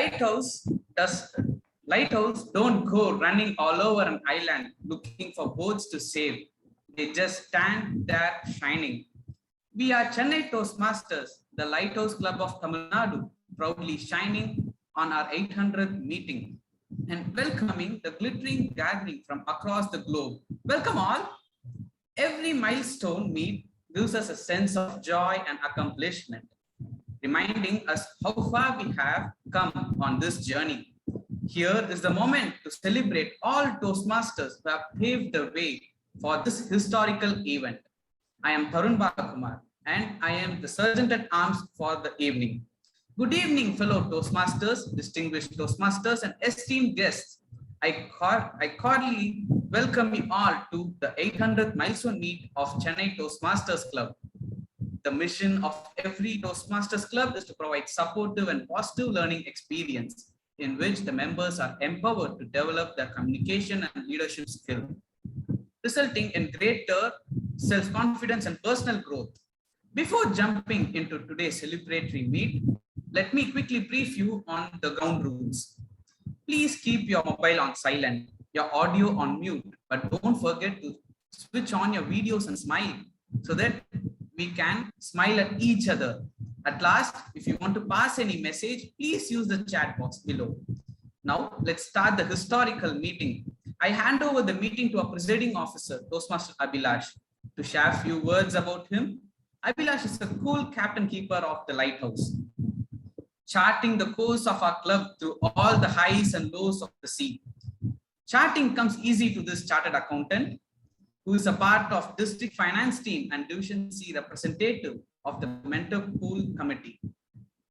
lighthouse does lighthouse don't go running all over an island looking for boats to save. They just stand there shining. We are Chennai Toastmasters, the Lighthouse Club of Tamil Nadu, proudly shining on our 800th meeting and welcoming the glittering gathering from across the globe. Welcome all. Every milestone meet gives us a sense of joy and accomplishment, reminding us how far we have come on this journey. Here is the moment to celebrate all Toastmasters who have paved the way for this historical event. I am Tarun Balakumar and I am the Sergeant at Arms for the evening. Good evening, fellow Toastmasters, distinguished Toastmasters, and esteemed guests. I cordially welcome you all to the 800th milestone meet of Chennai Toastmasters Club. The mission of every Toastmasters Club is to provide supportive and positive learning experience in which the members are empowered to develop their communication and leadership skills, resulting in greater self-confidence and personal growth. Before jumping into today's celebratory meet, let me quickly brief you on the ground rules. Please keep your mobile on silent, your audio on mute, but don't forget to switch on your videos and smile so that we can smile at each other. At last, if you want to pass any message, please use the chat box below. Now, let's start the historical meeting. I hand over the meeting to our presiding officer, Toastmaster Abhilash, to share a few words about him. Abhilash is a cool captain keeper of the lighthouse, charting the course of our club through all the highs and lows of the sea. Charting comes easy to this chartered accountant, who is a part of district finance team and division C representative of the mentor pool committee.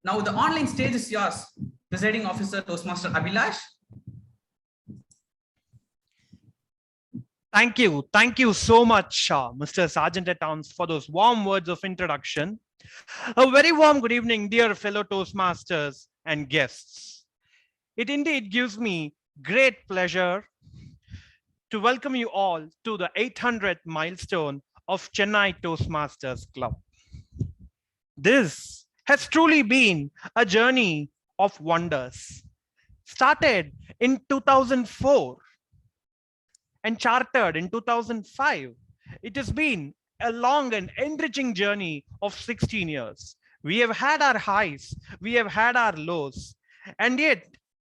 Now the online stage is yours, presiding officer Toastmaster Abhilash. Thank you so much, Mr. Sergeant at Arms, for those warm words of introduction. A very warm good evening, dear fellow Toastmasters and guests. It indeed gives me great pleasure to welcome you all to the 800th milestone of Chennai Toastmasters Club. This has truly been a journey of wonders. Started in 2004 and chartered in 2005. It has been a long and enriching journey of 16 years. We have had our highs, we have had our lows, and yet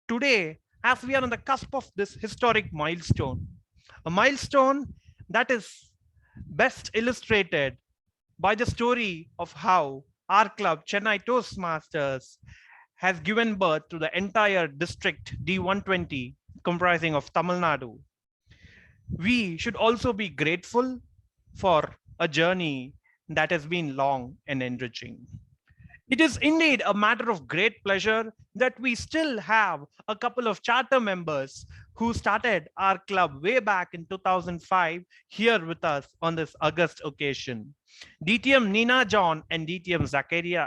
today, as we are on the cusp of this historic milestone, a milestone that is best illustrated by the story of how our club, Chennai Toastmasters, has given birth to the entire district D120 comprising of Tamil Nadu. We should also be grateful for a journey that has been long and enriching. It is indeed a matter of great pleasure that we still have a couple of charter members who started our club way back in 2005 here with us on this August occasion. DTM Nina John and DTM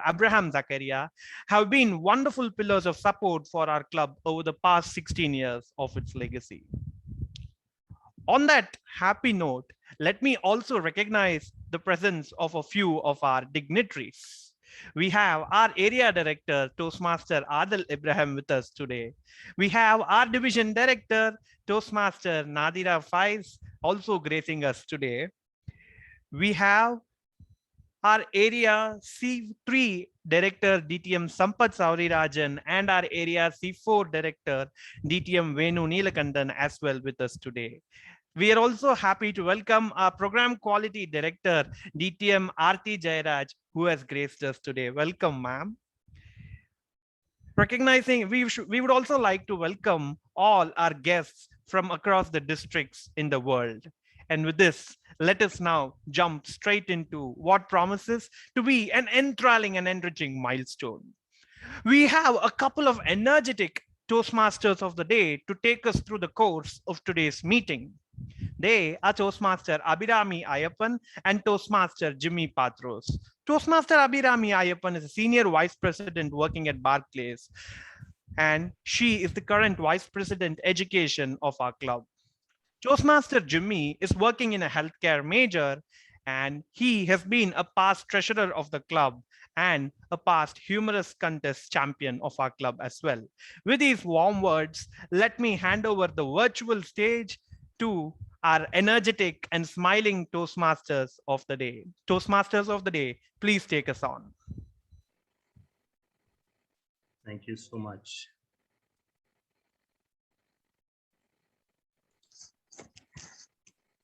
Abraham Zakaria have been wonderful pillars of support for our club over the past 16 years of its legacy. On that happy note, let me also recognize the presence of a few of our dignitaries. We have our area director, Toastmaster Adil Ibrahim, with us today. We have our division director, Toastmaster Nadira Faiz, also gracing us today. We have our area C3 director, DTM Sampath Saurirajan, and our area C4 director, DTM Venu Neelakandan, as well with us today. We are also happy to welcome our program quality director, DTM Aarti Jayaraj, who has graced us today. Welcome, ma'am. Recognizing, we would also like to welcome all our guests from across the districts in the world. And with this, let us now jump straight into what promises to be an enthralling and enriching milestone. We have a couple of energetic Toastmasters of the day to take us through the course of today's meeting. They are Toastmaster Abhirami Ayyappan and Toastmaster Jimmy Patros. Toastmaster Abhirami Ayyappan is a senior vice president working at Barclays, and she is the current vice president education of our club. Toastmaster Jimmy is working in a healthcare major, and he has been a past treasurer of the club and a past humorous contest champion of our club as well. With these warm words, let me hand over the virtual stage to our energetic and smiling Toastmasters of the day. Toastmasters of the day, please take us on. Thank you so much.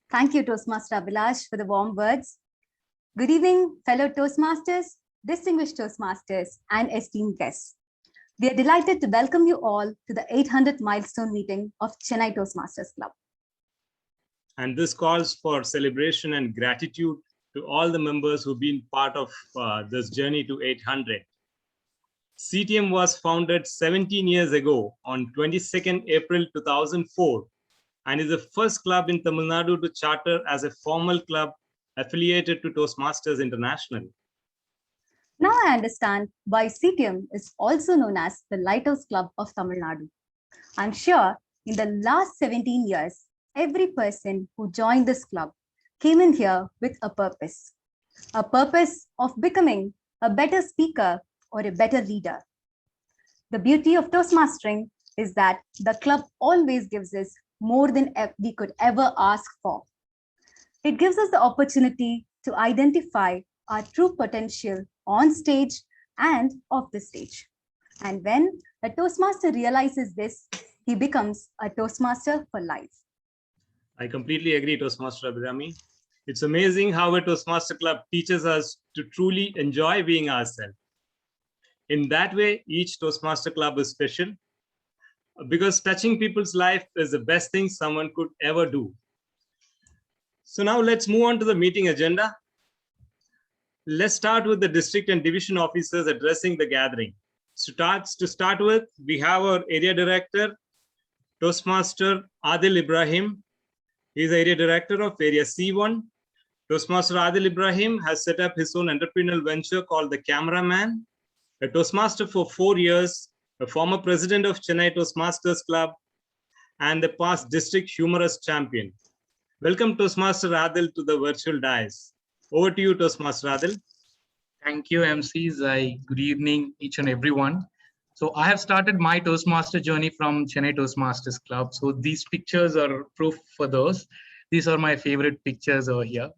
Thank you, Toastmaster Abhilash, for the warm words. Good evening, fellow Toastmasters, distinguished Toastmasters, and esteemed guests. We are delighted to welcome you all to the 800th milestone meeting of Chennai Toastmasters Club. And this calls for celebration and gratitude to all the members who've been part of this journey to 800. CTM was founded 17 years ago on 22nd April 2004 and is the first club in Tamil Nadu to charter as a formal club affiliated to Toastmasters International. Now I understand why CTM is also known as the Lighthouse Club of Tamil Nadu. I'm sure in the last 17 years, every person who joined this club came in here with a purpose of becoming a better speaker or a better leader. The beauty of Toastmastering is that the club always gives us more than we could ever ask for. It gives us the opportunity to identify our true potential on stage and off the stage. And when a Toastmaster realizes this, he becomes a Toastmaster for life. I completely agree, Toastmaster Abhirami. It's amazing how a Toastmaster Club teaches us to truly enjoy being ourselves. In that way, each Toastmaster Club is special because touching people's life is the best thing someone could ever do. So now let's move on to the meeting agenda. Let's start with the district and division officers addressing the gathering. To start with, we have our area director, Toastmaster Adil Ibrahim. He is the area director of area C1. Toastmaster Adil Ibrahim has set up his own entrepreneurial venture called The Cameraman, a Toastmaster for 4 years, a former president of Chennai Toastmasters Club, and the past district humorous champion. Welcome, Toastmaster Adil, to the virtual dais. Over to you, Toastmaster Adil. Thank you, MCs. Good evening, each and everyone. So I have started my Toastmaster journey from Chennai Toastmasters Club. So these pictures are proof for those. These are my favorite pictures over here.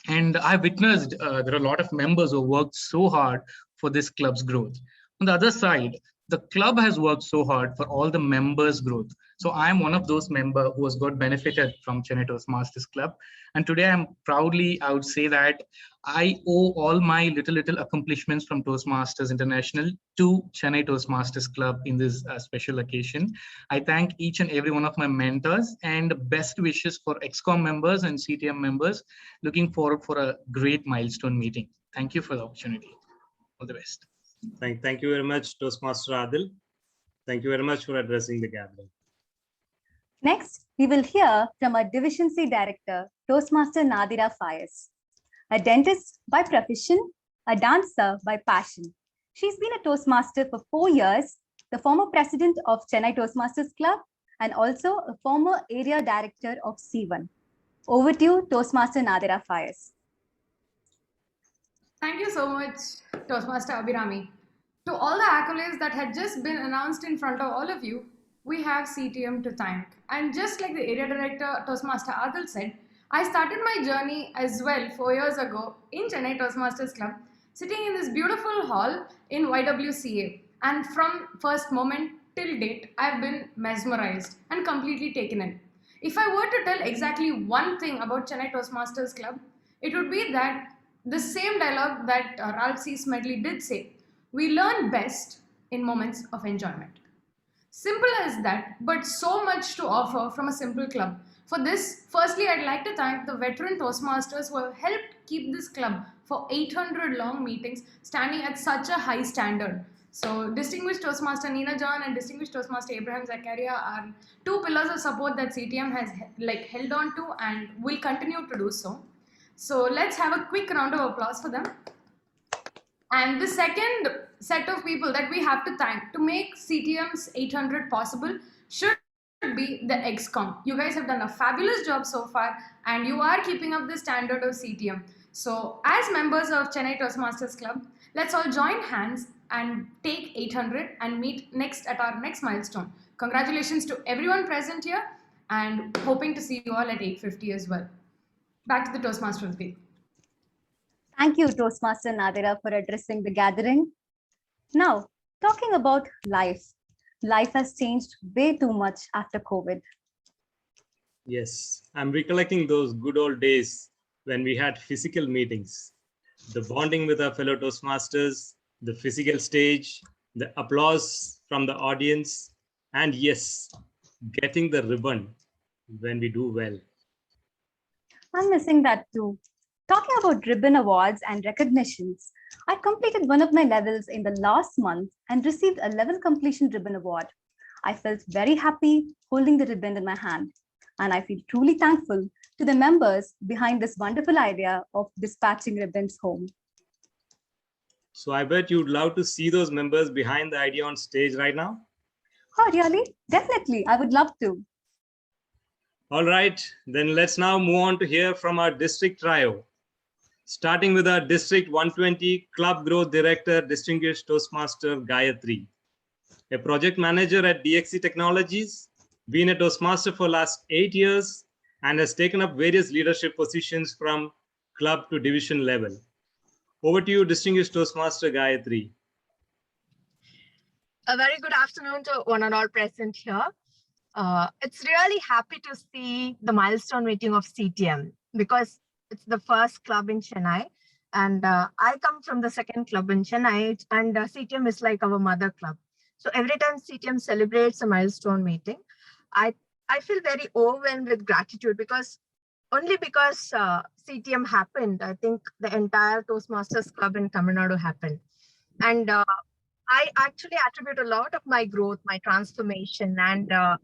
And I've witnessed there are a lot of members who worked so hard for this club's growth. On the other side, the club has worked so hard for all the members' growth. So I'm one of those members who has got benefited from Chennai Toastmasters Club. And today I would say that I owe all my little accomplishments from Toastmasters International to Chennai Toastmasters Club in this special occasion. I thank each and every one of my mentors and best wishes for XCOM members and CTM members. Looking forward for a great milestone meeting. Thank you for the opportunity. All the best. Thank you very much, Toastmaster Adil. Thank you very much for addressing the gathering. Next, we will hear from our Division C Director, Toastmaster Nadira Fayez, a dentist by profession, a dancer by passion. She's been a Toastmaster for 4 years, the former president of Chennai Toastmasters Club, and also a former area director of C1. Over to you, Toastmaster Nadira Fayez. Thank you so much, Toastmaster Abhirami. To all the accolades that had just been announced in front of all of you, we have CTM to thank. And just like the area director, Toastmaster Adil said, I started my journey as well 4 years ago in Chennai Toastmasters Club, sitting in this beautiful hall in YWCA. And from first moment till date, I've been mesmerized and completely taken in. If I were to tell exactly one thing about Chennai Toastmasters Club, it would be that the same dialogue that Ralph C. Smedley did say, we learn best in moments of enjoyment. Simple as that, but so much to offer from a simple club. For this, firstly, I'd like to thank the veteran Toastmasters who have helped keep this club for 800 long meetings standing at such a high standard. So, distinguished Toastmaster Neena John and distinguished Toastmaster Abraham Zakaria are two pillars of support that CTM has held on to and will continue to do so. So let's have a quick round of applause for them. And the second set of people that we have to thank to make CTM's 800 possible should be the XCOM. You guys have done a fabulous job so far and you are keeping up the standard of CTM. So as members of Chennai Toastmasters Club, Let's all join hands and take 800 and meet next at our next milestone. Congratulations to everyone present here and hoping to see you all at 850 as well. Back to the Toastmasters Day. Thank you, Toastmaster Nadira, for addressing the gathering. Now, talking about life. Life has changed way too much after COVID. Yes, I'm recollecting those good old days when we had physical meetings. The bonding with our fellow Toastmasters, the physical stage, the applause from the audience, and yes, getting the ribbon when we do well. I'm missing that too. Talking about ribbon awards and recognitions, I completed one of my levels in the last month and received a level completion ribbon award. I felt very happy holding the ribbon in my hand, and I feel truly thankful to the members behind this wonderful idea of dispatching ribbons home. So I bet you'd love to see those members behind the idea on stage right now. Oh, really? Definitely, I would love to. All right, then let's now move on to hear from our district trio. Starting with our District 120 Club Growth Director, Distinguished Toastmaster Gayatri, a project manager at DXC Technologies, been a Toastmaster for last 8 years, and has taken up various leadership positions from club to division level. Over to you, Distinguished Toastmaster Gayatri. A very good afternoon to one and all present here. It's really happy to see the milestone meeting of CTM because it's the first club in Chennai. And I come from the second club in Chennai, and CTM is like our mother club. So every time CTM celebrates a milestone meeting, I feel very overwhelmed with gratitude because CTM happened, I think the entire Toastmasters club in Tamil Nadu happened. And I actually attribute a lot of my growth, my transformation, and a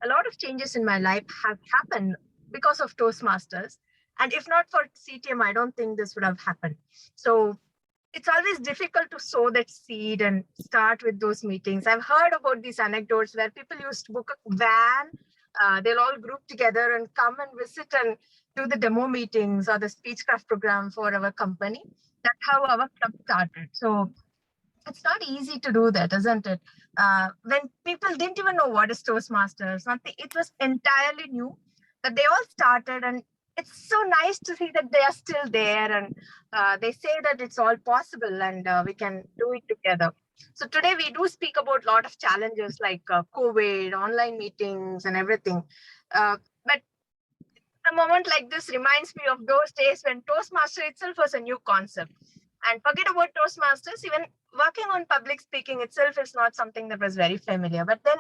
lot of changes in my life have happened because of Toastmasters. And if not for CTM, I don't think this would have happened. So it's always difficult to sow that seed and start with those meetings. I've heard about these anecdotes where people used to book a van, they'll all group together and come and visit and do the demo meetings or the speechcraft program for our company. That's how our club started. So it's not easy to do that, isn't it? When people didn't even know what is Toastmasters, nothing, it was entirely new that they all started, and it's so nice to see that they are still there, and they say that it's all possible and we can do it together. So today we do speak about a lot of challenges like COVID, online meetings and everything. But a moment like this reminds me of those days when Toastmaster itself was a new concept. And forget about Toastmasters, even working on public speaking itself is not something that was very familiar. But then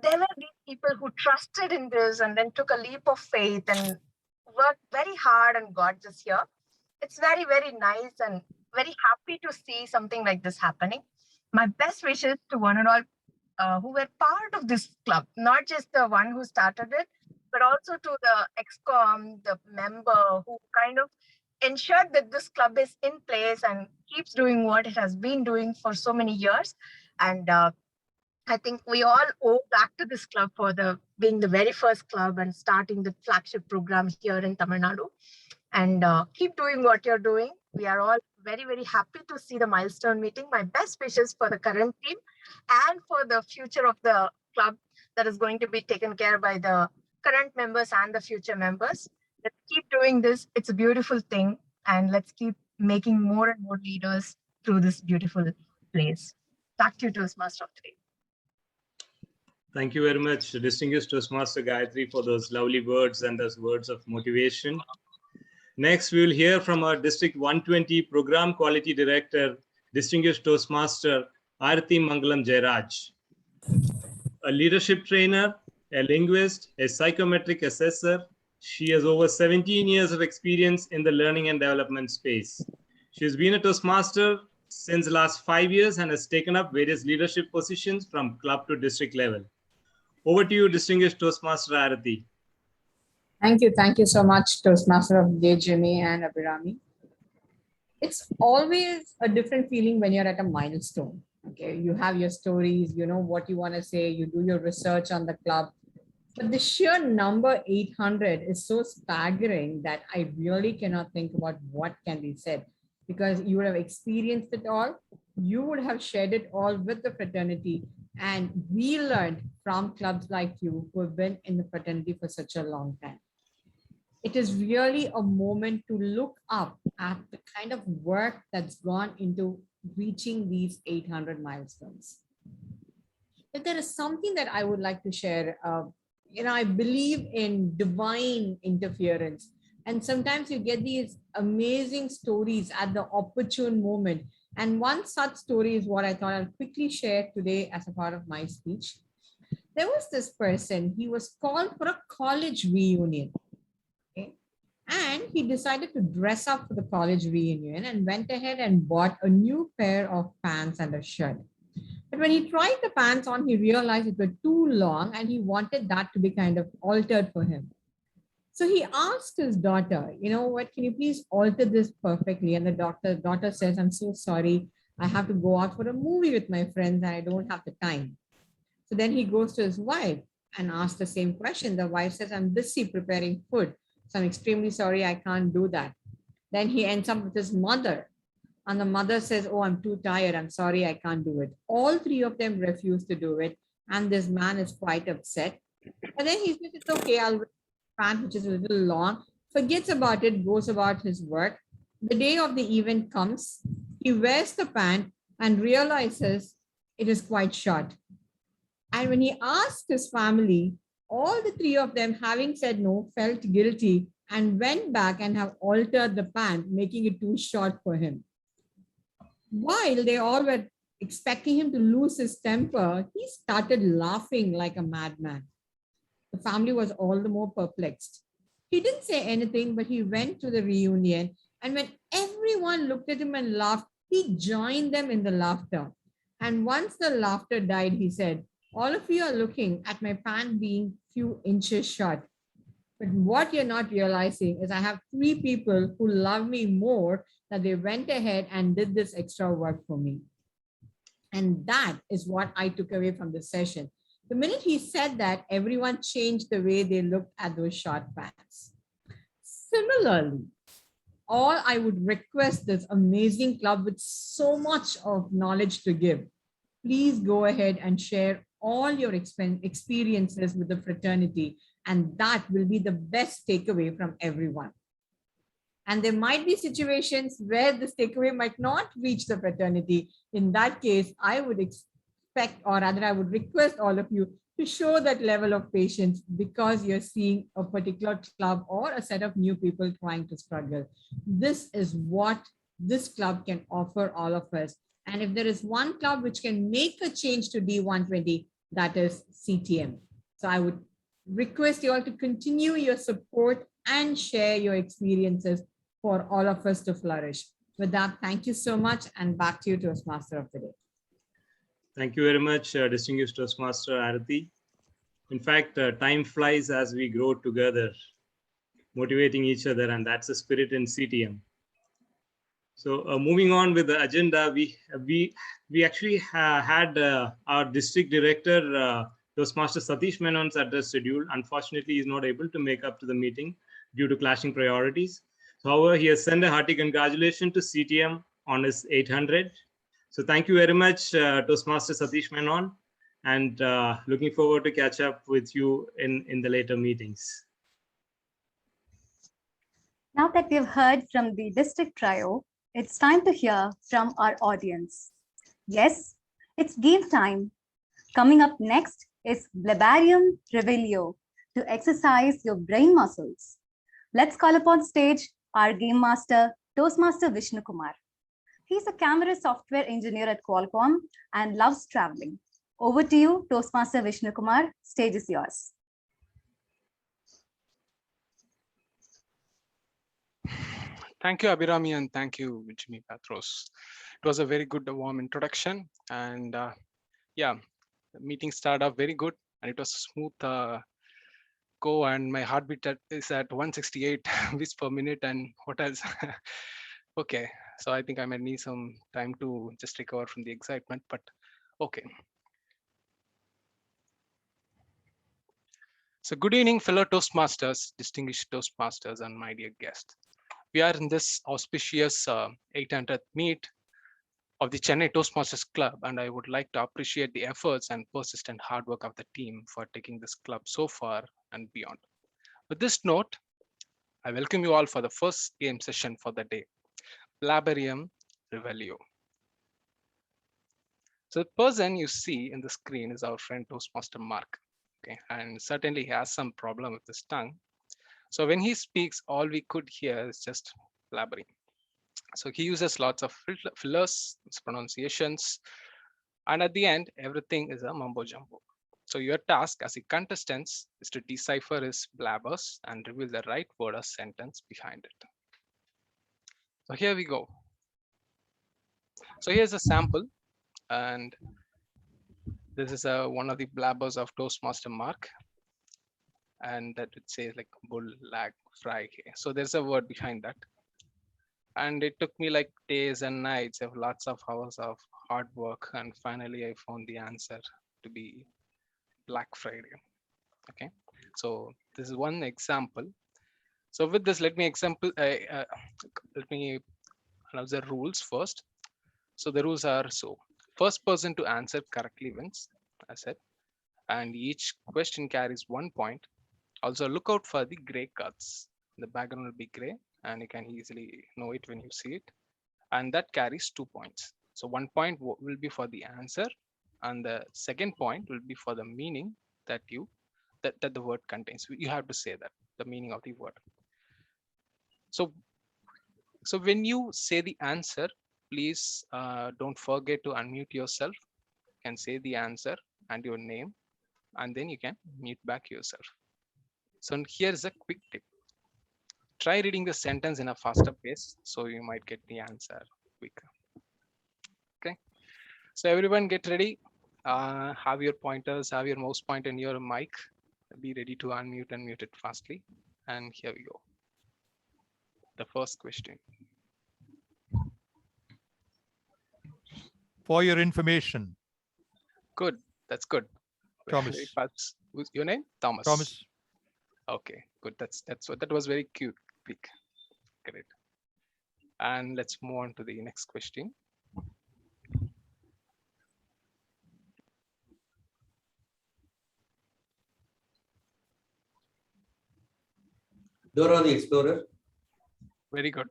there were these people who trusted in this and then took a leap of faith and worked very hard and got this here. It's very, very nice and very happy to see something like this happening. My best wishes to one and all who were part of this club, not just the one who started it, but also to the ExCom, the member who kind of ensured that this club is in place and keeps doing what it has been doing for so many years. And I think we all owe back to this club for being the very first club and starting the flagship program here in Tamil Nadu. And keep doing what you're doing. We are all very, very happy to see the milestone meeting. My best wishes for the current team and for the future of the club that is going to be taken care by the current members and the future members. Let's keep doing this. It's a beautiful thing. And let's keep making more and more leaders through this beautiful place. Back to you, Toastmaster of today. Thank you very much, Distinguished Toastmaster Gayatri, for those lovely words and those words of motivation. Next, we will hear from our District 120 Program Quality Director, Distinguished Toastmaster Arati Mangalam Jairaj. A leadership trainer, a linguist, a psychometric assessor, she has over 17 years of experience in the learning and development space. She has been a Toastmaster since the last 5 years and has taken up various leadership positions from club to district level. Over to you, Distinguished Toastmaster Arati. Thank you so much, Toastmaster of Jimmy and Abhirami. It's always a different feeling when you're at a milestone. Okay, you have your stories, you know what you want to say, you do your research on the club. But the sheer number 800 is so staggering that I really cannot think about what can be said. because you would have experienced it all. You would have shared it all with the fraternity. And we learned from clubs like you who have been in the fraternity for such a long time. It is really a moment to look up at the kind of work that's gone into reaching these 800 milestones. If there is something that I would like to share, I believe in divine interference. And sometimes you get these amazing stories at the opportune moment. And one such story is what I thought I'll quickly share today as a part of my speech. There was this person, he was called for a college reunion. Okay? And he decided to dress up for the college reunion and went ahead and bought a new pair of pants and a shirt. But when he tried the pants on, he realized it were too long and he wanted that to be kind of altered for him. So he asked his daughter, you know what, can you please alter this perfectly? And the daughter says, I'm so sorry. I have to go out for a movie with my friends and I don't have the time. So then he goes to his wife and asks the same question. The wife says, I'm busy preparing food. So I'm extremely sorry, I can't do that. Then he ends up with his mother. And the mother says, oh, I'm too tired. I'm sorry, I can't do it. All three of them refuse to do it. And this man is quite upset. And then he says, it's okay, I'll wear a pant which is a little long, forgets about it, goes about his work. The day of the event comes, he wears the pant and realizes it is quite short. And when he asked his family, all the three of them, having said no, felt guilty and went back and have altered the pant, making it too short for him. While they all were expecting him to lose his temper, he started laughing like a madman. The family was all the more perplexed. He didn't say anything, but he went to the reunion. And when everyone looked at him and laughed, he joined them in the laughter. And once the laughter died, he said, all of you are looking at my pant being few inches short. But what you're not realizing is I have three people who love me more that they went ahead and did this extra work for me. And that is what I took away from the session. The minute he said that, everyone changed the way they looked at those short pants. Similarly, all I would request this amazing club with so much of knowledge to give, please go ahead and share all your experiences with the fraternity, and that will be the best takeaway from everyone. And there might be situations where this takeaway might not reach the fraternity. In that case, I would expect, or rather I would request all of you to show that level of patience because you're seeing a particular club or a set of new people trying to struggle. This is what this club can offer all of us. And if there is one club which can make a change to D120, that is CTM. So I would request you all to continue your support and share your experiences for all of us to flourish. With that, thank you so much, and back to you, Toastmaster of the Day. Thank you very much, distinguished Toastmaster Arati. In fact, time flies as we grow together, motivating each other, and that's the spirit in CTM. So moving on with the agenda, we actually had our district director, Toastmaster Satish Menon's address scheduled. Unfortunately, he's not able to make up to the meeting due to clashing priorities. However, he has sent a hearty congratulations to CTM on his 800. So thank you very much, Toastmaster Satish Menon, and looking forward to catch up with you in the later meetings. Now that we've heard from the district trio, it's time to hear from our audience. Yes, it's game time. Coming up next is Blebarium Revelio to exercise your brain muscles. Let's call upon stage our game master, Toastmaster Vishnu Kumar. He's a camera software engineer at Qualcomm and loves traveling. Over to you, Toastmaster Vishnu Kumar. Stage is yours. Thank you, Abhirami, and thank you, Jimmy Patros. It was a very good warm introduction, and yeah, the meeting started off very good, and it was a smooth go, and my heartbeat is at 168 beats per minute, and what else? Okay, so I think I might need some time to just recover from the excitement, but okay. So good evening, fellow Toastmasters, distinguished Toastmasters, and my dear guest. We are in this auspicious 800th meet of the Chennai Toastmasters Club, and I would like to appreciate the efforts and persistent hard work of the team for taking this club so far and beyond. With this note, I welcome you all for the first game session for the day, Blabarium Revelio. So the person you see in the screen is our friend Toastmaster Mark. Okay, and certainly he has some problem with his tongue. So when he speaks, all we could hear is just blabbering. So he uses lots of fillers, pronunciations, and at the end, everything is a mumbo jumbo. So your task as a contestant is to decipher his blabbers and reveal the right word or sentence behind it. So here we go. So here's a sample, and this is one of the blabbers of Toastmaster Mark, and that it says like bull, lag, fry. So there's a word behind that. And it took me like days and nights of lots of hours of hard work, and finally I found the answer to be Black Friday. Okay, so this is one example. So with this, let me announce the rules first. So the rules are, so first person to answer correctly wins, as said, and each question carries 1 point. Also look out for the gray cards. The background will be gray, and you can easily know it when you see it, and that carries 2 points. So 1 point will be for the answer, and the second point will be for the meaning that the word contains. You have to say that the meaning of the word. So when you say the answer, please don't forget to unmute yourself. You can say the answer and your name, and then you can mute back yourself. So here's a quick tip. Try reading the sentence in a faster pace, so you might get the answer quicker. Okay, so everyone get ready. Have your pointers, have your mouse pointer in your mic. Be ready to unmute and mute it fastly. And here we go. The first question. For your information. Good, that's good. Thomas. What's your name? Thomas. Thomas. Okay, good. That was very cute. Quick. Great. And let's move on to the next question. Dora the Explorer. Very good.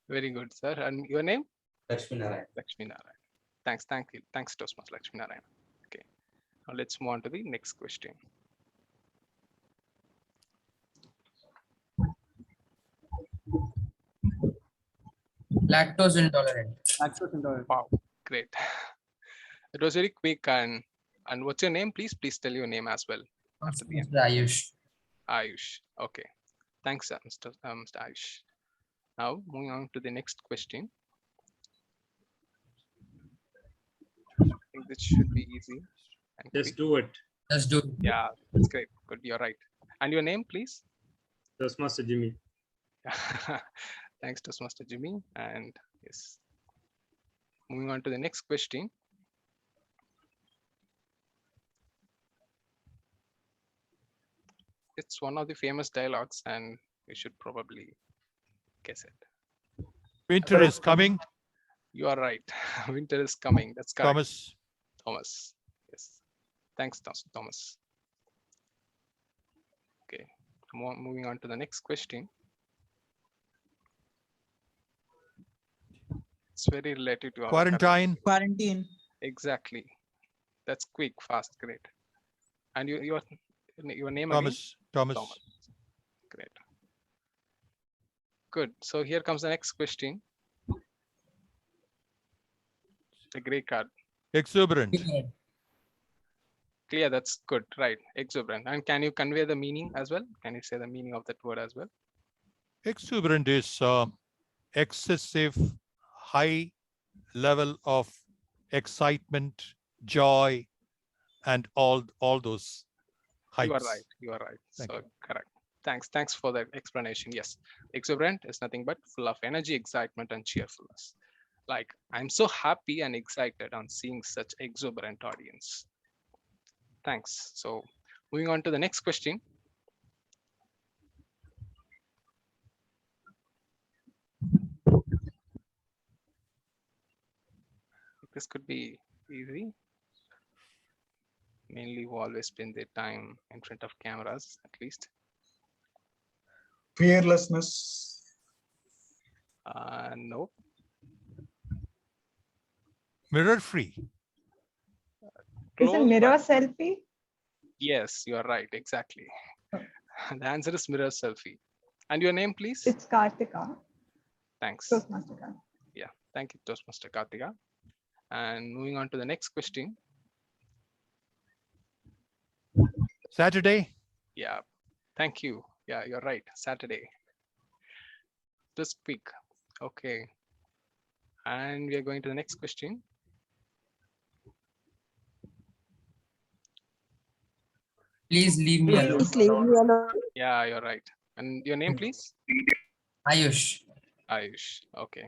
Very good, sir. And your name? Lakshmi Narayan. Lakshmi Narayan. Thanks. Thank you. Thanks, Toastmaster Lakshmi Narayan. Okay. Now let's move on to the next question. Lactose intolerant. Lactose intolerant. Wow, great. It was very quick. And what's your name, please? Please tell your name as well. After the end. Ayush. Ayush. Okay. Thanks, Mr. Ayush. Now moving on to the next question. I think this should be easy. Just do it. Let's do it. Yeah, that's great. Good, you're right. And your name, please? Toastmaster Jimmy. Thanks, Toastmaster Jimmy. And yes, moving on to the next question. It's one of the famous dialogues, and you should probably guess it. Winter is coming. You are right. Winter is coming. That's correct. Thomas. Thomas. Yes. Thanks, Thomas. Okay. Moving on to the next question. It's very related to our Quarantine. Quarantine. Exactly. That's quick, fast, great. And your name Thomas. Again? Thomas. Great. Good. So here comes the next question. The gray card. Exuberant. Clear, that's good, right? Exuberant. And can you convey the meaning as well? Can you say the meaning of that word as well? Exuberant is excessive, high level of excitement, joy, and all those heights. You are right. You are right. Thank you. Correct. Thanks for that explanation. Yes, exuberant is nothing but full of energy, excitement, and cheerfulness. Like, I'm so happy and excited on seeing such exuberant audience. Thanks. So moving on to the next question. this could be easy. Mainly who always spend their time in front of cameras, at least. Fearlessness. No. Mirror free. Is a Close, mirror but selfie? yes, you are right. Exactly. The answer is mirror selfie. And your name, please? It's Kartika, Thanks. Toastmaster Kartika. Yeah, thank you, Toastmaster Kartika. And moving on to the next question. Saturday. Yeah, thank you. Yeah, you're right. Saturday. Just quick. Okay. And we are going to the next question. Please leave me alone. Please leave me alone. Yeah, you're right. And your name, please? Ayush. Ayush. Okay.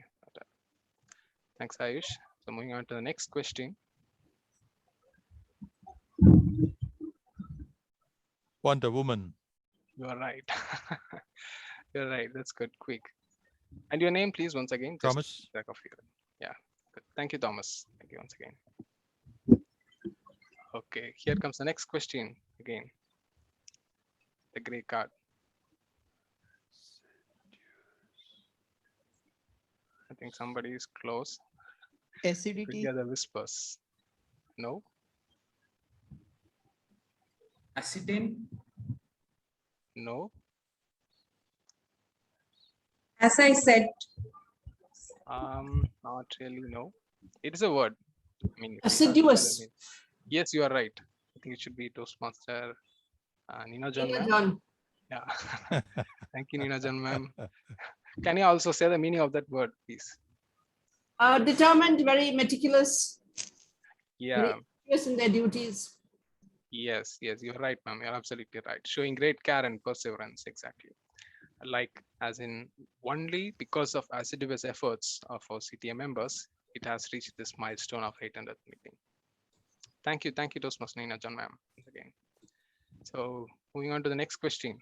Thanks, Ayush. So moving on to the next question. Wonder Woman. You are right. You're right. That's good. Quick. And your name, please, once again. Just Thomas. back of you. Yeah. Good. Thank you, Thomas. Thank you once again. Okay. Here comes the next question again. The gray card. I think somebody is close. Acidity. The whispers. No. Acetane. No. As I said, Not really. No. It is a word. I mean, Assiduous. yes, you are right. I think it should be Toastmaster. Nina John, Nina ma'am. John. Yeah. Thank you, Nina John, ma'am. Can you also say the meaning of that word, please? Determined, very meticulous, Yeah. very serious in their duties. Yes, you're right, ma'am. You're absolutely right. Showing great care and perseverance, exactly. Like, as in, only because of assiduous efforts of our CTM members, it has reached this milestone of 800th meeting. Thank you, Toastmaster Nina John, ma'am, once again. So, moving on to the next question.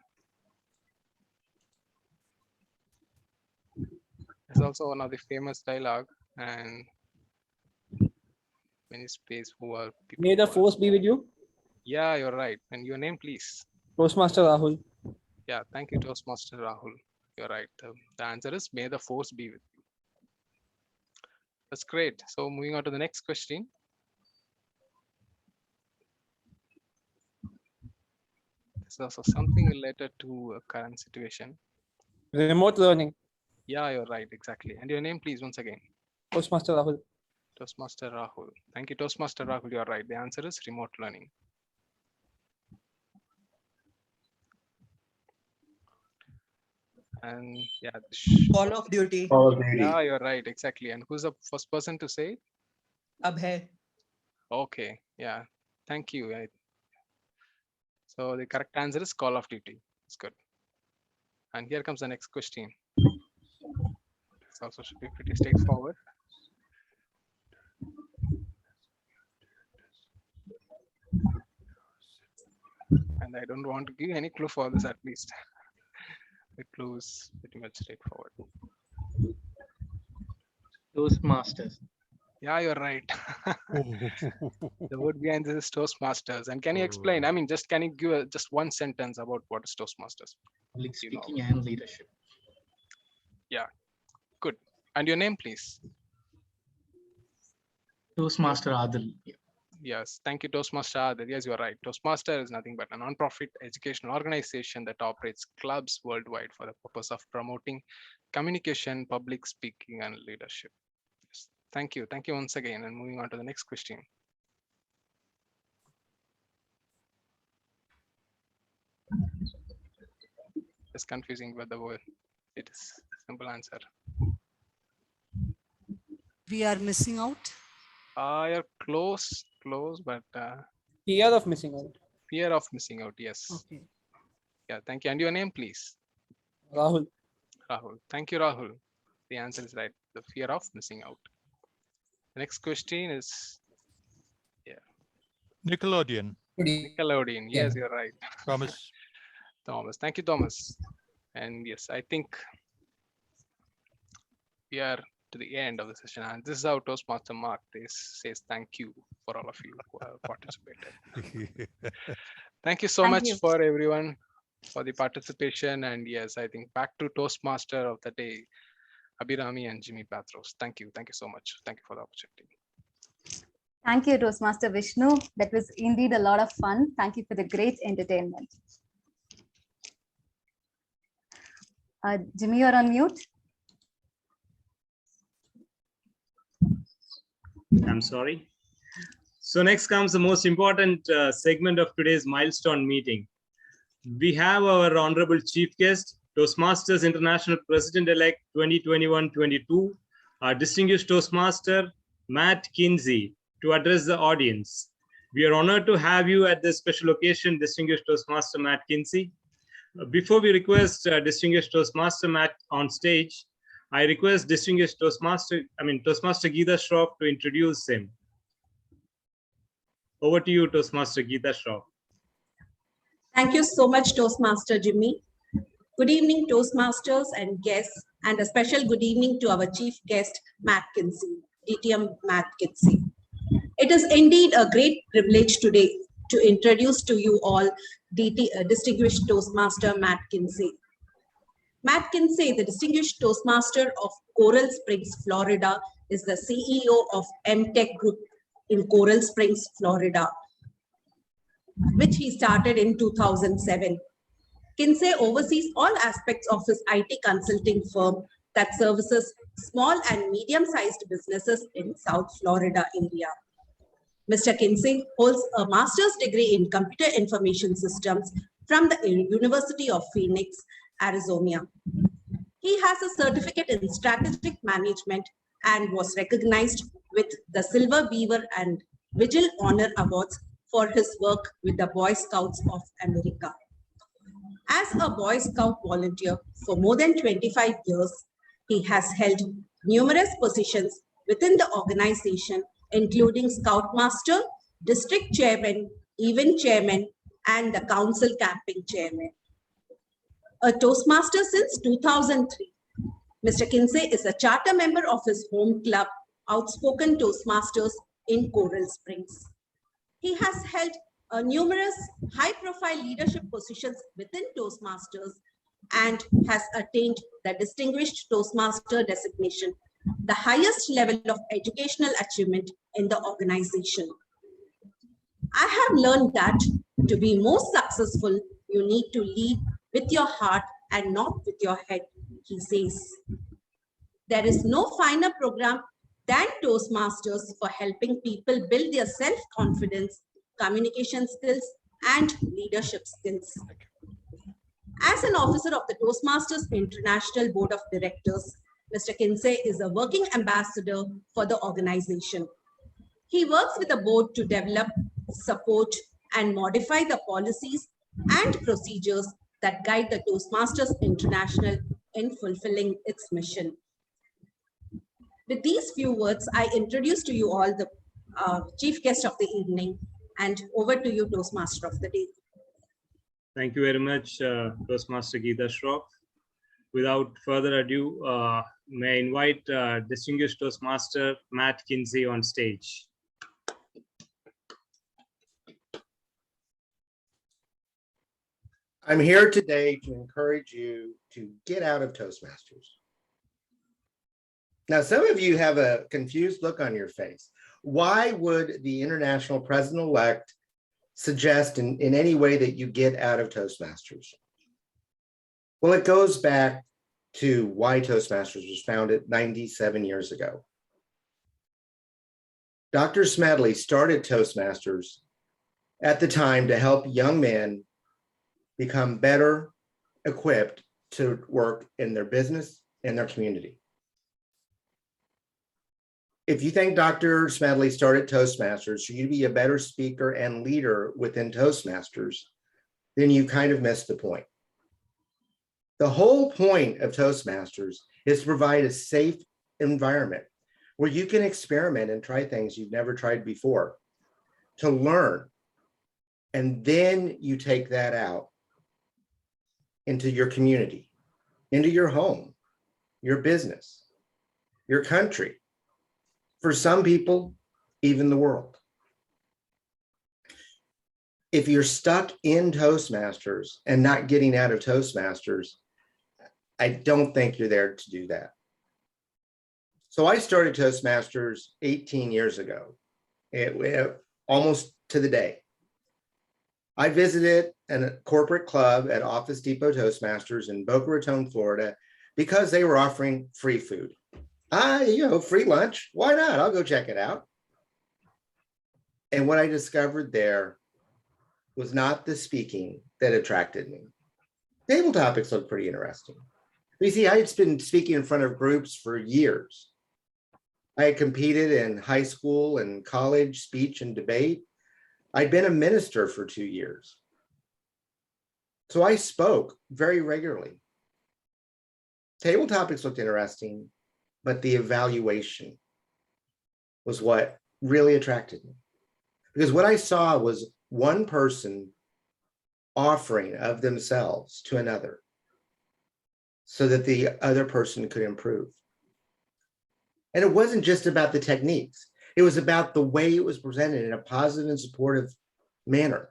It's also one of the famous dialogue, and many space who are people. May the force be with you. Yeah, you're right. And your name, please? Toastmaster Rahul. Yeah, thank you, Toastmaster Rahul. You're right. The answer is may the force be with you. That's great. So moving on to the next question. This is also something related to a current situation. Remote learning. Yeah, you're right. Exactly. And your name, please, once again? Toastmaster Rahul. Toastmaster Rahul. Thank you, Toastmaster Rahul. You're right. The answer is remote learning. And yeah, Call of Duty. yeah, you're right. Exactly. And who's the first person to say it? Abhay. Okay. Yeah. Thank you. So the correct answer is Call of Duty. It's good. And here comes the next question. This also should be pretty straightforward. And I don't want to give any clue for this, at least. The clue is pretty much straightforward. Toastmasters. Yeah, you're right. The word behind this is Toastmasters. And can you explain? I mean, just can you give just one sentence about what is Toastmasters? Public speaking and leadership. Yeah, good. And your name, please? Toastmaster Adil. Yes, thank you, Toastmaster Adil. Yes, you're right. Toastmaster is nothing but a non-profit educational organization that operates clubs worldwide for the purpose of promoting communication, public speaking, and leadership. Yes. Thank you. Thank you once again. And moving on to the next question. It's confusing with the word. It is a simple answer. We are missing out. You're close, but Fear of missing out. fear of missing out. Yes. Okay. Yeah. Thank you. And your name, please? Rahul. Rahul. Thank you, Rahul. The answer is right. The fear of missing out. The next question is, Nickelodeon. Nickelodeon. Yes, you're right. Thomas. Thomas. Thank you, Thomas. And yes, I think we are to the end of the session. And this is how Toastmaster Mark says thank you for all of you who have participated. Thank you so Thank much you. for everyone for the participation. And yes, I think back to Toastmaster of the day, Abhirami and Jimmy Patros. Thank you. Thank you so much. Thank you for the opportunity. Thank you, Toastmaster Vishnu. That was indeed a lot of fun. Thank you for the great entertainment. Jimmy, you're on mute. I'm sorry. So next comes the most important segment of today's milestone meeting. We have our honorable chief guest, Toastmasters International President-elect 2021-22, our distinguished Toastmaster, Matt Kinsey, to address the audience. We are honored to have you at this special occasion, distinguished Toastmaster Matt Kinsey. Before we request distinguished Toastmaster Matt on stage, I request distinguished Toastmaster Geeta Shroff to introduce him. Over to you, Toastmaster Geeta Shroff. Thank you so much, Toastmaster Jimmy. Good evening, Toastmasters and guests, and a special good evening to our chief guest, Matt Kinsey, DTM Matt Kinsey. It is indeed a great privilege today to introduce to you all distinguished Toastmaster Matt Kinsey. Matt Kinsey, the distinguished Toastmaster of Coral Springs, Florida, is the CEO of MTech Group in Coral Springs, Florida, which he started in 2007. Kinsey oversees all aspects of his IT consulting firm that services small and medium-sized businesses in South Florida area. Mr. Kinsey holds a master's degree in computer information systems from the University of Phoenix, Arizona. He has a certificate in strategic management and was recognized with the Silver Beaver and Vigil Honor Awards for his work with the Boy Scouts of America. As a Boy Scout volunteer for more than 25 years, he has held numerous positions within the organization, including Scoutmaster, District Chairman, Event Chairman, and the Council Camping Chairman. A Toastmaster since 2003, Mr. Kinsey is a charter member of his home club, Outspoken Toastmasters in Coral Springs. He has held numerous high-profile leadership positions within Toastmasters and has attained the Distinguished Toastmaster designation, the highest level of educational achievement in the organization. I have learned that to be most successful, you need to lead with your heart and not with your head, he says. There is no finer program than Toastmasters for helping people build their self-confidence, communication skills, and leadership skills. As an officer of the Toastmasters International Board of Directors, Mr. Kinsey is a working ambassador for the organization. He works with the board to develop, support, and modify the policies and procedures that guide the Toastmasters International in fulfilling its mission. With these few words, I introduce to you all the chief guest of the evening, and over to you, Toastmaster of the day. Thank you very much, Toastmaster Geeta Shroff. Without further ado, may I invite distinguished Toastmaster Matt Kinsey on stage. I'm here today to encourage you to get out of Toastmasters. Now, some of you have a confused look on your face. Why would the international president-elect suggest in any way that you get out of Toastmasters? Well, it goes back to why Toastmasters was founded 97 years ago. Dr. Smedley started Toastmasters at the time to help young men become better equipped to work in their business and their community. If you think Dr. Smedley started Toastmasters for you to be a better speaker and leader within Toastmasters, then you kind of missed the point. The whole point of Toastmasters is to provide a safe environment where you can experiment and try things you've never tried before, to learn, and then you take that out into your community, into your home, your business. your country, for some people, even the world. If you're stuck in Toastmasters and not getting out of Toastmasters, I don't think you're there to do that. So I started Toastmasters 18 years ago, almost to the day. I visited a corporate club at Office Depot Toastmasters in Boca Raton, Florida, because they were offering free food. Free lunch. Why not? I'll go check it out. And what I discovered there was not the speaking that attracted me. Table topics looked pretty interesting. You see, I had been speaking in front of groups for years. I had competed in high school and college speech and debate. I'd been a minister for 2 years. So I spoke very regularly. Table topics looked interesting, but the evaluation was what really attracted me. Because what I saw was one person offering of themselves to another so that the other person could improve. And it wasn't just about the techniques. It was about the way it was presented in a positive and supportive manner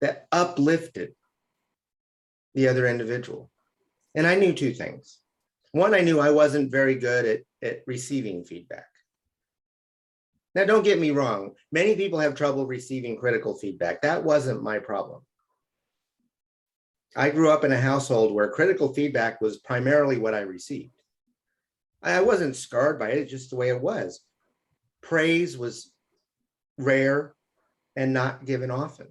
that uplifted the other individual. And I knew two things. One, I knew I wasn't very good at receiving feedback. Now, don't get me wrong. Many people have trouble receiving critical feedback. That wasn't my problem. I grew up in a household where critical feedback was primarily what I received. I wasn't scarred by it, it's just the way it was. Praise was rare and not given often.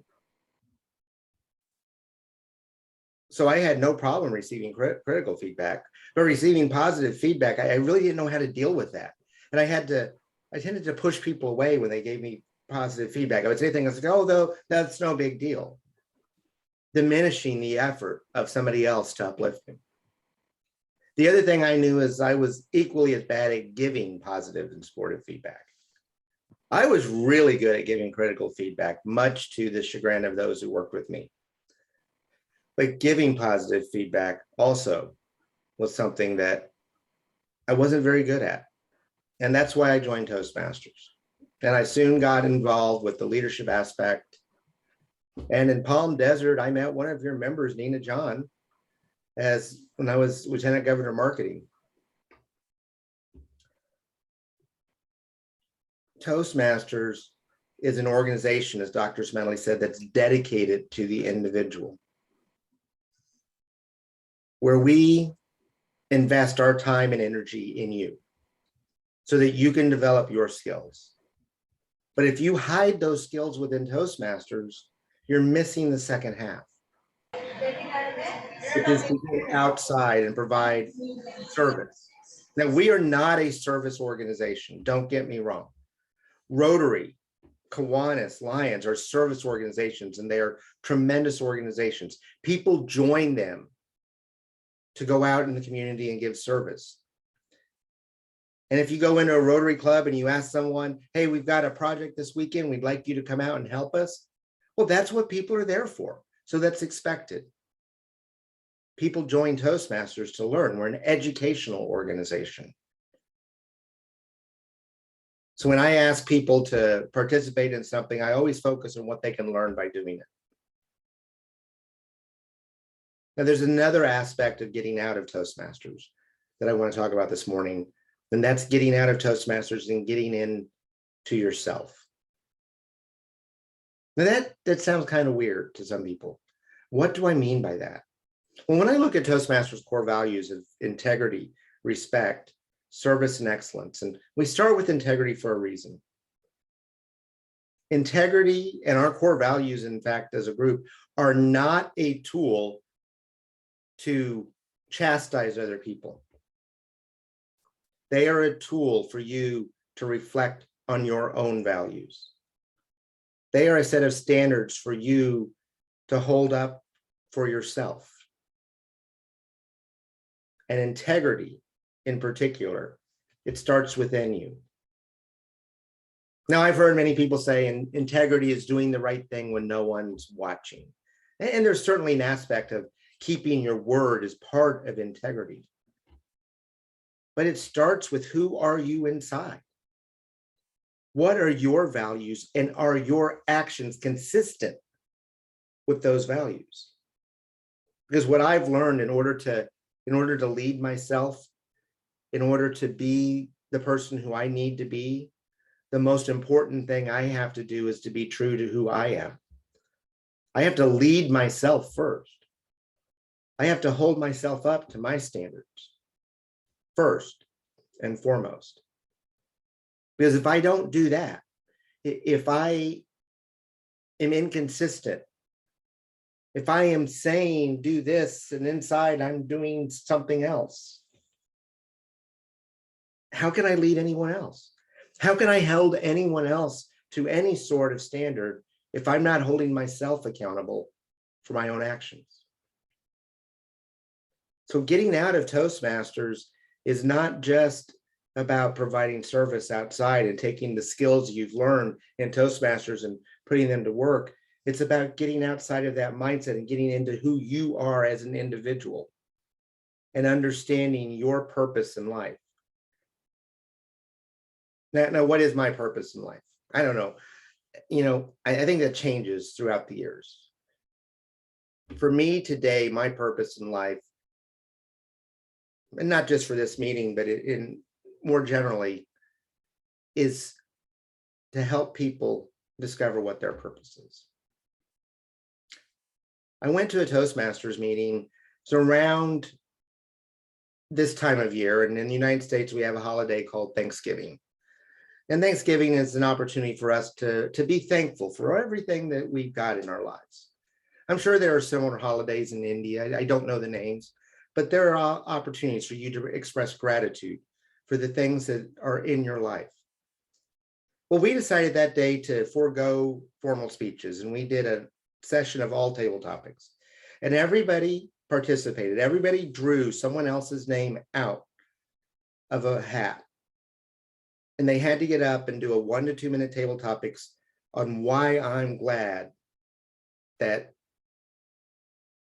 So I had no problem receiving critical feedback, but receiving positive feedback, I really didn't know how to deal with that. And I tended to push people away when they gave me positive feedback. I would say things like, oh, though, that's no big deal. Diminishing the effort of somebody else to uplift me. The other thing I knew is I was equally as bad at giving positive and supportive feedback. I was really good at giving critical feedback, much to the chagrin of those who worked with me. But giving positive feedback also was something that I wasn't very good at. And that's why I joined Toastmasters. And I soon got involved with the leadership aspect. And in Palm Desert, I met one of your members, Nina John, when I was Lieutenant Governor of Marketing. Toastmasters is an organization, as Dr. Smedley said, that's dedicated to the individual, where we invest our time and energy in you so that you can develop your skills. But if you hide those skills within Toastmasters, you're missing the second half, which is to get outside and provide service. Now, we are not a service organization, don't get me wrong. Rotary, Kiwanis, Lions are service organizations, and they are tremendous organizations. People join them to go out in the community and give service. And if you go into a Rotary Club and you ask someone, hey, we've got a project this weekend, we'd like you to come out and help us. Well, that's what people are there for. So that's expected. People join Toastmasters to learn. We're an educational organization. So when I ask people to participate in something, I always focus on what they can learn by doing it. Now, there's another aspect of getting out of Toastmasters that I want to talk about this morning, and that's getting out of Toastmasters and getting into yourself. Now, that sounds kind of weird to some people. What do I mean by that? Well, when I look at Toastmasters' core values of integrity, respect, service, and excellence, and we start with integrity for a reason. Integrity and our core values, in fact, as a group, are not a tool to chastise other people. They are a tool for you to reflect on your own values. They are a set of standards for you to hold up for yourself. And integrity, in particular, it starts within you. Now, I've heard many people say integrity is doing the right thing when no one's watching. And there's certainly an aspect of keeping your word as part of integrity. but it starts with who are you inside? What are your values, and are your actions consistent with those values? Because what I've learned in order to lead myself, in order to be the person who I need to be, the most important thing I have to do is to be true to who I am. I have to lead myself first. I have to hold myself up to my standards first and foremost. Because if I don't do that, if I am inconsistent, if I am saying do this and inside I'm doing something else, how can I lead anyone else? How can I hold anyone else to any sort of standard if I'm not holding myself accountable for my own actions? So getting out of Toastmasters is not just about providing service outside and taking the skills you've learned in Toastmasters and putting them to work. It's about getting outside of that mindset and getting into who you are as an individual and understanding your purpose in life. Now, what is my purpose in life? I don't know. I think that changes throughout the years. For me today, my purpose in life, and not just for this meeting, but in more generally, is to help people discover what their purpose is. I went to a Toastmasters meeting. It's around this time of year, and in the United States, we have a holiday called Thanksgiving. And Thanksgiving is an opportunity for us to be thankful for everything that we've got in our lives. I'm sure there are similar holidays in India. I don't know the names, but there are opportunities for you to express gratitude for the things that are in your life. Well, we decided that day to forego formal speeches, and we did a session of all table topics. And everybody participated. Everybody drew someone else's name out of a hat. And they had to get up and do a 1 to 2 minute table topics on why I'm glad that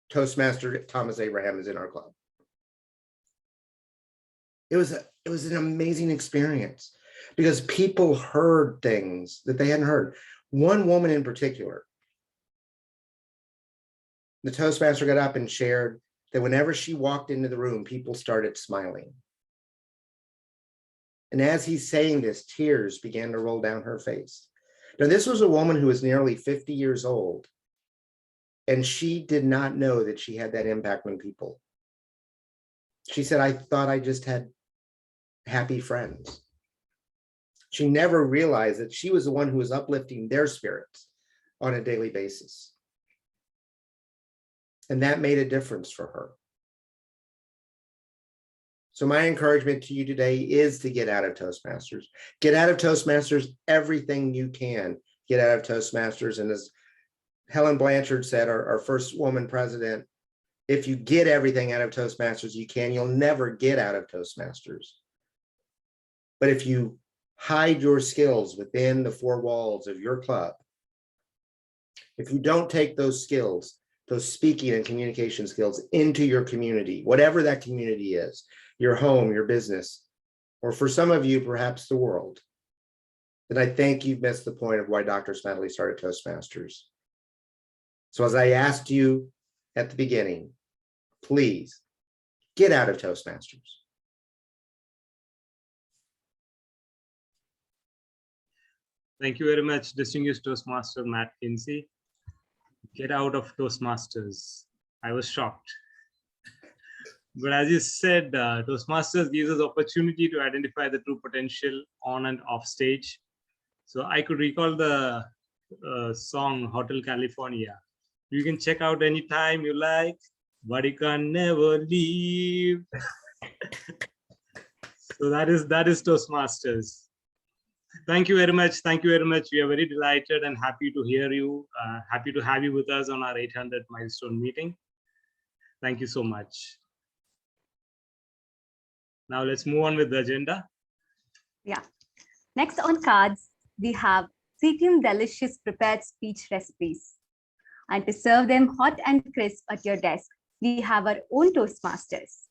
Toastmaster Thomas Abraham is in our club. It was an amazing experience because people heard things that they hadn't heard. One woman in particular, the Toastmaster got up and shared that whenever she walked into the room, people started smiling. And as he's saying this, tears began to roll down her face. Now, this was a woman who was nearly 50 years old, and she did not know that she had that impact on people. She said, I thought I just had happy friends. She never realized that she was the one who was uplifting their spirits on a daily basis. And that made a difference for her. So my encouragement to you today is to get out of Toastmasters. Get out of Toastmasters everything you can. Get out of Toastmasters. And as Helen Blanchard said, our first woman president, if you get everything out of Toastmasters you can, you'll never get out of Toastmasters. But if you hide your skills within the four walls of your club, if you don't take those skills, those speaking and communication skills into your community, whatever that community is, your home, your business, or for some of you, perhaps the world, then I think you've missed the point of why Dr. Smedley started Toastmasters. So as I asked you at the beginning, please get out of Toastmasters. Thank you very much, distinguished Toastmaster Matt Kinsey. Get out of Toastmasters. I was shocked. But as you said, Toastmasters gives us opportunity to identify the true potential on and off stage. So I could recall the song Hotel California. You can check out anytime you like, but you can never leave. So that is Toastmasters. Thank you very much. Thank you very much. We are very delighted and happy to hear you. Happy to have you with us on our 800 milestone meeting. Thank you so much. Now let's move on with the agenda. Yeah. Next on cards, we have CTM delicious prepared speech recipes. And to serve them hot and crisp at your desk, we have our own Toastmasters.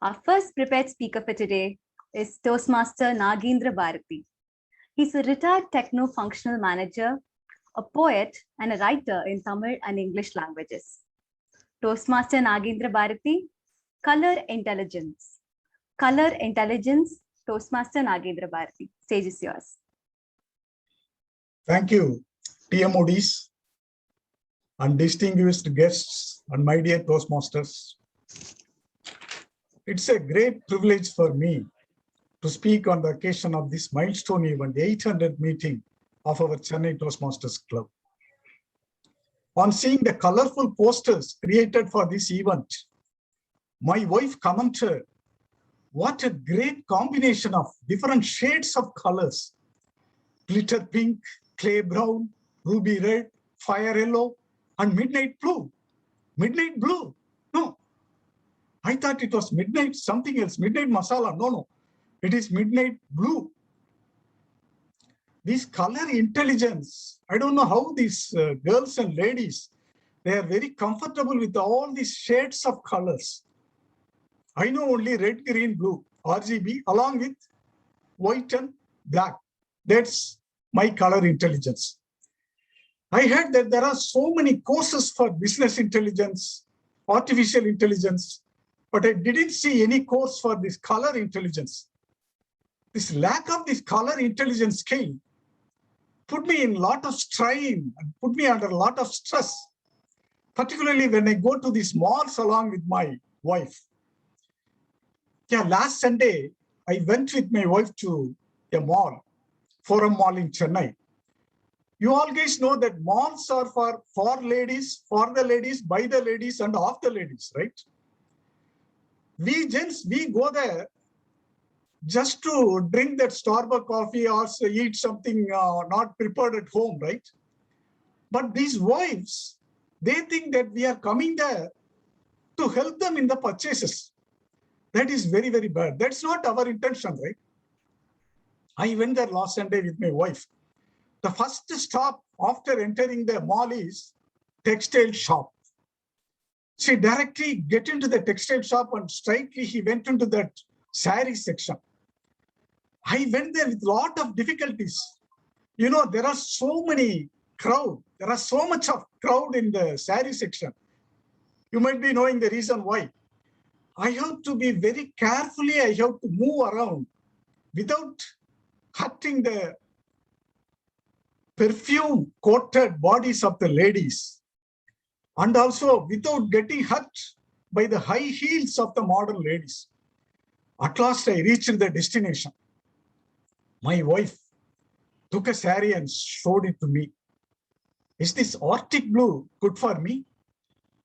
Our first prepared speaker for today is Toastmaster Nagindra Bharti. He's a retired techno-functional manager, a poet, and a writer in Tamil and English languages. Toastmaster Nagindra Bharti, Color Intelligence. Color Intelligence, Toastmaster Nagindra Bharti. Stage is yours. Thank you, TMODs and distinguished guests and my dear Toastmasters. It's a great privilege for me to speak on the occasion of this milestone event, the 800th meeting of our Chennai Toastmasters Club. On seeing the colorful posters created for this event, my wife commented, "What a great combination of different shades of colors. Glitter pink, clay brown, ruby red, fire yellow, and midnight blue." Midnight blue? No. I thought it was midnight something else, midnight masala. No. It is midnight blue. This color intelligence, I don't know how these girls and ladies, they are very comfortable with all these shades of colors. I know only red, green, blue, RGB, along with white and black. That's my color intelligence. I heard that there are so many courses for business intelligence, artificial intelligence, but I didn't see any course for this color intelligence. This lack of this color intelligence skill put me in a lot of strain and put me under a lot of stress, particularly when I go to these malls along with my wife. Yeah, last Sunday, I went with my wife to a mall, Forum Mall in Chennai. You all guys know that malls are for ladies, for the ladies, by the ladies, and of the ladies, right? We gents, we go there just to drink that Starbucks coffee or eat something not prepared at home, right? But these wives, they think that we are coming there to help them in the purchases. That is very, very bad. That's not our intention, right? I went there last Sunday with my wife. The first stop after entering the mall is textile shop. She directly get into the textile shop and straightly he went into that saree section. I went there with a lot of difficulties. You know, there are so many crowd. There are so much of crowd in the saree section. You might be knowing the reason why. I have to be very carefully, I have to move around without hurting the perfume coated bodies of the ladies, and also without getting hurt by the high heels of the modern ladies. At last I reached the destination. My wife took a saree and showed it to me. Is this Arctic blue good for me?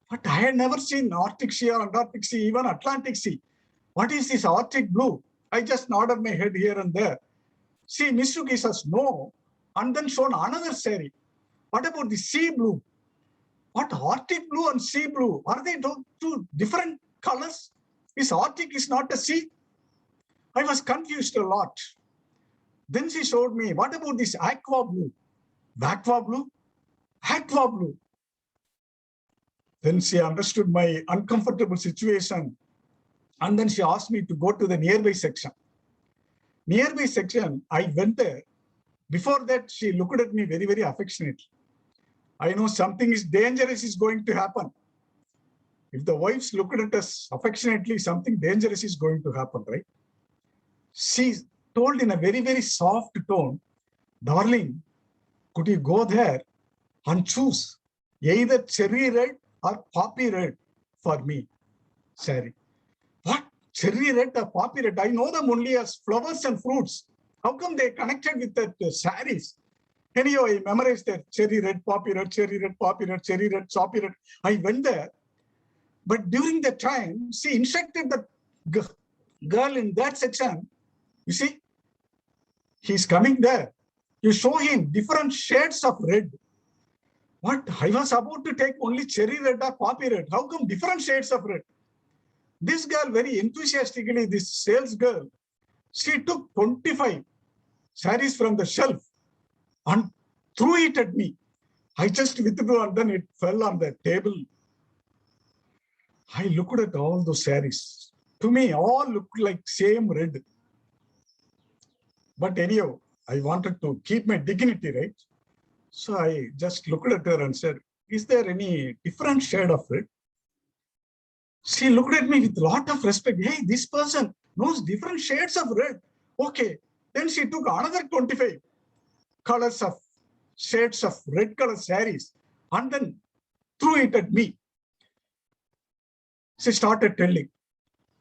But I had never seen Arctic Sea or Antarctic Sea, even Atlantic Sea. What is this Arctic blue? I just nodded my head here and there. She Mitsuki says no, and then shown another saree. What about the sea blue? What Arctic blue and sea blue? Are they two different colors? Is Arctic is not a sea? I was confused a lot. Then she showed me, what about this aqua blue? Aqua blue? Aqua blue. Then she understood my uncomfortable situation. And then she asked me to go to the nearby section. Nearby section, I went there. Before that, she looked at me very, very affectionately. I know something is dangerous is going to happen. If the wives looked at us affectionately, something dangerous is going to happen, right? She told in a very, very soft tone, "Darling, could you go there and choose either cherry red or poppy red for me?" Saree. What? Cherry red or poppy red? I know them only as flowers and fruits. How come they connected with that sarees? Anyhow, I memorized that cherry red, poppy red, cherry red, poppy red, cherry red, poppy red. I went there. But during the time, she instructed the girl in that section. You see, he's coming there. You show him different shades of red. What? I was about to take only cherry red or poppy red. How come different shades of red? This girl very enthusiastically, this sales girl, she took 25 sarees from the shelf and threw it at me. I just withdrew and then it fell on the table. I looked at all those sarees. To me, all look like same red. But anyhow, I wanted to keep my dignity, right? So I just looked at her and said, is there any different shade of red? She looked at me with a lot of respect. Hey, this person knows different shades of red. Okay. Then she took another 25 colors of shades of red color saris and then threw it at me. She started telling,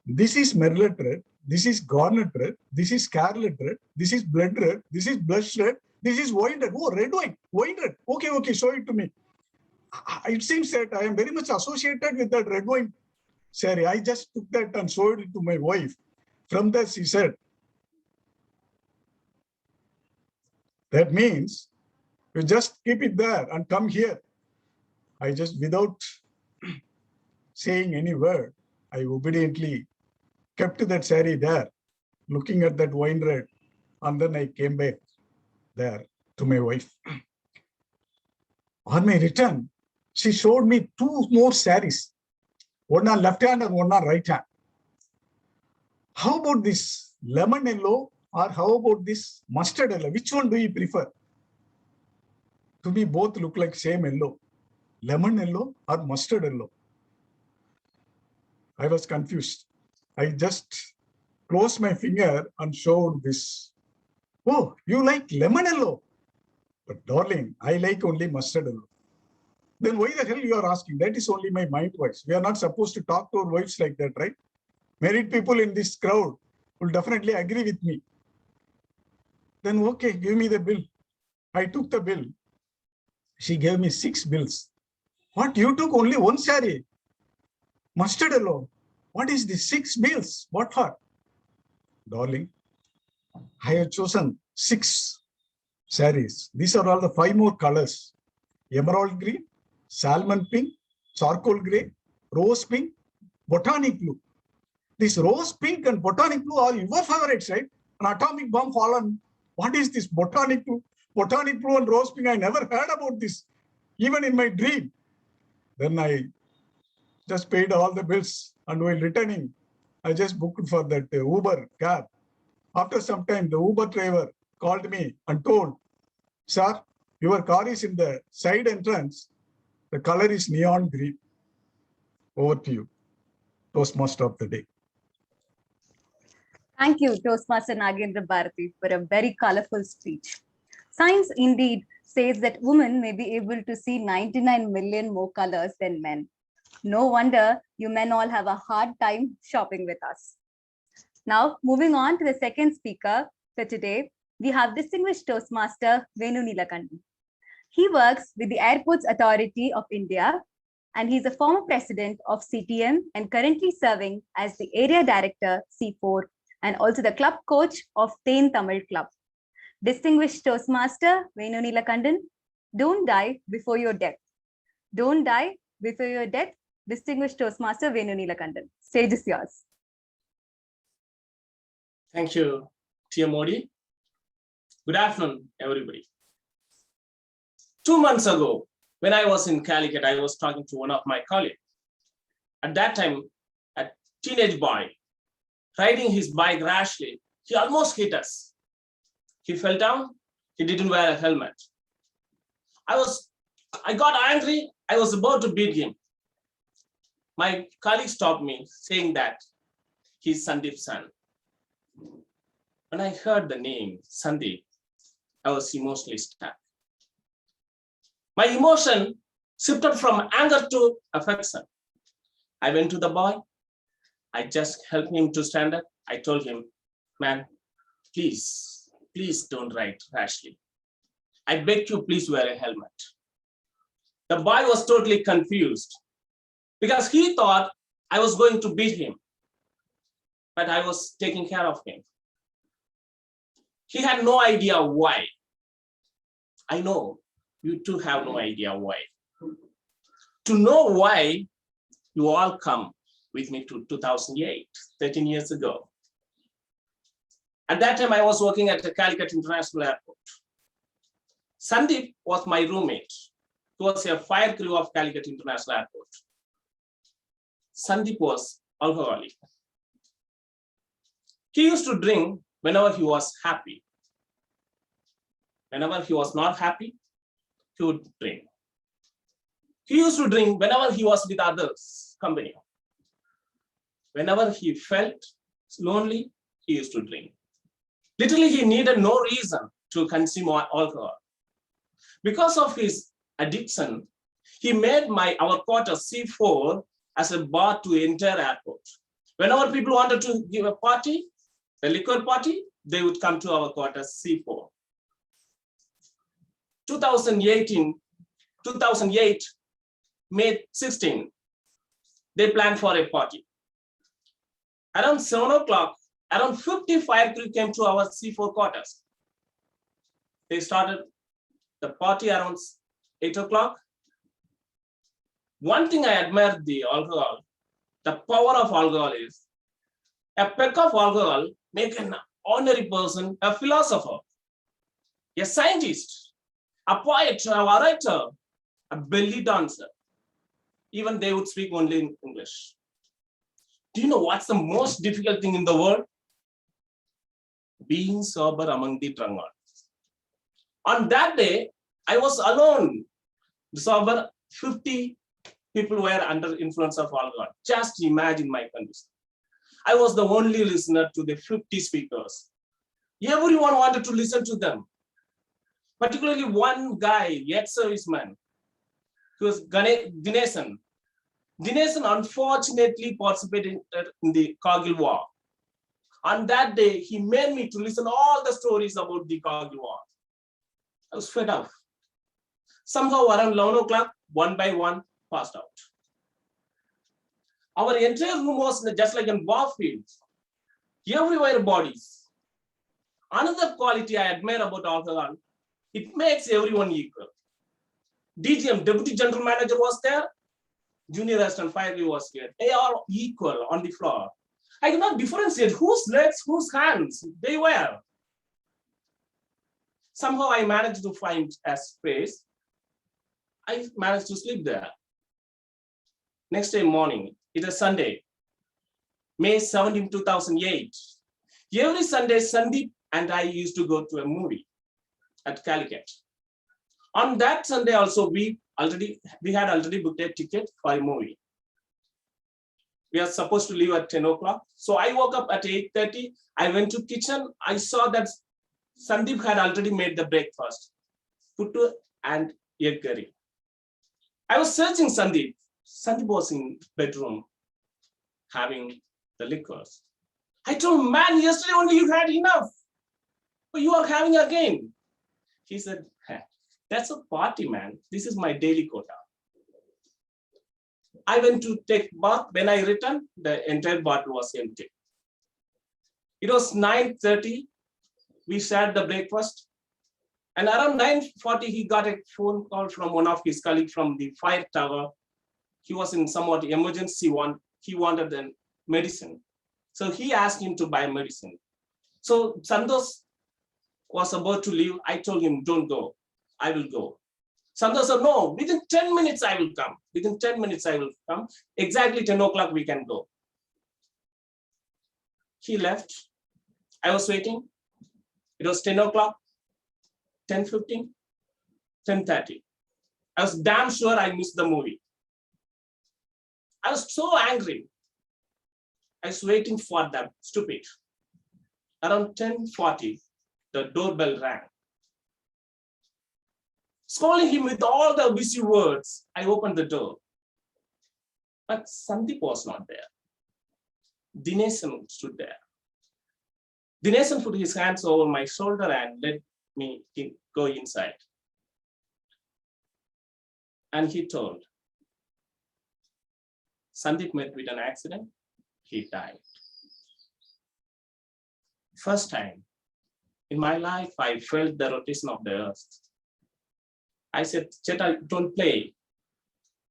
this is merlet red, this is garnet red, this is scarlet red, this is blood red, this is blush red, this is wine red. Oh, red wine red. Okay, okay, show it to me. It seems that I am very much associated with that red wine sari. I just took that and showed it to my wife. From that, she said, that means you just keep it there and come here. I just, without saying any word, I obediently kept that sari there, looking at that wine red, and then I came back there to my wife. On my return, she showed me 2 more saris, one on left hand and one on right hand. How about this lemon yellow or how about this mustard yellow? Which one do you prefer? To me, both look like same yellow. Lemon yellow or mustard yellow? I was confused. I just closed my finger and showed this. Oh, you like lemon yellow? But darling, I like only mustard yellow. Then why the hell you are asking? That is only my mind voice. We are not supposed to talk to our wives like that, right? Married people in this crowd will definitely agree with me. Then okay, give me the bill. I took the bill. She gave me 6 bills. What, you took only 1 sari? Mustard yellow. What is the 6 bills? What for? Darling, I have chosen 6 saris. These are all the 5 more colors. Emerald green, salmon pink, charcoal gray, rose pink, botanic blue. This rose pink and botanic blue are your favorites, right? An atomic bomb fallen. What is this botanic blue? Botanic blue and rose pink, I never heard about this, even in my dream. Then I just paid all the bills, and while returning, I just booked for that Uber cab. After some time, the Uber driver called me and told, sir, your car is in the side entrance. The color is neon green. Over to you, Toastmaster of the day. Thank you, Toastmaster Nagindra Bharti, for a very colorful speech. Science indeed says that women may be able to see 99 million more colors than men. No wonder you men all have a hard time shopping with us. Now, moving on to the second speaker for today, we have distinguished Toastmaster Venu Neelakandan. He works with the Airports Authority of India, and he's a former president of CTM and currently serving as the area director C4 and also the club coach of Ten Tamil Club. Distinguished Toastmaster Venu Neelakandan, don't die before your death. Don't die before your death. Distinguished Toastmaster Venu Neelakandan. Stage is yours. Thank you, Tia Modi. Good afternoon, everybody. 2 months ago, when I was in Calicut, I was talking to one of my colleagues. At that time, a teenage boy riding his bike rashly, he almost hit us. He fell down, he didn't wear a helmet. I got angry, I was about to beat him. My colleague stopped me saying that he's Sandeep's son. When I heard the name Sandeep, I was emotionally stuck. My emotion shifted from anger to affection. I went to the boy. I just helped him to stand up. I told him, man, please don't ride rashly. I beg you, please wear a helmet. The boy was totally confused because he thought I was going to beat him, but I was taking care of him. He had no idea why. I know you too have no idea why. To know why, you all come with me to 2008, 13 years ago. At that time, I was working at the Calicut International Airport. Sandeep was my roommate. He was a fire crew of Calicut International Airport. Sandeep was alcoholic. He used to drink whenever he was happy. Whenever he was not happy, he would drink. He used to drink whenever he was with others' company. Whenever he felt lonely, he used to drink. Literally, he needed no reason to consume alcohol. Because of his addiction, he made our quarter C4 as a bar to enter airport. Whenever people wanted to give a party, a liquor party, they would come to our quarter C4. 2008, May 16, they planned for a party. Around 7 o'clock, around 55 people came to our C4 quarters. They started the party around 8 o'clock. One thing I admire the alcohol, the power of alcohol is, a peck of alcohol make an ordinary person a philosopher, a scientist, a poet, a writer, a belly dancer. Even they would speak only in English. Do you know what's the most difficult thing in the world? Being sober among the drunkards. On that day, I was alone. Sober, 50 people were under influence of alcohol. Just imagine my condition. I was the only listener to the 50 speakers. Everyone wanted to listen to them. Particularly one guy, ex-serviceman, who was Dinesan. Dinesan unfortunately participated in the Kargil War. On that day, he made me to listen all the stories about the Kargil War. I was fed up. Somehow around 11 o'clock, one by one, passed out. Our entire room was just like a war field. Everywhere bodies. Another quality I admire about alcohol, it makes everyone equal. DGM, Deputy General Manager, was there. Junior Assistant Fire was here. They are equal on the floor. I cannot differentiate whose legs, whose hands they were. Somehow I managed to find a space. I managed to sleep there. Next day morning, it is Sunday, May 17, 2008. Every Sunday, Sandeep and I used to go to a movie at Calicut. On that Sunday also, we had already booked a ticket for a movie. We are supposed to leave at 10 o'clock. So I woke up at 8:30. I went to kitchen. I saw that Sandeep had already made the breakfast, puttu and egg curry. I was searching Sandeep. Sandeep was in bedroom having the liquors. I told him, man, yesterday only you had enough, but you are having again. He said, hey, that's a party, man. This is my daily quota. I went to take bath. When I returned, the entire bottle was empty. It was 9:30. We shared the breakfast. And around 9:40, he got a phone call from one of his colleagues from the fire tower. He was in somewhat emergency one. He wanted the medicine. So he asked him to buy medicine. So Santosh was about to leave. I told him, don't go. I will go. Santosh said, no, within 10 minutes I will come. Within 10 minutes I will come. Exactly 10 o'clock we can go. He left. I was waiting. It was 10 o'clock, 10:15, 10:30. I was damn sure I missed the movie. I was so angry. I was waiting for them, stupid. Around 10:40, the doorbell rang. Scolding him with all the busy words, I opened the door. But Sandeep was not there. Dinesan stood there. Dinesan put his hands over my shoulder and let me go inside. And he told, Sandeep met with an accident, he died. First time in my life, I felt the rotation of the earth. I said, Cheta, don't play.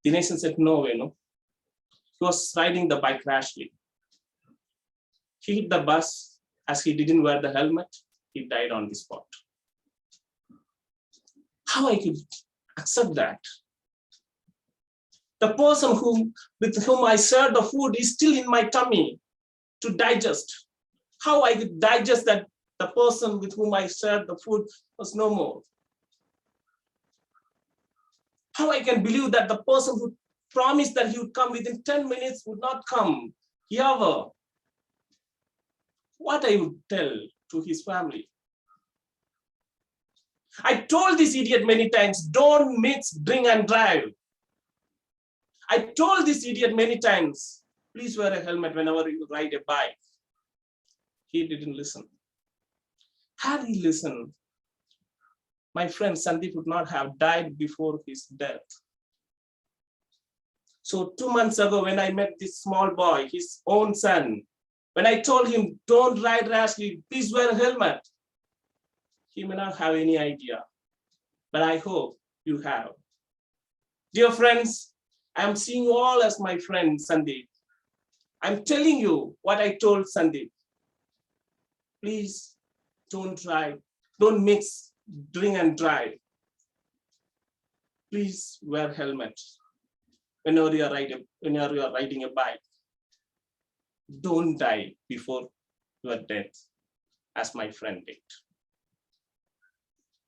Dinesan said, no way, no. He was riding the bike rashly. He hit the bus. As he didn't wear the helmet, he died on the spot. How I could accept that? The person with whom I shared the food is still in my tummy to digest. How I could digest that the person with whom I shared the food was no more. How I can believe that the person who promised that he would come within 10 minutes would not come. Ever. What I would tell to his family. I told this idiot many times, don't mix, drink and drive. I told this idiot many times, please wear a helmet whenever you ride a bike. He didn't listen. Had he listened, my friend Sandeep would not have died before his death. So 2 months ago, when I met this small boy, his own son, when I told him, don't ride rashly, please wear a helmet, he may not have any idea, but I hope you have. Dear friends, I am seeing you all as my friend Sandeep. I'm telling you what I told Sandeep. Please don't drive, don't mix, drink and drive. Please wear helmet whenever you are riding a bike. Don't die before your death, as my friend did.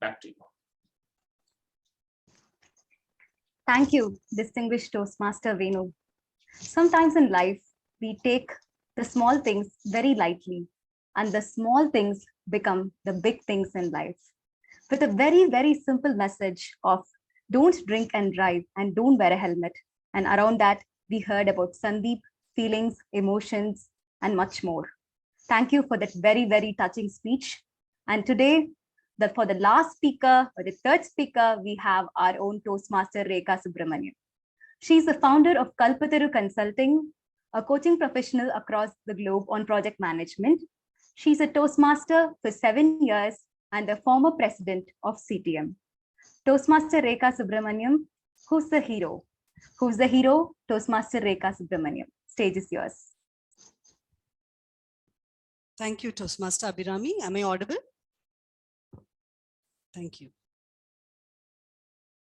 Back to you. Thank you, distinguished Toastmaster Venu. Sometimes in life, we take the small things very lightly, and the small things become the big things in life. With a very, very simple message of don't drink and drive and don't wear a helmet. And around that, we heard about Sandeep, feelings, emotions, and much more. Thank you for that very, very touching speech. And today, for the last speaker, or the third speaker, we have our own Toastmaster, Rekha Subramaniam. She's the founder of Kalpataru Consulting, a coaching professional across the globe on project management. She's a Toastmaster for 7 years and the former president of CTM. Toastmaster Rekha Subramaniam, who's the hero? Who's the hero? Toastmaster Rekha Subramaniam. Stage is yours. Thank you, Toastmaster Abhirami. Am I audible? Thank you.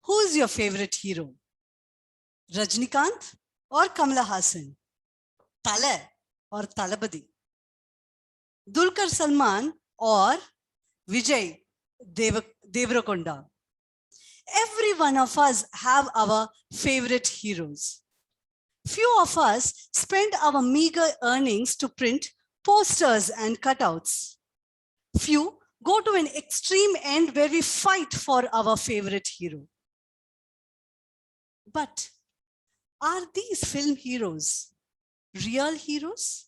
Who is your favorite hero? Rajnikant or Kamala Hassan? Tale or Talabadi? Dulquer Salman or Vijay Deverakonda? Every one of us have our favorite heroes. Few of us spend our meager earnings to print posters and cutouts. Few go to an extreme end where we fight for our favorite hero. But are these film heroes real heroes?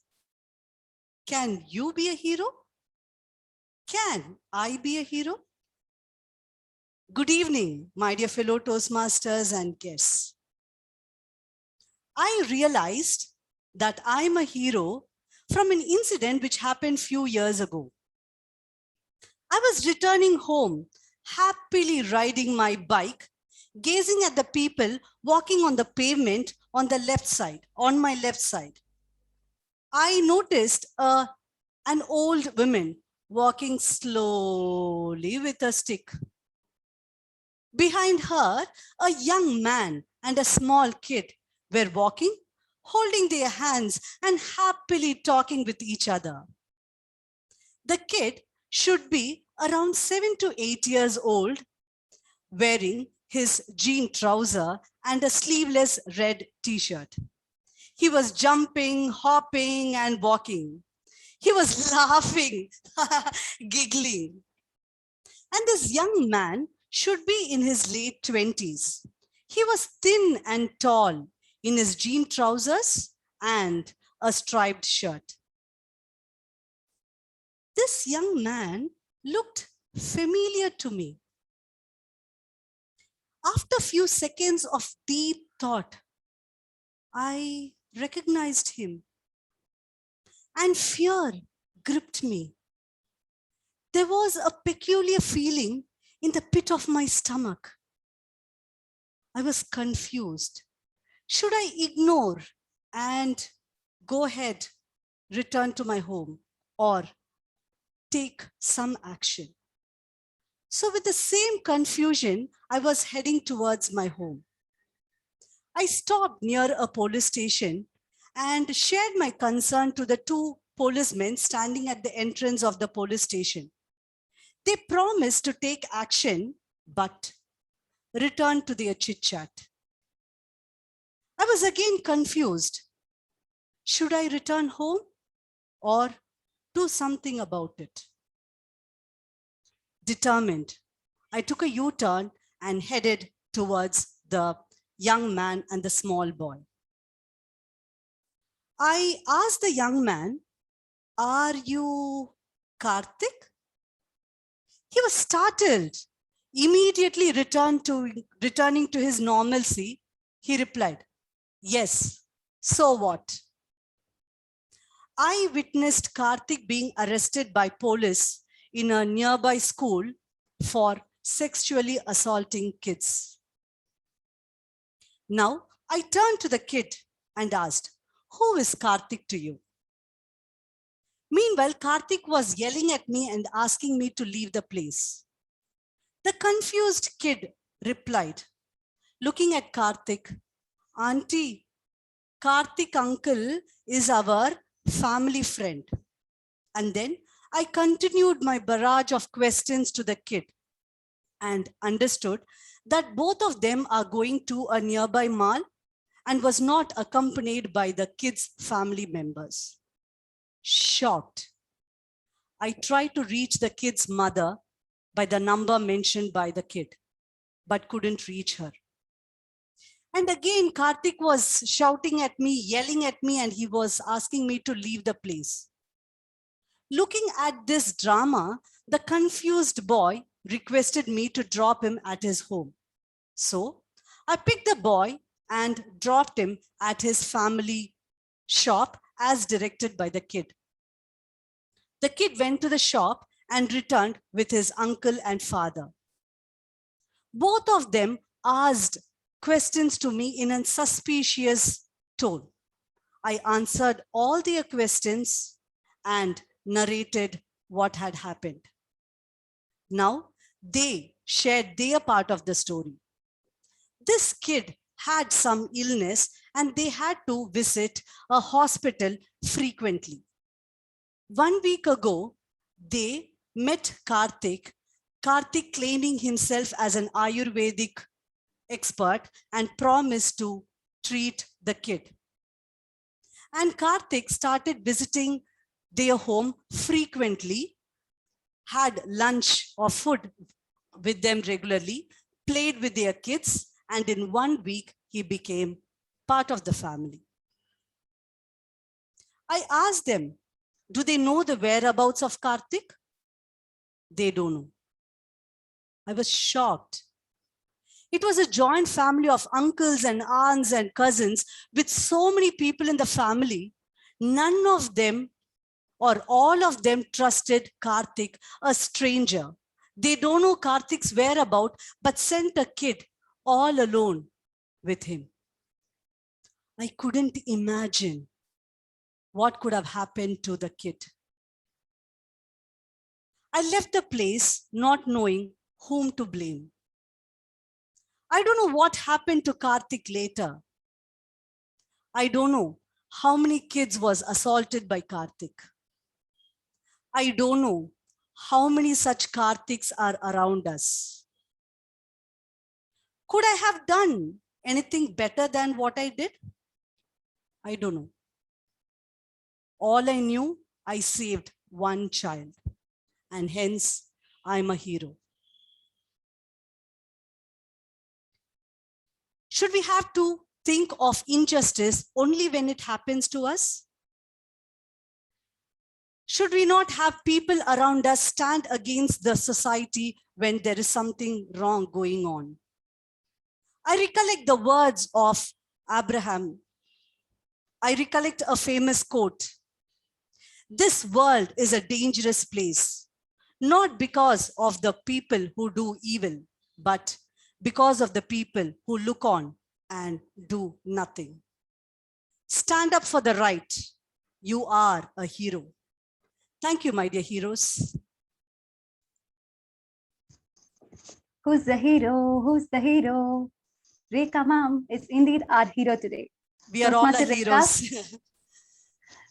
Can you be a hero? Can I be a hero? Good evening, my dear fellow Toastmasters and guests. I realized that I'm a hero from an incident which happened few years ago. I was returning home, happily riding my bike, gazing at the people walking on the pavement on the left side, on my left side. I noticed an old woman walking slowly with a stick. Behind her, a young man and a small kid were walking, holding their hands and happily talking with each other. The kid should be around 7 to 8 years old, wearing his jean trouser and a sleeveless red t-shirt. He was jumping, hopping, and walking. He was laughing, giggling. And this young man should be in his late 20s. He was thin and tall in his jean trousers and a striped shirt. This young man looked familiar to me. After a few seconds of deep thought, I recognized him, and fear gripped me. There was a peculiar feeling in the pit of my stomach. I was confused. Should I ignore and go ahead, return to my home, or take some action? So with the same confusion, I was heading towards my home. I stopped near a police station and shared my concern to the two policemen standing at the entrance of the police station. They promised to take action, but returned to their chit-chat. I was again confused. Should I return home or do something about it? Determined, I took a U-turn and headed towards the young man and the small boy. I asked the young man, "Are you Karthik?" He was startled. Immediately returning to his normalcy, he replied, "Yes, so what?" I witnessed Karthik being arrested by police in a nearby school for sexually assaulting kids. Now, I turned to the kid and asked, "Who is Karthik to you?" Meanwhile, Karthik was yelling at me and asking me to leave the place. The confused kid replied, looking at Karthik, "Auntie, Karthik uncle is our family friend." And then I continued my barrage of questions to the kid and understood that both of them are going to a nearby mall and was not accompanied by the kid's family members. Shocked, I tried to reach the kid's mother by the number mentioned by the kid, but couldn't reach her. And again, Karthik was shouting at me, yelling at me, and he was asking me to leave the place. Looking at this drama, the confused boy requested me to drop him at his home. So I picked the boy and dropped him at his family shop as directed by the kid. The kid went to the shop and returned with his uncle and father. Both of them asked questions to me in a suspicious tone. I answered all their questions and narrated what had happened. Now they shared their part of the story. This kid had some illness and they had to visit a hospital frequently. 1 week ago, they met Karthik claiming himself as an Ayurvedic expert and promised to treat the kid. And Karthik started visiting their home frequently, had lunch or food with them regularly, played with their kids, and in 1 week, he became part of the family. I asked them, do they know the whereabouts of Karthik? They don't know. I was shocked. It was a joint family of uncles and aunts and cousins with so many people in the family. None of them or all of them trusted Karthik, a stranger. They don't know Karthik's whereabouts, but sent a kid all alone with him. I couldn't imagine what could have happened to the kid. I left the place not knowing whom to blame. I don't know what happened to Karthik later. I don't know how many kids was assaulted by Karthik. I don't know how many such Karthiks are around us. Could I have done anything better than what I did? I don't know. All I knew, I saved one child, and hence I'm a hero. Should we have to think of injustice only when it happens to us? Should we not have people around us stand against the society when there is something wrong going on? I recollect the words of Abraham. I recollect a famous quote. This world is a dangerous place, not because of the people who do evil, but because of the people who look on and do nothing. Stand up for the right. You are a hero. Thank you, my dear heroes. Who's the hero? Who's the hero? Rekha ma'am is indeed our hero today. We are all the Toastmaster heroes. Rekha,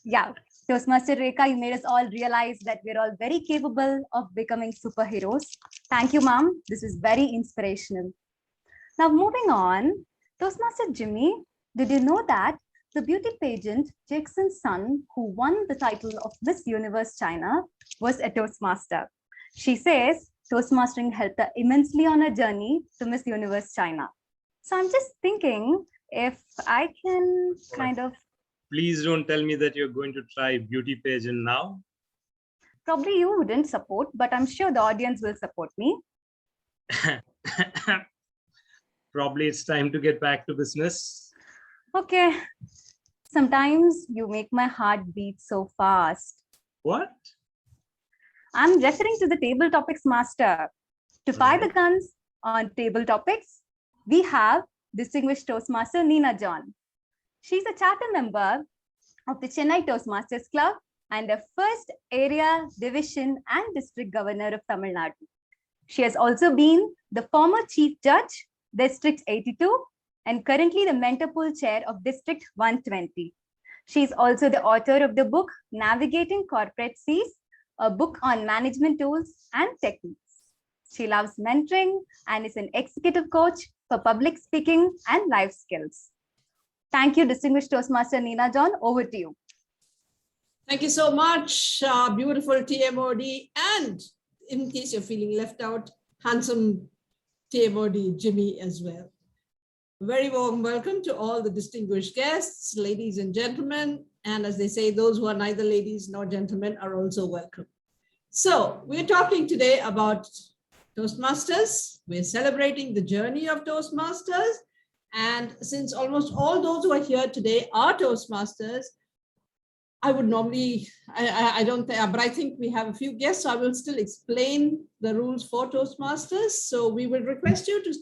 yeah, Toastmaster Rekha, you made us all realize that we're all very capable of becoming superheroes. Thank you, ma'am. This is very inspirational. Now, moving on, Toastmaster Jimmy, did you know that the beauty pageant Jackson's son, who won the title of Miss Universe China, was a Toastmaster? She says Toastmastering helped her immensely on her journey to Miss Universe China. So I'm just thinking if I can kind of... Please don't tell me that you're going to try beauty pageant now. Probably you wouldn't support, but I'm sure the audience will support me. Probably it's time to get back to business. Okay. Sometimes you make my heart beat so fast. What? I'm referring to the table topics master. To fire the guns on table topics, we have distinguished Toastmaster Neena John. She's a charter member of the Chennai Toastmasters Club and the first area, division, and district governor of Tamil Nadu. She has also been the former chief judge, District 82, and currently the mentor pool chair of District 120. She is also the author of the book Navigating Corporate Seas, a book on management tools and techniques. She loves mentoring and is an executive coach for public speaking and life skills. Thank you, distinguished Toastmaster Neena John. Over to you. Thank you so much, beautiful TMOD. And in case you're feeling left out, handsome TMOD Jimmy as well. Very warm welcome to all the distinguished guests, ladies and gentlemen. And as they say, those who are neither ladies nor gentlemen are also welcome. So we're talking today about Toastmasters. We're celebrating the journey of Toastmasters. And since almost all those who are here today are Toastmasters, I would normally, I don't think, but I think we have a few guests, so I will still explain the rules for Toastmasters. So we will request you to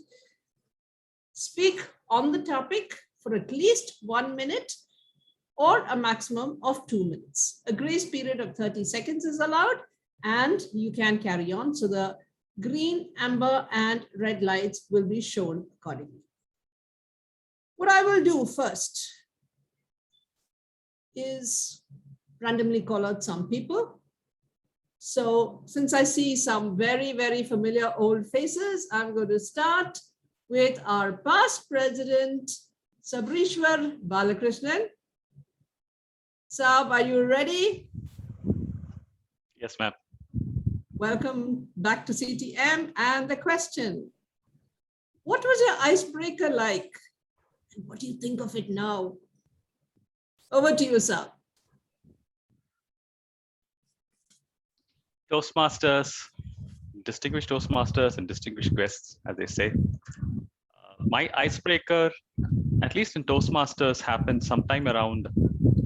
speak on the topic for at least 1 minute or a maximum of 2 minutes. A grace period of 30 seconds is allowed, and you can carry on. So the green, amber, and red lights will be shown accordingly. What I will do first is randomly call out some people. So since I see some very, very familiar old faces, I'm going to start with our past president, Sabrishwar Balakrishnan. Sab, are you ready? Yes, ma'am. Welcome back to CTM. And the question, what was your icebreaker like? And what do you think of it now? Over to you, Sab. Toastmasters, distinguished Toastmasters and distinguished guests, as they say. My icebreaker, at least in Toastmasters, happened sometime around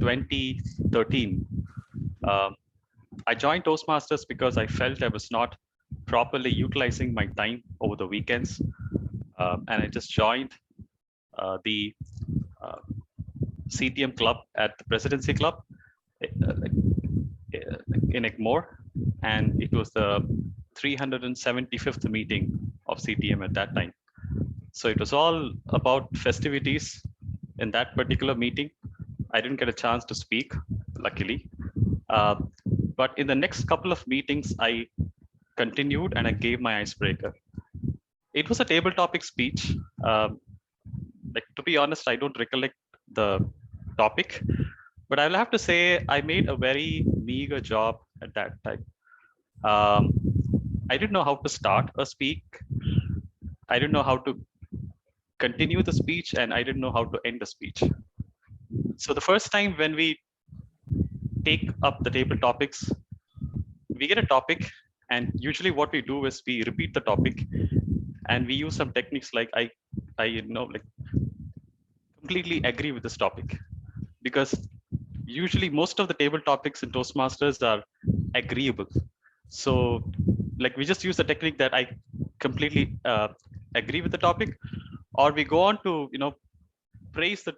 2013. I joined Toastmasters because I felt I was not properly utilizing my time over the weekends. And I just joined the CTM club at the Presidency Club in Egmore. And it was the 375th meeting of CTM at that time. So it was all about festivities in that particular meeting. I didn't get a chance to speak, luckily. But in the next couple of meetings, I continued and I gave my icebreaker. It was a table topic speech. Like, to be honest, I don't recollect the topic, but I'll have to say I made a very meager job at that time. I didn't know how to start a speak. I didn't know how to continue the speech, and I didn't know how to end the speech. So the first time when we take up the table topics, we get a topic, and usually what we do is we repeat the topic, and we use some techniques like I completely agree with this topic, because usually most of the table topics in Toastmasters are agreeable. So like we just use the technique that I completely agree with the topic, or we go on to praise the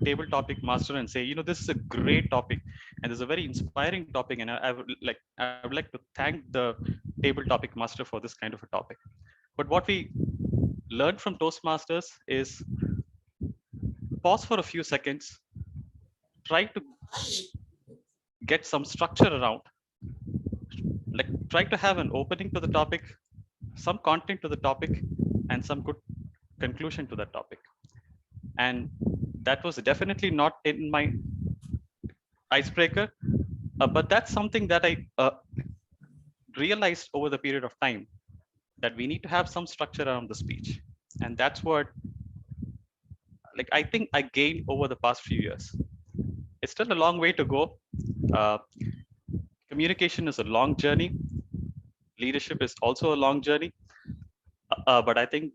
table topic master and say, this is a great topic and it's a very inspiring topic, and I would like to thank the table topic master for this kind of a topic. But what we learned from Toastmasters is pause for a few seconds, try to get some structure around, like try to have an opening to the topic, some content to the topic, and some good conclusion to that topic. And that was definitely not in my icebreaker, but that's something that I realized over the period of time, that we need to have some structure around the speech. And that's what, like, I think I gained over the past few years. It's still a long way to go. Communication is a long journey. Leadership is also a long journey. But I think,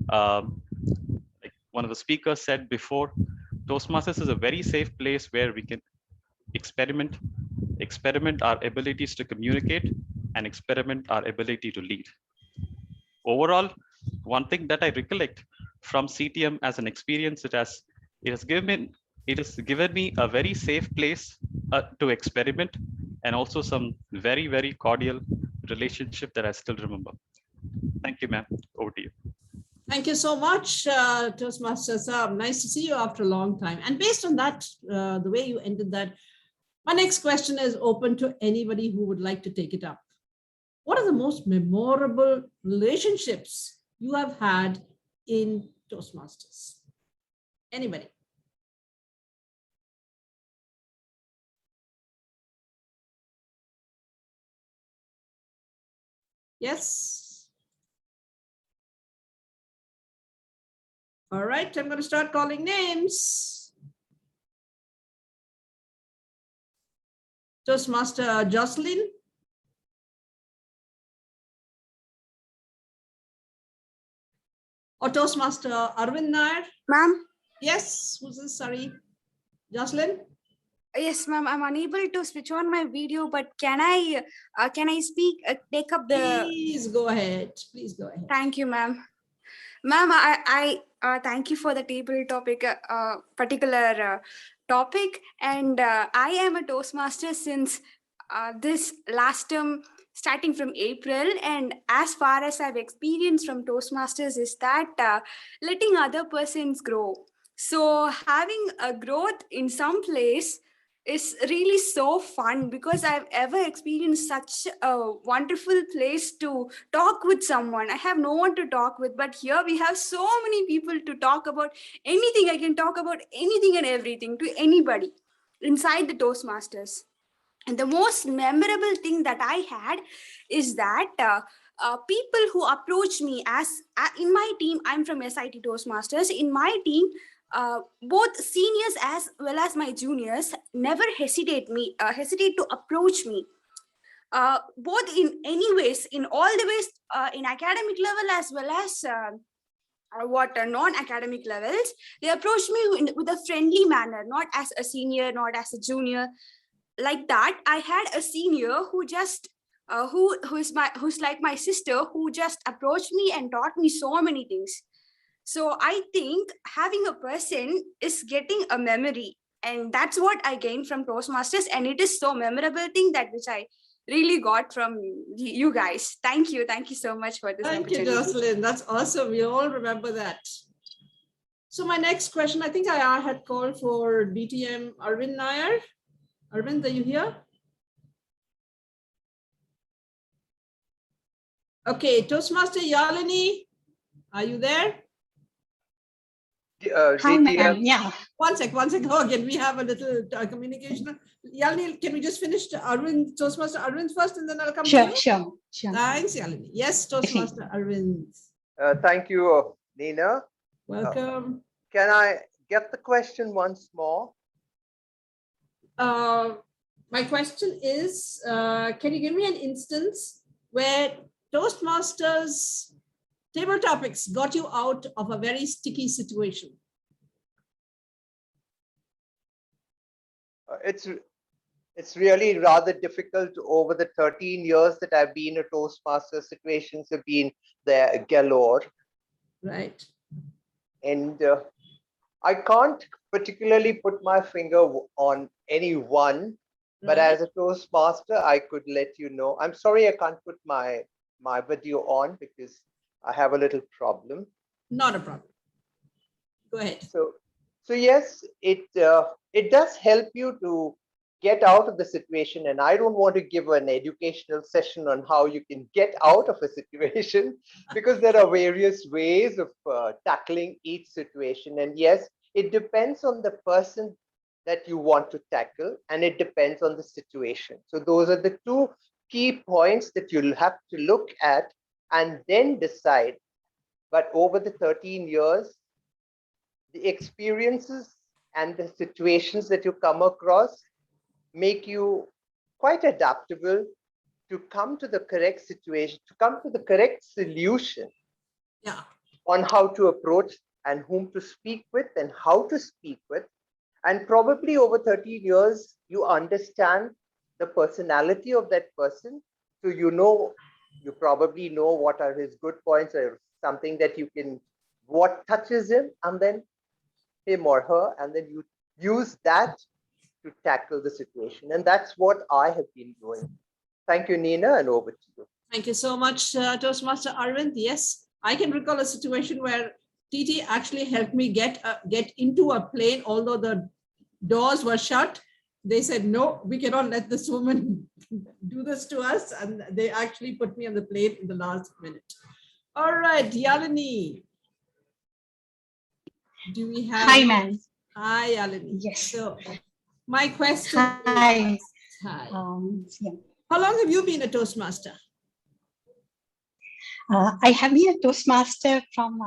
like one of the speakers said before, Toastmasters is a very safe place where we can experiment our abilities to communicate, and experiment our ability to lead. Overall, one thing that I recollect from CTM as an experience, it has given me a very safe place to experiment, and also some very, very cordial relationship that I still remember. Thank you, ma'am. Over to you. Thank you so much, Toastmasters. Nice to see you after a long time. And based on that, the way you ended that, my next question is open to anybody who would like to take it up. What are the most memorable relationships you have had in Toastmasters? Anybody? Yes. All right, I'm going to start calling names. Toastmaster Jocelyn. Or Toastmaster Arvind Nair. Ma'am? Yes, who's this? Sorry. Jocelyn? Yes, ma'am. I'm unable to switch on my video, but can I speak, take up the... Please go ahead. Please go ahead. Thank you, ma'am. Ma'am, I thank you for the table topic, particular topic. And I am a Toastmaster since this last term, starting from April. And as far as I've experienced from Toastmasters is that letting other persons grow. So having a growth in some place is really so fun, because I've ever experienced such a wonderful place to talk with someone. I have no one to talk with, but here we have so many people to talk about anything. I can talk about anything and everything to anybody inside the Toastmasters. And the most memorable thing that I had is that people who approached me in my team, I'm from SIT Toastmasters, in my team, both seniors as well as my juniors never hesitate to approach me, both in any ways, in all the ways, in academic level as well as non-academic levels. They approach me with a friendly manner, not as a senior, not as a junior. Like that, I had a senior who just who's like my sister, who just approached me and taught me so many things. So I think having a person is getting a memory, and that's what I gained from Toastmasters, and it is so memorable thing that which I really got from you guys. Thank you so much for this opportunity. Thank you, Jocelyn. That's awesome. We all remember that. So my next question, I think I had called for DTM Arvind Nair. Arvind, are you here? Okay, Toastmaster Yalini, are you there? Hi, ma'am. Yeah. One sec. Oh, again, we have a little communication. Yalini, can we just finish Toastmaster Arvind first, and then I'll come to you? Sure. Thanks, Yalini. Yes, Toastmaster Arvind. Thank you, Nina. Welcome. Can I get the question once more? My question is, can you give me an instance where Toastmasters table topics got you out of a very sticky situation? It's really rather difficult. Over the 13 years that I've been a Toastmaster, situations have been there galore. Right. And I can't particularly put my finger on any one, but as a Toastmaster, I could let you know. I'm sorry I can't put my video on because I have a little problem. Not a problem. Go ahead. So yes, it does help you to get out of the situation. And I don't want to give an educational session on how you can get out of a situation, because there are various ways of tackling each situation. And yes, it depends on the person that you want to tackle, and it depends on the situation. So those are the two key points that you'll have to look at and then decide. But over the 13 years, the experiences and the situations that you come across make you quite adaptable to come to the correct situation, to come to the correct solution on how to approach and whom to speak with and how to speak with. And probably over 13 years, you understand the personality of that person. So you probably know what are his good points or something that you can, what touches him, and then him or her, and then you use that to tackle the situation. And that's what I have been doing. Thank you, Nina, and over to you. Thank you so much, Toastmaster Arvind. Yes, I can recall a situation where TT actually helped me get into a plane, although the doors were shut. They said, no, we cannot let this woman do this to us. And they actually put me on the plane in the last minute. All right, Yalini. Do we have? Hi, ma'am. Hi, Yalini. Yes. So my question Hi. is, hi. Yeah. How long have you been a Toastmaster? I have been a Toastmaster from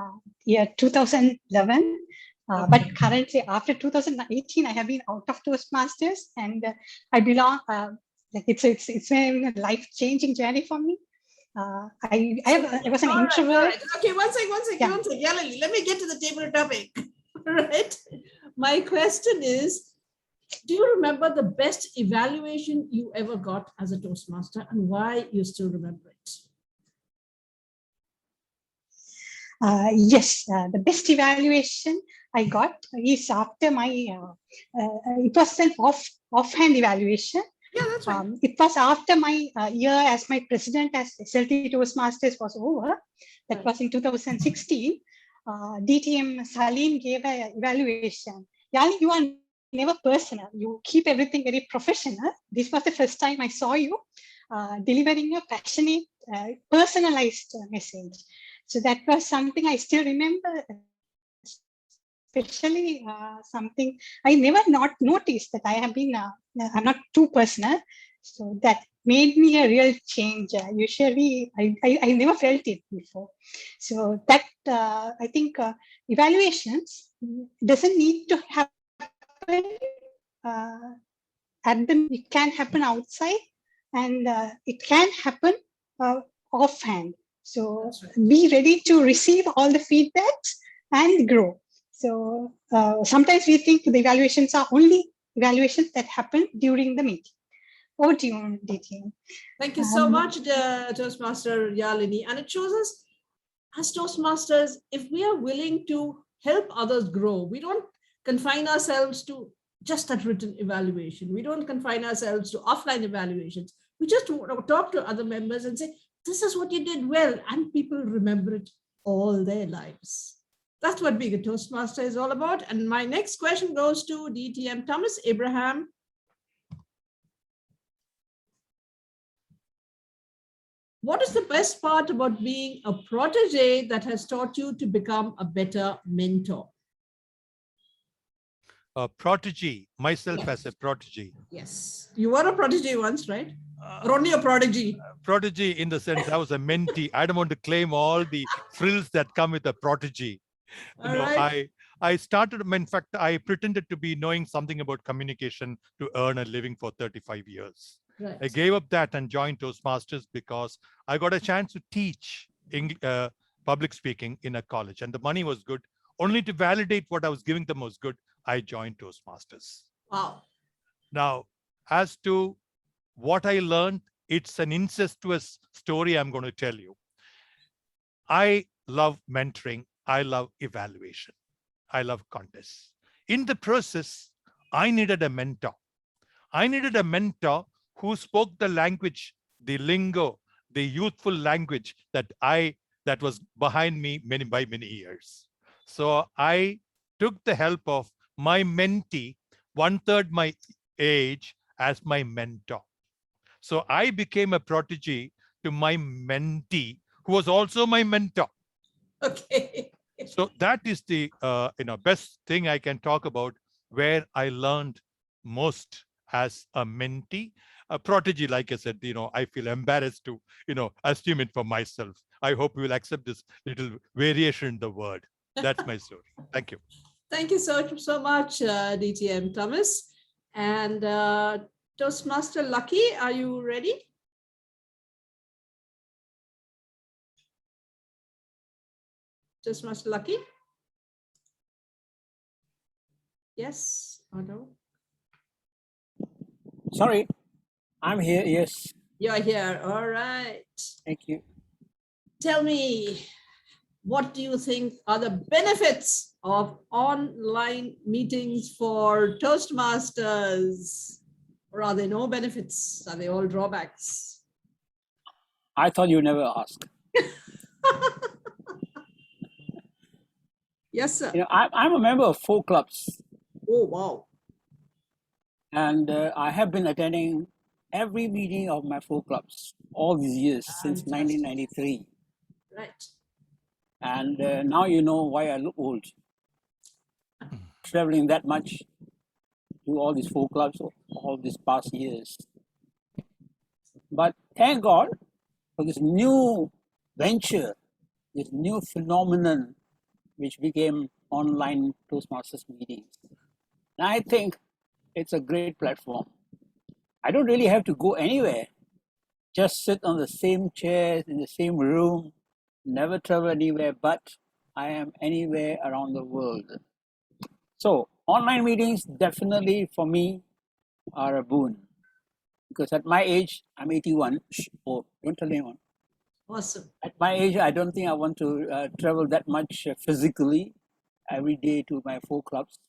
year 2011. But currently, after 2018, I have been out of Toastmasters, and I belong. It's been a life-changing journey for me. I was an introvert. All right. Okay, one second. Yeah. Yalini, let me get to the table topic. All right. My question is, do you remember the best evaluation you ever got as a Toastmaster, and why you still remember it? Yes, the best evaluation I got is after my, it was an offhand evaluation. Yeah, that's right. It was after my year as my president as SLT Toastmasters was over. That was in 2016. DTM Salim gave an evaluation. Yali, you are never personal. You keep everything very professional. This was the first time I saw you delivering a passionate, personalized message. So that was something I still remember, especially something I never not noticed that I have been, I'm not too personal. So that made me a real change. Usually I never felt it before. So that I think evaluations doesn't need to happen it can happen outside, and it can happen offhand. So be ready to receive all the feedbacks and grow. So sometimes we think the evaluations are only evaluations that happen during the meeting. Over to you, DT. Thank you so much, Toastmaster Yalini. And it shows us, as Toastmasters, if we are willing to help others grow, we don't confine ourselves to just that written evaluation. We don't confine ourselves to offline evaluations. We just talk to other members and say, this is what you did well, and people remember it all their lives. That's what being a Toastmaster is all about. And my next question goes to DTM Thomas Abraham. What is the best part about being a protege that has taught you to become a better mentor? A protege, myself as a protege. Yes, you were a protege once, right? Or only a prodigy? Protege in the sense I was a mentee. I don't want to claim all the frills that come with a protege. I started, in fact, I pretended to be knowing something about communication to earn a living for 35 years. Right. I gave up that and joined Toastmasters because I got a chance to teach public speaking in a college, and the money was good. Only to validate what I was giving them was good, I joined Toastmasters. Wow. Now, as to what I learned, it's an incestuous story I'm going to tell you. I love mentoring. I love evaluation. I love contests. In the process, I needed a mentor. I needed a mentor who spoke the language, the lingo, the youthful language that was behind me by many years. So I took the help of my mentee, 1/3 my age as my mentor. So I became a protege to my mentee, who was also my mentor. Okay. So that is the best thing I can talk about, where I learned most as a mentee. A protege, like I said, I feel embarrassed to assume it for myself. I hope you will accept this little variation in the word. That's my story. Thank you. Thank you so much, DTM Thomas. And Toastmaster Lucky, are you ready? Toastmaster Lucky? Yes or no? Sorry, I'm here. Yes. You're here. All right. Thank you. Tell me, what do you think are the benefits of online meetings for Toastmasters? Or are there no benefits? Are they all drawbacks? I thought you never asked. Yes, sir. I'm a member of 4 clubs. Oh, wow. And I have been attending every meeting of my 4 clubs all these years, since 1993. Right. And now you know why I look old. Traveling that much to all these 4 clubs all these past years. But thank God for this new venture, this new phenomenon, which became online Toastmasters meetings. And I think it's a great platform. I don't really have to go anywhere. Just sit on the same chairs in the same room, never travel anywhere, but I am anywhere around the world. So online meetings definitely for me are a boon, because at my age, I'm 81. Oh, don't tell anyone. Awesome. At my age, I don't think I want to travel that much physically every day to my 4 clubs.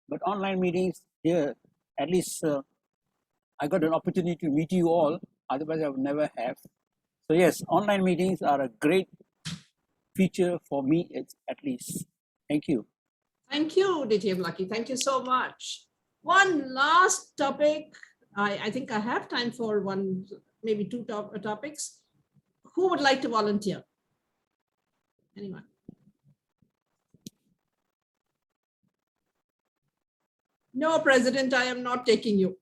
But online meetings here, at least I got an opportunity to meet you all. Otherwise, I would never have. So yes, online meetings are a great feature for me, at least. Thank you. Thank you, DTM Lucky. Thank you so much. One last topic. I think I have time for one, maybe 2 topics. Who would like to volunteer? Anyone? No, President, I am not taking you.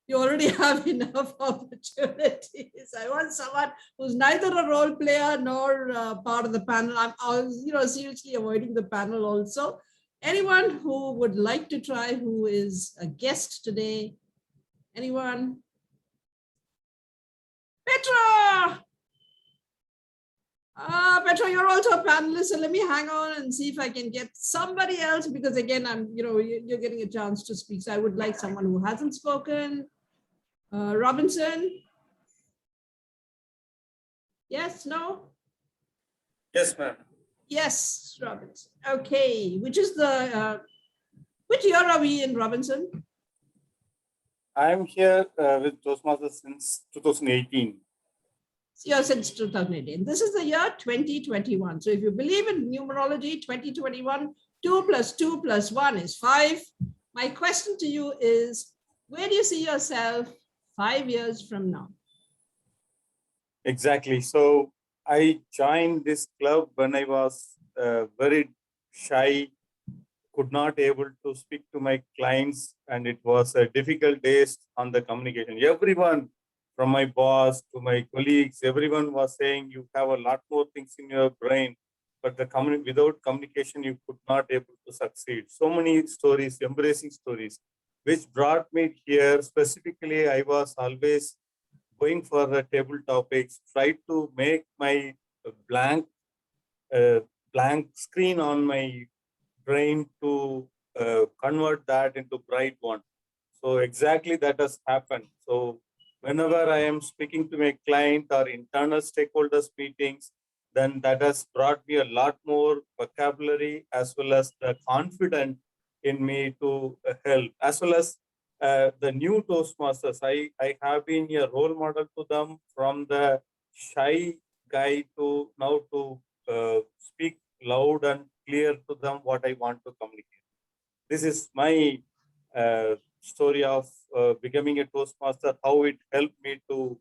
You already have enough opportunities. I want someone who's neither a role player nor part of the panel. I'm seriously avoiding the panel also. Anyone who would like to try, who is a guest today? Anyone? Petra! Petra, you're also a panelist, so let me hang on and see if I can get somebody else, because again, you're getting a chance to speak. So I would like someone who hasn't spoken. Robinson? Yes, no? Yes, ma'am. Yes, Robinson. Okay, which is which year are we in, Robinson? I'm here with Toastmasters since 2018. Yeah, since 2018. This is the year 2021. So if you believe in numerology, 2021, 2 plus 2 plus 1 is 5. My question to you is, where do you see yourself 5 years from now? Exactly. So I joined this club when I was very shy, could not able to speak to my clients, and it was a difficult days on the communication. Everyone, from my boss to my colleagues, everyone was saying you have a lot more things in your brain, but without communication, you could not able to succeed. So many stories, embracing stories, which brought me here. Specifically, I was always going for the table topics, try to make my blank screen on my brain to convert that into bright one. So exactly that has happened. So whenever I am speaking to my client or internal stakeholders meetings, then that has brought me a lot more vocabulary as well as the confidence in me to help, as well as the new Toastmasters. I have been a role model to them, from the shy guy to now to speak loud and clear to them what I want to communicate. This is my story of becoming a Toastmaster, how it helped me to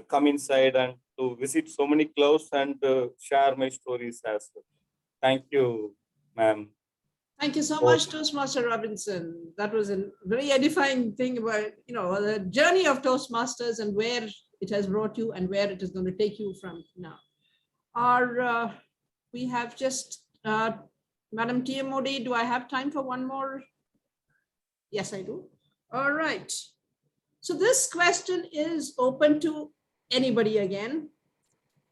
come inside and to visit so many clubs and share my stories as well. Thank you, ma'am. Thank you so much, Toastmaster Robinson. That was a very edifying thing about, the journey of Toastmasters and where it has brought you and where it is going to take you from now. We have just, Madam TMOD, do I have time for one more? Yes, I do. All right. So this question is open to anybody again.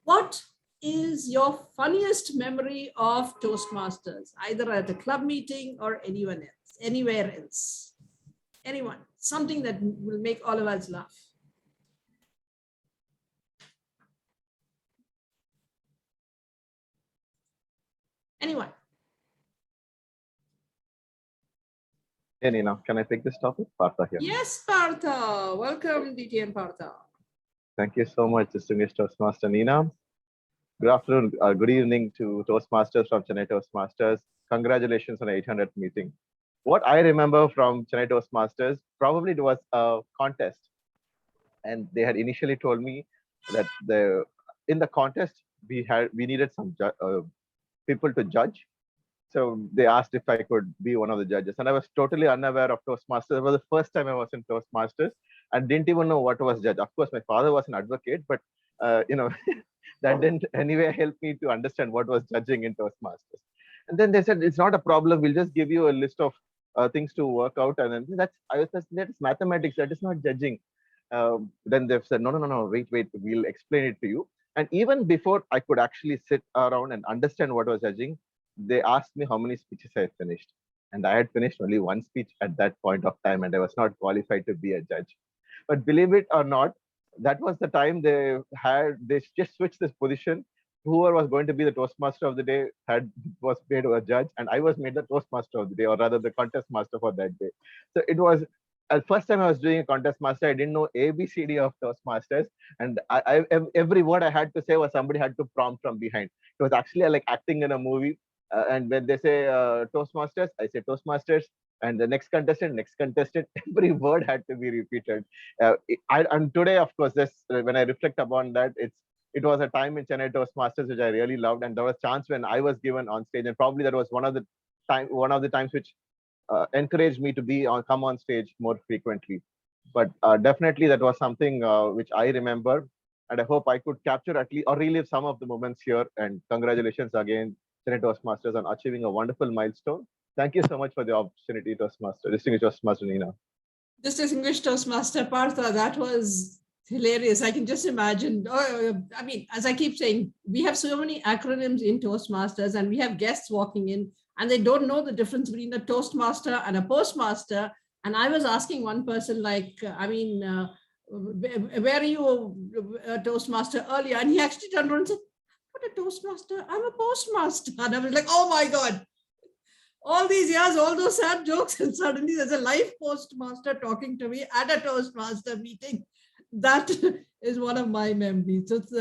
What is your funniest memory of Toastmasters, either at a club meeting or anywhere else? Anyone, something that will make all of us laugh. Anyone? Hey, Nina, can I take this topic? Partha here. Yes, Partha. Welcome, DTN Partha. Thank you so much, distinguished Toastmaster Nina. Good afternoon, good evening to Toastmasters from Chennai Toastmasters. Congratulations on the 800th meeting. What I remember from Chennai Toastmasters, probably it was a contest. And they had initially told me that in the contest, we needed some people to judge. So they asked if I could be one of the judges. And I was totally unaware of Toastmasters. It was the first time I was in Toastmasters and didn't even know what was judge. Of course, my father was an advocate, but that didn't anyway help me to understand what was judging in Toastmasters. And then they said, it's not a problem. We'll just give you a list of things to work out. And then that's mathematics. That is not judging. Then they've said, no, wait, we'll explain it to you. And even before I could actually sit around and understand what was judging, they asked me how many speeches I had finished. And I had finished only one speech at that point of time, and I was not qualified to be a judge. But believe it or not, that was the time they just switched this position. Whoever was going to be the Toastmaster of the day was made a judge, and I was made the Toastmaster of the day, or rather the contest master for that day. So it was the first time I was doing a contest master. I didn't know ABCD of Toastmasters, and every word I had to say was somebody had to prompt from behind. It was actually like acting in a movie. And when they say Toastmasters, I say Toastmasters, and the next contestant, every word had to be repeated. And today, of course, when I reflect upon that, it was a time in Chennai Toastmasters which I really loved, and there was a chance when I was given on stage, and probably that was one of the times which encouraged me to come on stage more frequently. But definitely that was something which I remember, and I hope I could capture at least or relive some of the moments here. And congratulations again, Chennai Toastmasters, on achieving a wonderful milestone. Thank you so much for the opportunity, distinguished Toastmaster Nina. Distinguished Toastmaster Partha, that was hilarious. I can just imagine. As I keep saying, we have so many acronyms in Toastmasters, and we have guests walking in, and they don't know the difference between a Toastmaster and a Postmaster. And I was asking one person, where are you a Toastmaster earlier? And he actually turned around and said, "What a Toastmaster? I'm a Postmaster." And I was like, oh my God. All these years, all those sad jokes, and suddenly there's a live Postmaster talking to me at a Toastmaster meeting. That is one of my memories. So it's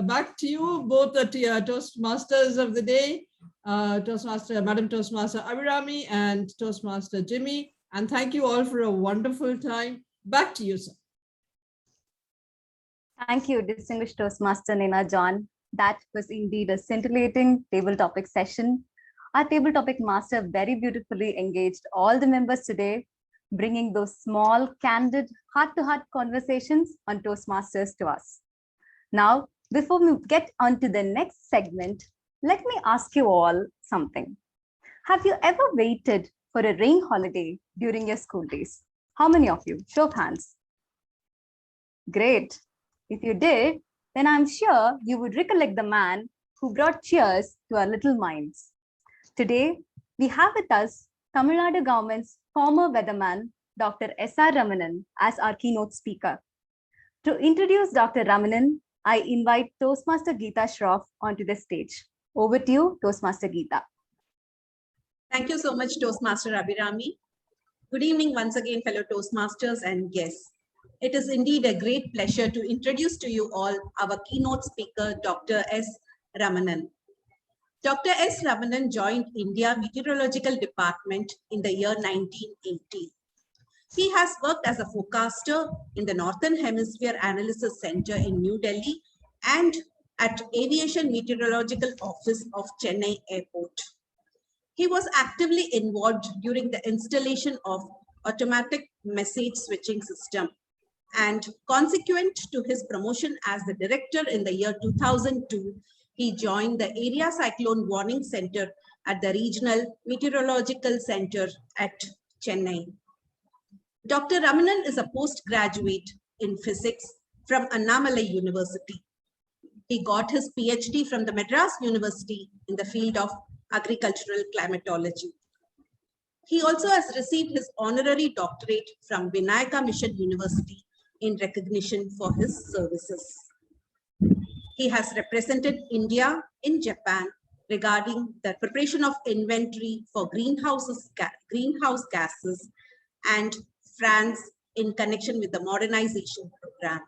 back to you, both the Toastmasters of the day, Madam Toastmaster Abhirami and Toastmaster Jimmy. And thank you all for a wonderful time. Back to you, sir. Thank you, distinguished Toastmaster Nina John. That was indeed a scintillating table topic session. Our table topic master very beautifully engaged all the members today, bringing those small, candid, heart-to-heart conversations on Toastmasters to us. Now, before we get on to the next segment, let me ask you all something. Have you ever waited for a rain holiday during your school days? How many of you? Show of hands. Great. If you did, then I'm sure you would recollect the man who brought cheers to our little minds. Today, we have with us Tamil Nadu government's former weatherman, Dr. S.R. Ramanan, as our keynote speaker. To introduce Dr. Ramanan, I invite Toastmaster Geeta Shroff onto the stage. Over to you, Toastmaster Geeta. Thank you so much, Toastmaster Abhirami. Good evening once again, fellow Toastmasters and guests. It is indeed a great pleasure to introduce to you all our keynote speaker, Dr. S. Ramanan. Dr. S. Ramanan joined India Meteorological Department in the year 1980. He has worked as a forecaster in the Northern Hemisphere Analysis Center in New Delhi and at Aviation Meteorological Office of Chennai Airport. He was actively involved during the installation of automatic message switching system, and consequent to his promotion as the director in the year 2002, he joined the Area Cyclone Warning Center at the Regional Meteorological Center at Chennai. Dr. Ramanan is a postgraduate in physics from Annamalai University. He got his PhD from the Madras University in the field of agricultural climatology. He also has received his honorary doctorate from Vinayaka Mission University in recognition for his services. He has represented India in Japan regarding the preparation of inventory for greenhouse gases, and France in connection with the modernization program.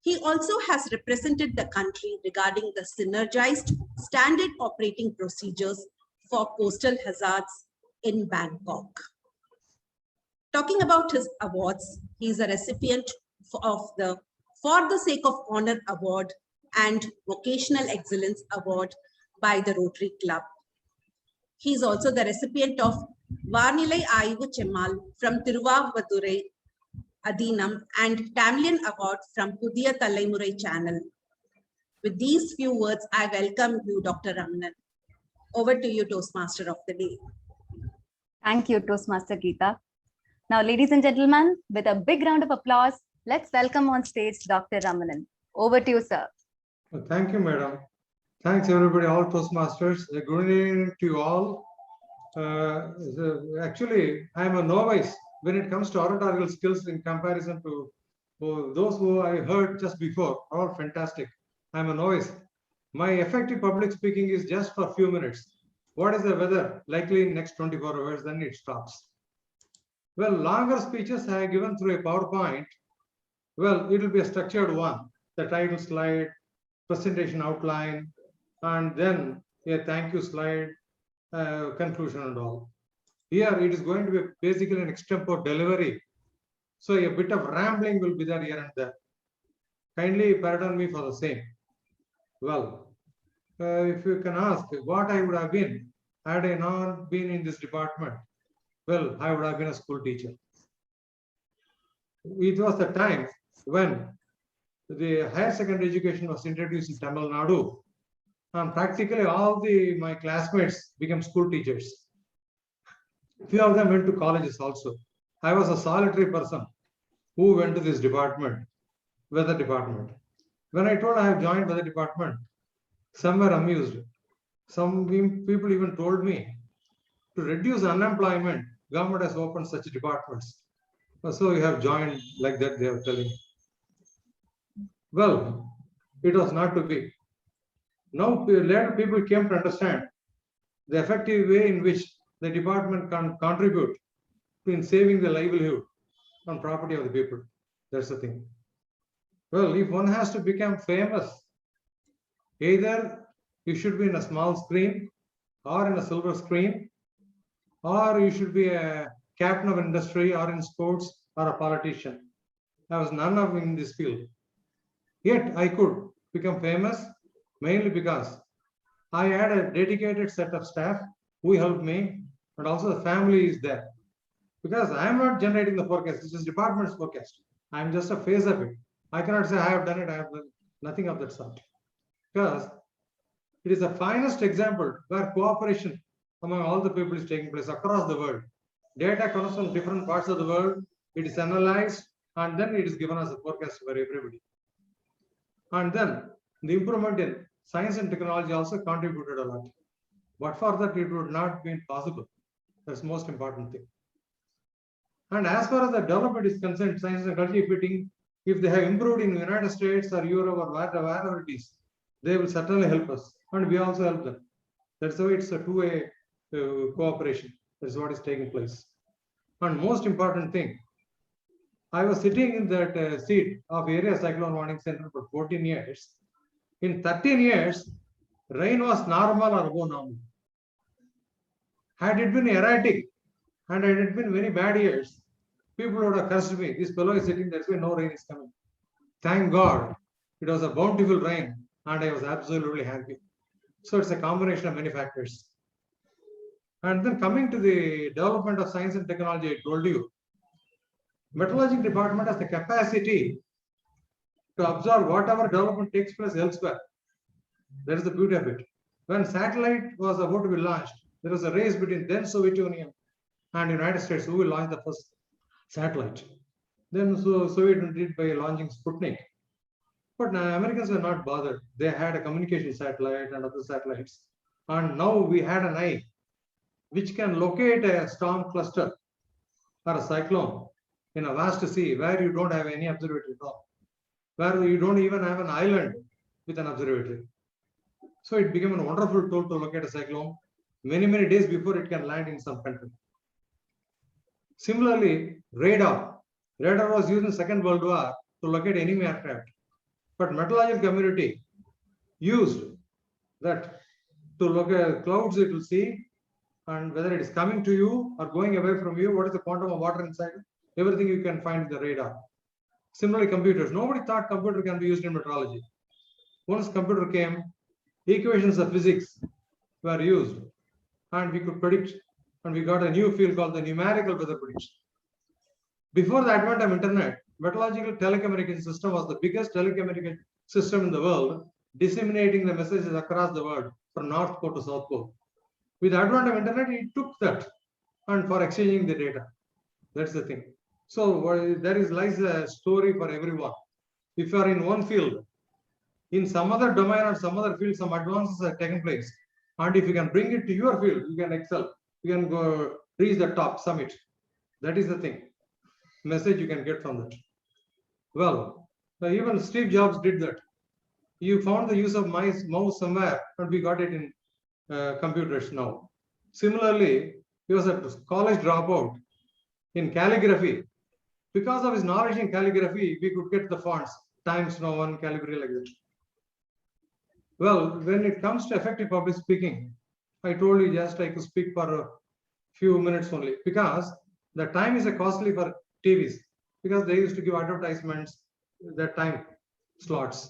He also has represented the country regarding the synergized standard operating procedures for coastal hazards in Bangkok. Talking about his awards, he is a recipient of the For the Sake of Honor Award and Vocational Excellence Award by the Rotary Club. He is also the recipient of Varnilai Aivu Chemmal from Tiruvadurai Adinam and Tamilian Award from Pudiya Thalaimurai channel. With these few words, I welcome you, Dr. Ramanan. Over to you, Toastmaster of the Day. Thank you, Toastmaster Geeta. Now, ladies and gentlemen, with a big round of applause, let's welcome on stage Dr. Ramanan. Over to you, sir. Thank you, madam. Thanks, everybody, all Toastmasters. Good evening to you all. Actually, I am a novice when it comes to oratorical skills in comparison to those who I heard just before. All fantastic. I am a novice. My effective public speaking is just for a few minutes. What is the weather? Likely in next 24 hours, then it stops. Well, longer speeches I have given through a PowerPoint. Well, it will be a structured one. The title slide, presentation outline, and then a thank you slide, conclusion and all. Here it is going to be basically an extempore delivery. So a bit of rambling will be there here and there. Kindly pardon me for the same. Well, if you can ask what I would have been had I not been in this department, well, I would have been a school teacher. It was the time when the higher secondary education was introduced in Tamil Nadu, and practically all my classmates became school teachers. Few of them went to colleges also. I was a solitary person who went to this department, weather department. When I told I have joined weather department, some were amused. Some people even told me to reduce unemployment, government has opened such departments. So you have joined like that, they are telling. Well, it was not to be. Now, later people came to understand the effective way in which the department can contribute in saving the livelihood and property of the people. That's the thing. Well, if one has to become famous, either you should be in a small screen or in a silver screen, or you should be a captain of industry or in sports or a politician. I was none of in this field. Yet I could become famous mainly because I had a dedicated set of staff who helped me, and also the family is there. Because I am not generating the forecast, this is department's forecast. I am just a phase of it. I cannot say I have done it, I have done nothing of that sort. Because it is the finest example where cooperation among all the people is taking place across the world. Data comes from different parts of the world, it is analyzed, and then it is given as a forecast for everybody. And then the improvement in science and technology also contributed a lot. But for that, it would not be possible. That's the most important thing. And as far as the development is concerned, science and technology, if they have improved in the United States or Europe or wherever it is, they will certainly help us. And we also help them. That's why it's a two-way cooperation. That's what is taking place. And most important thing, I was sitting in that seat of Area Cyclone Warning Center for 14 years. In 13 years, rain was normal or above normal. Had it been erratic and had it been very bad years, people would have cursed me. This fellow is sitting, that's why no rain is coming. Thank God, it was a bountiful rain and I was absolutely happy. So it's a combination of many factors. And then coming to the development of science and technology, I told you, metallurgic department has the capacity to absorb whatever development takes place elsewhere. That is the beauty of it. When satellite was about to be launched, there was a race between then Soviet Union and United States who will launch the first satellite. Then Soviet Union did by launching Sputnik. But Americans were not bothered. They had a communication satellite and other satellites. And now we had an eye which can locate a storm cluster or a cyclone in a vast sea where you don't have any observatory at all, where you don't even have an island with an observatory. So it became a wonderful tool to locate a cyclone many, many days before it can land in some country. Similarly, radar. Radar was used in the Second World War to locate enemy aircraft. But metallurgical community used that to look at clouds it will see, and whether it is coming to you or going away from you, what is the quantum of water inside, everything you can find in the radar. Similarly, computers. Nobody thought computer can be used in meteorology. Once computer came, equations of physics were used and we could predict, and we got a new field called the numerical weather prediction. Before the advent of internet, metallurgical telecommunication system was the biggest telecommunication system in the world, disseminating the messages across the world from North Pole to South Pole. With the advent of internet, it took that and for exchanging the data. That's the thing. So there lies a story for everyone. If you are in one field, in some other domain or some other field, some advances have taken place. And if you can bring it to your field, you can excel. You can go reach the top summit. That is the thing. Message you can get from that. Well, even Steve Jobs did that. You found the use of mouse somewhere, and we got it in computers now. Similarly, he was a college dropout in calligraphy. Because of his knowledge in calligraphy, we could get the fonts, Times New Roman, calligraphy like that. Well, when it comes to effective public speaking, I told you just I could speak for a few minutes only, because the time is costly for TVs, because they used to give advertisements, the time slots.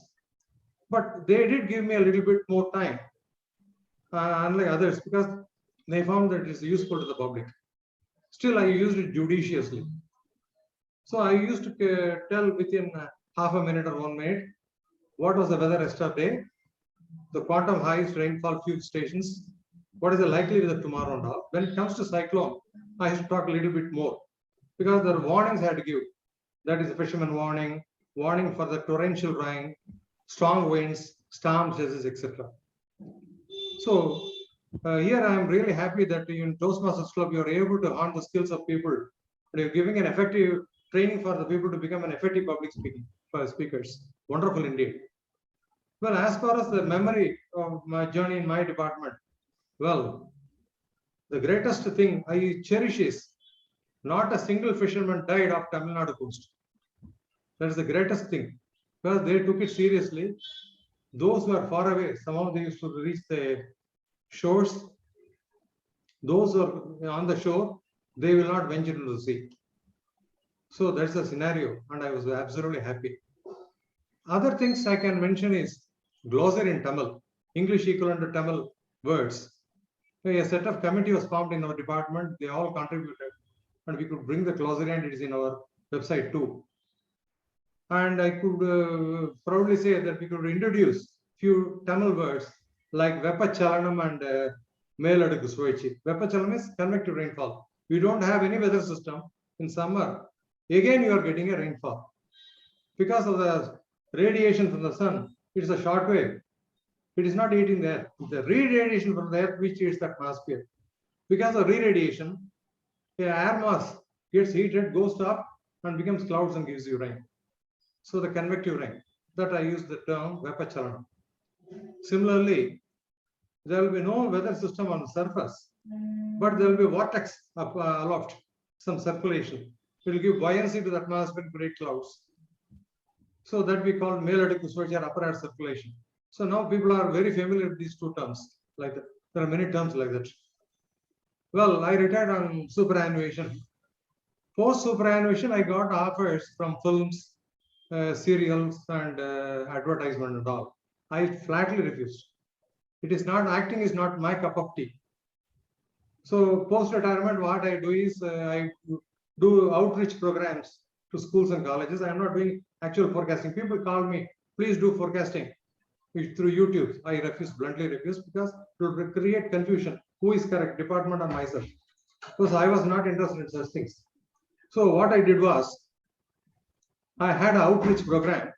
But they did give me a little bit more time, unlike others, because they found that it's useful to the public. Still, I used it judiciously. So I used to tell within half a minute or 1 minute what was the weather yesterday, the quantum highest rainfall few stations, what is the likelihood of tomorrow and all. When it comes to cyclone, I used to talk a little bit more, because the warnings I had to give. That is the fisherman warning, warning for the torrential rain, strong winds, storm chases, etc. So here I am really happy that in Toastmasters Club you are able to hone the skills of people, and you're giving an effective training for the people to become an effective public speakers. Wonderful indeed. Well, as far as the memory of my journey in my department, well, the greatest thing I cherish is not a single fisherman died off Tamil Nadu coast. That is the greatest thing, because they took it seriously. Those who are far away, somehow they used to reach the shores. Those who are on the shore, they will not venture into the sea. So that's the scenario, and I was absolutely happy. Other things I can mention is glossary in Tamil, English equivalent to Tamil words. A set of committee was formed in our department. They all contributed, and we could bring the glossary, and it is in our website too. And I could proudly say that we could introduce few Tamil words like Vepachalanam and Meladukku Suvachi. Vepachalanam is convective rainfall. We don't have any weather system in summer. Again, you are getting a rainfall. Because of the radiation from the sun, it's a short wave. It is not heating the earth. The re-radiation from the earth which heats the atmosphere. Because of re-radiation, the air mass gets heated, goes up, and becomes clouds and gives you rain. So the convective rain, that I use the term Vepachalanam. Similarly, there will be no weather system on the surface, but there will be vortex up aloft, some circulation. It will give buoyancy to the atmosphere and create clouds. So that we call Meladukku Suvachi or upper air circulation. So now people are very familiar with these two terms like that. There are many terms like that. Well, I retired on superannuation. Post superannuation, I got offers from films, serials, and advertisement and all. I flatly refused. It is not, acting is not my cup of tea. So post-retirement, what I do is I do outreach programs to schools and colleges. I am not doing actual forecasting. People call me, please do forecasting through YouTube. I refuse, bluntly refuse, because it will create confusion. Who is correct, department or myself? Because I was not interested in such things. So what I did was, I had an outreach program.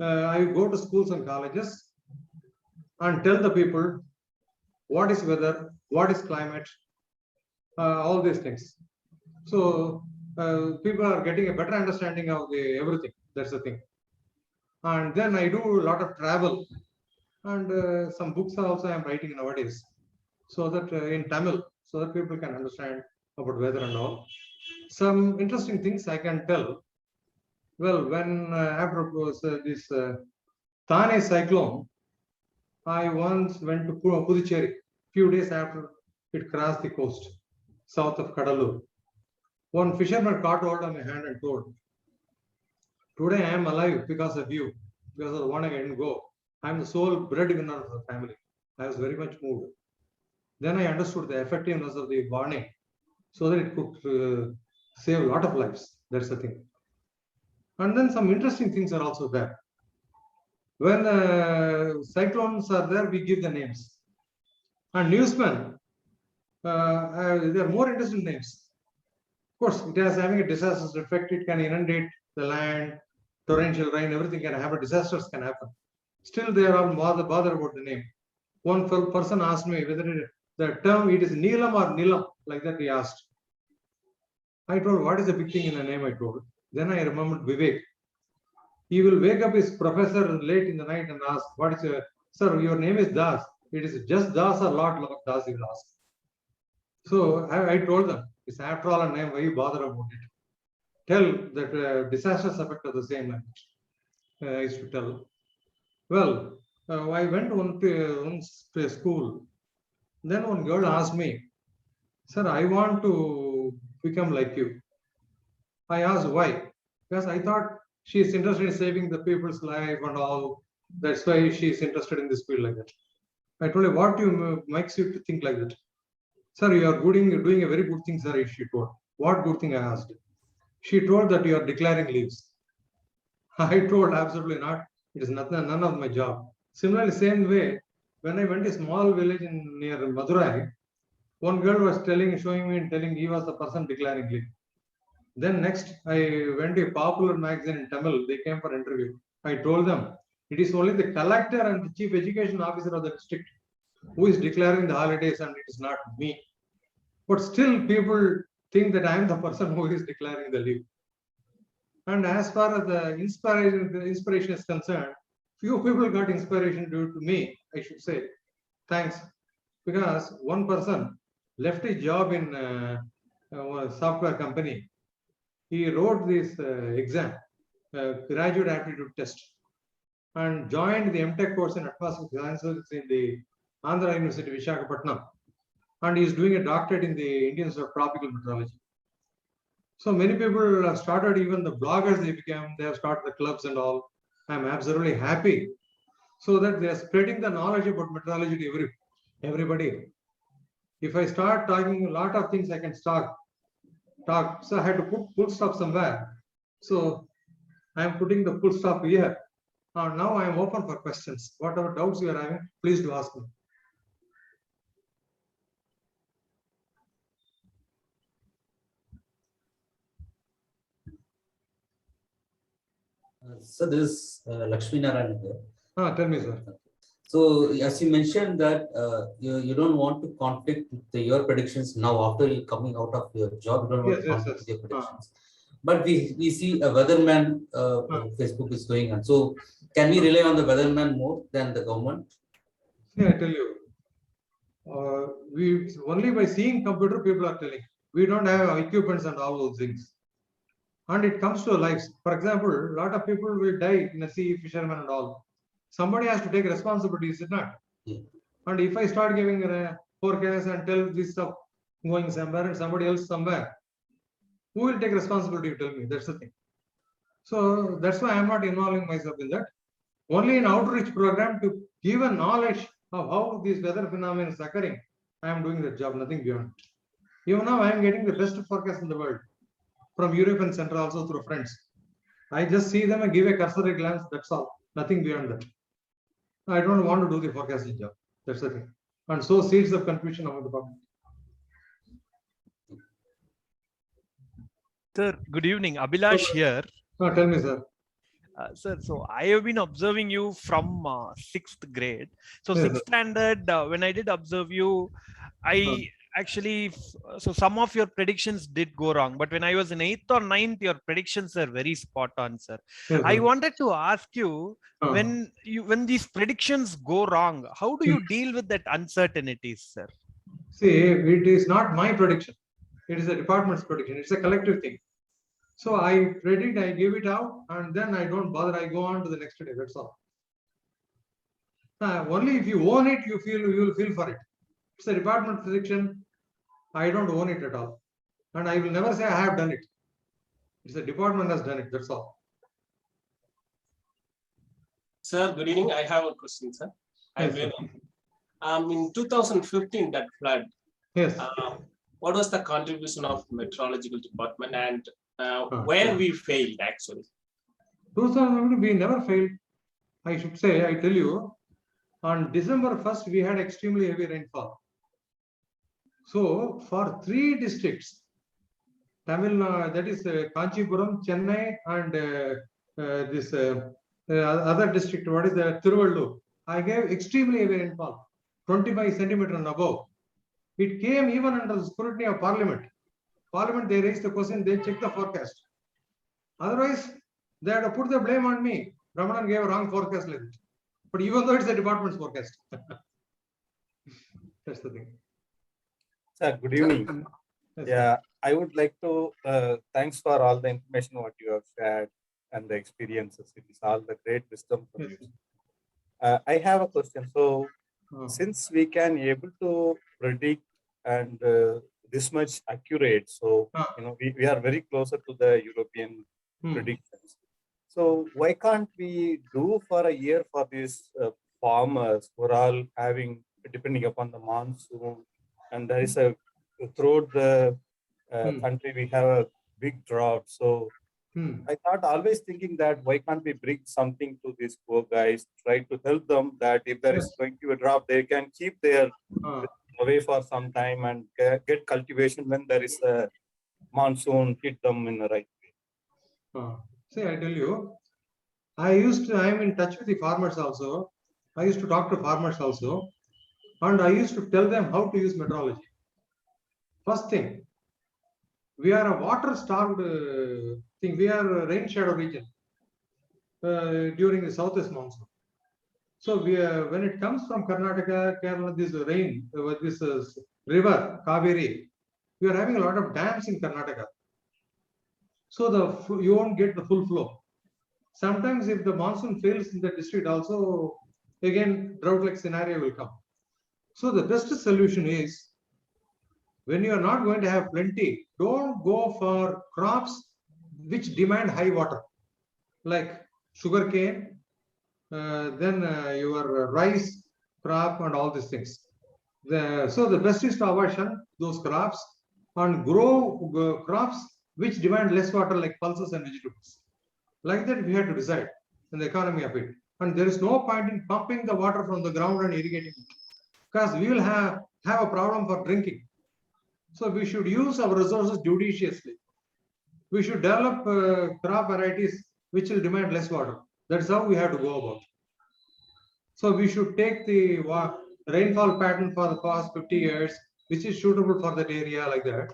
I go to schools and colleges and tell the people what is weather, what is climate, all these things. So people are getting a better understanding of everything. That's the thing. And then I do a lot of travel, and some books also I am writing nowadays, so that in Tamil, so that people can understand about weather and all. Some interesting things I can tell. Well, when after this Thane cyclone, I once went to Puducherry, few days after it crossed the coast, south of Kadalur. One fisherman caught hold of my hand and told, today I am alive because of you, because of the one I didn't go. I am the sole breadwinner of the family. I was very much moved. Then I understood the effectiveness of the warning, so that it could save a lot of lives. That's the thing. And then some interesting things are also there. When cyclones are there, we give the names. And newsmen, they are more interested in names. Of course, it is having a disastrous effect. It can inundate the land, torrential rain, everything can happen. Disasters can happen. Still, they are all bothered about the name. One person asked me whether the term it is Neelam or Nilam, like that he asked. I told, what is the big thing in the name? I told. Then I remembered Vivek. He will wake up his professor late in the night and ask, what is your, sir, your name is Das. It is just Das or Lord Das, he will ask. So I told them, it's after all a name, why you bother about it? Tell that disasters affect the same language. I used to tell. Well, I went once to a school. Then one girl asked me, sir, I want to become like you. I asked why? Because I thought she is interested in saving the people's life and all. That's why she is interested in this field like that. I told her, what makes you to think like that? Sir, you are doing a very good thing, sir, she told. What good thing, I asked. She told that you are declaring leaves. I told, absolutely not. It is none of my job. Similarly, same way, when I went to a small village near Madurai, one girl was showing me and telling he was the person declaring leave. Then next, I went to a popular magazine in Tamil. They came for interview. I told them, it is only the collector and the chief education officer of the district who is declaring the holidays, and it is not me. But still, people think that I am the person who is declaring the leave. And as far as the inspiration is concerned, few people got inspiration due to me, I should say. Thanks. Because one person left his job in a software company. He wrote this exam, graduate aptitude test, and joined the MTech course in atmospheric sciences in the Andhra University, Visakhapatnam. And he is doing a doctorate in the Indian Institute of Tropical Meteorology. So many people have started, even the bloggers they have started the clubs and all. I'm absolutely happy. So that they are spreading the knowledge about meteorology to everybody. If I start talking a lot of things, I can talk. So I had to put full stop somewhere. So I am putting the full stop here. Now I am open for questions. Whatever doubts you are having, please do ask me. So this is Lakshmi Narayanan here. Tell me, sir. So as you mentioned that you don't want to conflict with your predictions now after you coming out of your job, you don't want to conflict with your predictions. But we see a weatherman Facebook is going on. So can we rely on the weatherman more than the government? Yeah, I tell you. We only by seeing computer people are telling. We don't have equipments and all those things. And it comes to lives. For example, a lot of people will die in a sea, fishermen and all. Somebody has to take responsibility, is it not? Yeah. And if I start giving a forecast and tell this stuff going somewhere and somebody else somewhere, Who will take responsibility? You tell me. That's the thing. So that's why I'm not involving myself in that. Only in outreach program to give a knowledge of how these weather phenomena is occurring. I am doing that job, nothing beyond. Even now, I am getting the best forecast in the world from Europe and Central, also through friends. I just see them and give a cursory glance. That's all. Nothing beyond that. I don't want to do the forecasting job. That's the thing. And so seeds of confusion among the public. Sir, good evening. Abhilash here. Tell me, sir. Sir, so I have been observing you from 6th grade. So Yes, 6th standard, when I did observe you, I actually, so some of your predictions did go wrong. But when I was in 8th or 9th, your predictions are very spot on, sir. Yes, I sir. wanted to ask you, when these predictions go wrong, how do you deal with that uncertainties, sir? See, it is not my prediction. It is a department's prediction. It's a collective thing. So I predict, I give it out, and then I don't bother. I go on to the next day. That's all. Only if you own it, you will feel for it. It's a department prediction. I don't own it at all, and I will never say I have done it. It's the department has done it. That's all. Sir, good evening. I have a question, sir. Yes, sir. In 2015, that flood. Yes. What was the contribution of meteorological department, and where we failed actually? 2015, we never failed. I should say, I tell you, on December 1st, we had extremely heavy rainfall. So for 3 districts, Tamil Nadu, that is Kanchipuram, Chennai, and this other district, what is the Tiruvallur, I gave extremely heavy rainfall, 25 centimeters and above. It came even under the scrutiny of Parliament. Parliament, they raised the question, they checked the forecast. Otherwise, they had to put the blame on me. Ramanan gave a wrong forecast like that. But even though it's the department's forecast. That's the thing. Sir, good evening. Yeah, I would like to thanks for all the information what you have shared and the experiences. It is all the great wisdom from you. I have a question. So, since we can able to predict and this much accurate, so we are very closer to the European predictions. So why can't we do for a year for these farmers who are all having, depending upon the monsoon, and there is a throughout the country we have a big drought. So I thought, always thinking that why can't we bring something to these poor guys, try to help them that if there is going to be a drought, they can keep their away for some time and get cultivation when there is a monsoon, hit them in the right way. See, I tell you, I am in touch with the farmers also. I used to talk to farmers also, and I used to tell them how to use meteorology. First thing, we are a water-starved thing. We are a rain shadow region during the southwest monsoon. So when it comes from Karnataka, Kerala, this rain, this river, Kaveri, we are having a lot of dams in Karnataka. So you won't get the full flow. Sometimes if the monsoon fails in the district also, again, drought-like scenario will come. So the best solution is, when you are not going to have plenty, don't go for crops which demand high water, like sugarcane, then your rice crop and all these things. So the best is to avoid those crops and grow crops which demand less water, like pulses and vegetables. Like that, we have to decide in the economy of it. And there is no point in pumping the water from the ground and irrigating it, because we will have a problem for drinking. So we should use our resources judiciously. We should develop crop varieties which will demand less water. That's how we have to go about. So we should take the rainfall pattern for the past 50 years, which is suitable for that area, like that.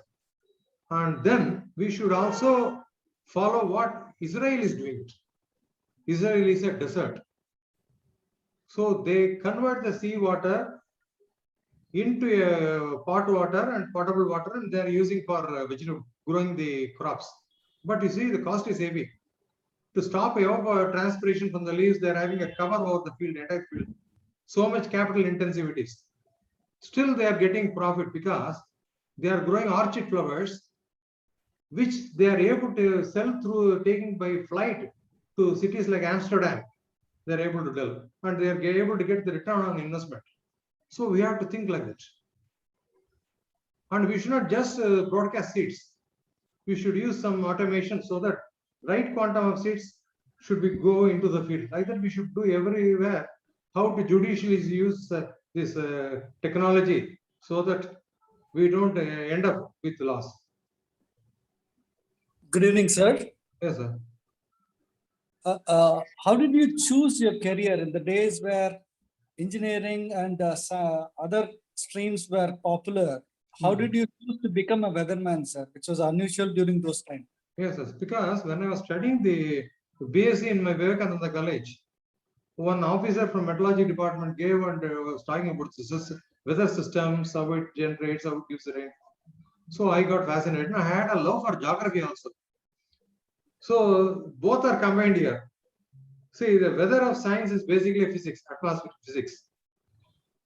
And then we should also follow what Israel is doing. Israel is a desert. So they convert the sea water into a pot water and potable water, and they are using for growing the crops. But you see, the cost is heavy. To stop evapotranspiration from the leaves, they are having a cover over the field, entire field. So much capital intensivities. Still, they are getting profit because they are growing orchid flowers, which they are able to sell through taking by flight to cities like Amsterdam. They're able to tell, and they are able to get the return on investment. So we have to think like that. And we should not just broadcast seats. We should use some automation so that right quantum of seats should be go into the field. Like that we should do everywhere how to judicially use this technology so that we don't end up with loss. Good evening, sir. Yes, sir. How did you choose your career in the days where engineering and other streams were popular? How did you choose to become a weatherman, sir, which was unusual during those times? Yes, yes, because when I was studying the BSc in my Vivekananda college, one officer from meteorology department gave and was talking about the weather systems, how it generates, how it gives rain. So I got fascinated. I had a love for geography also. So both are combined here. See, the weather of science is basically physics, atmospheric physics.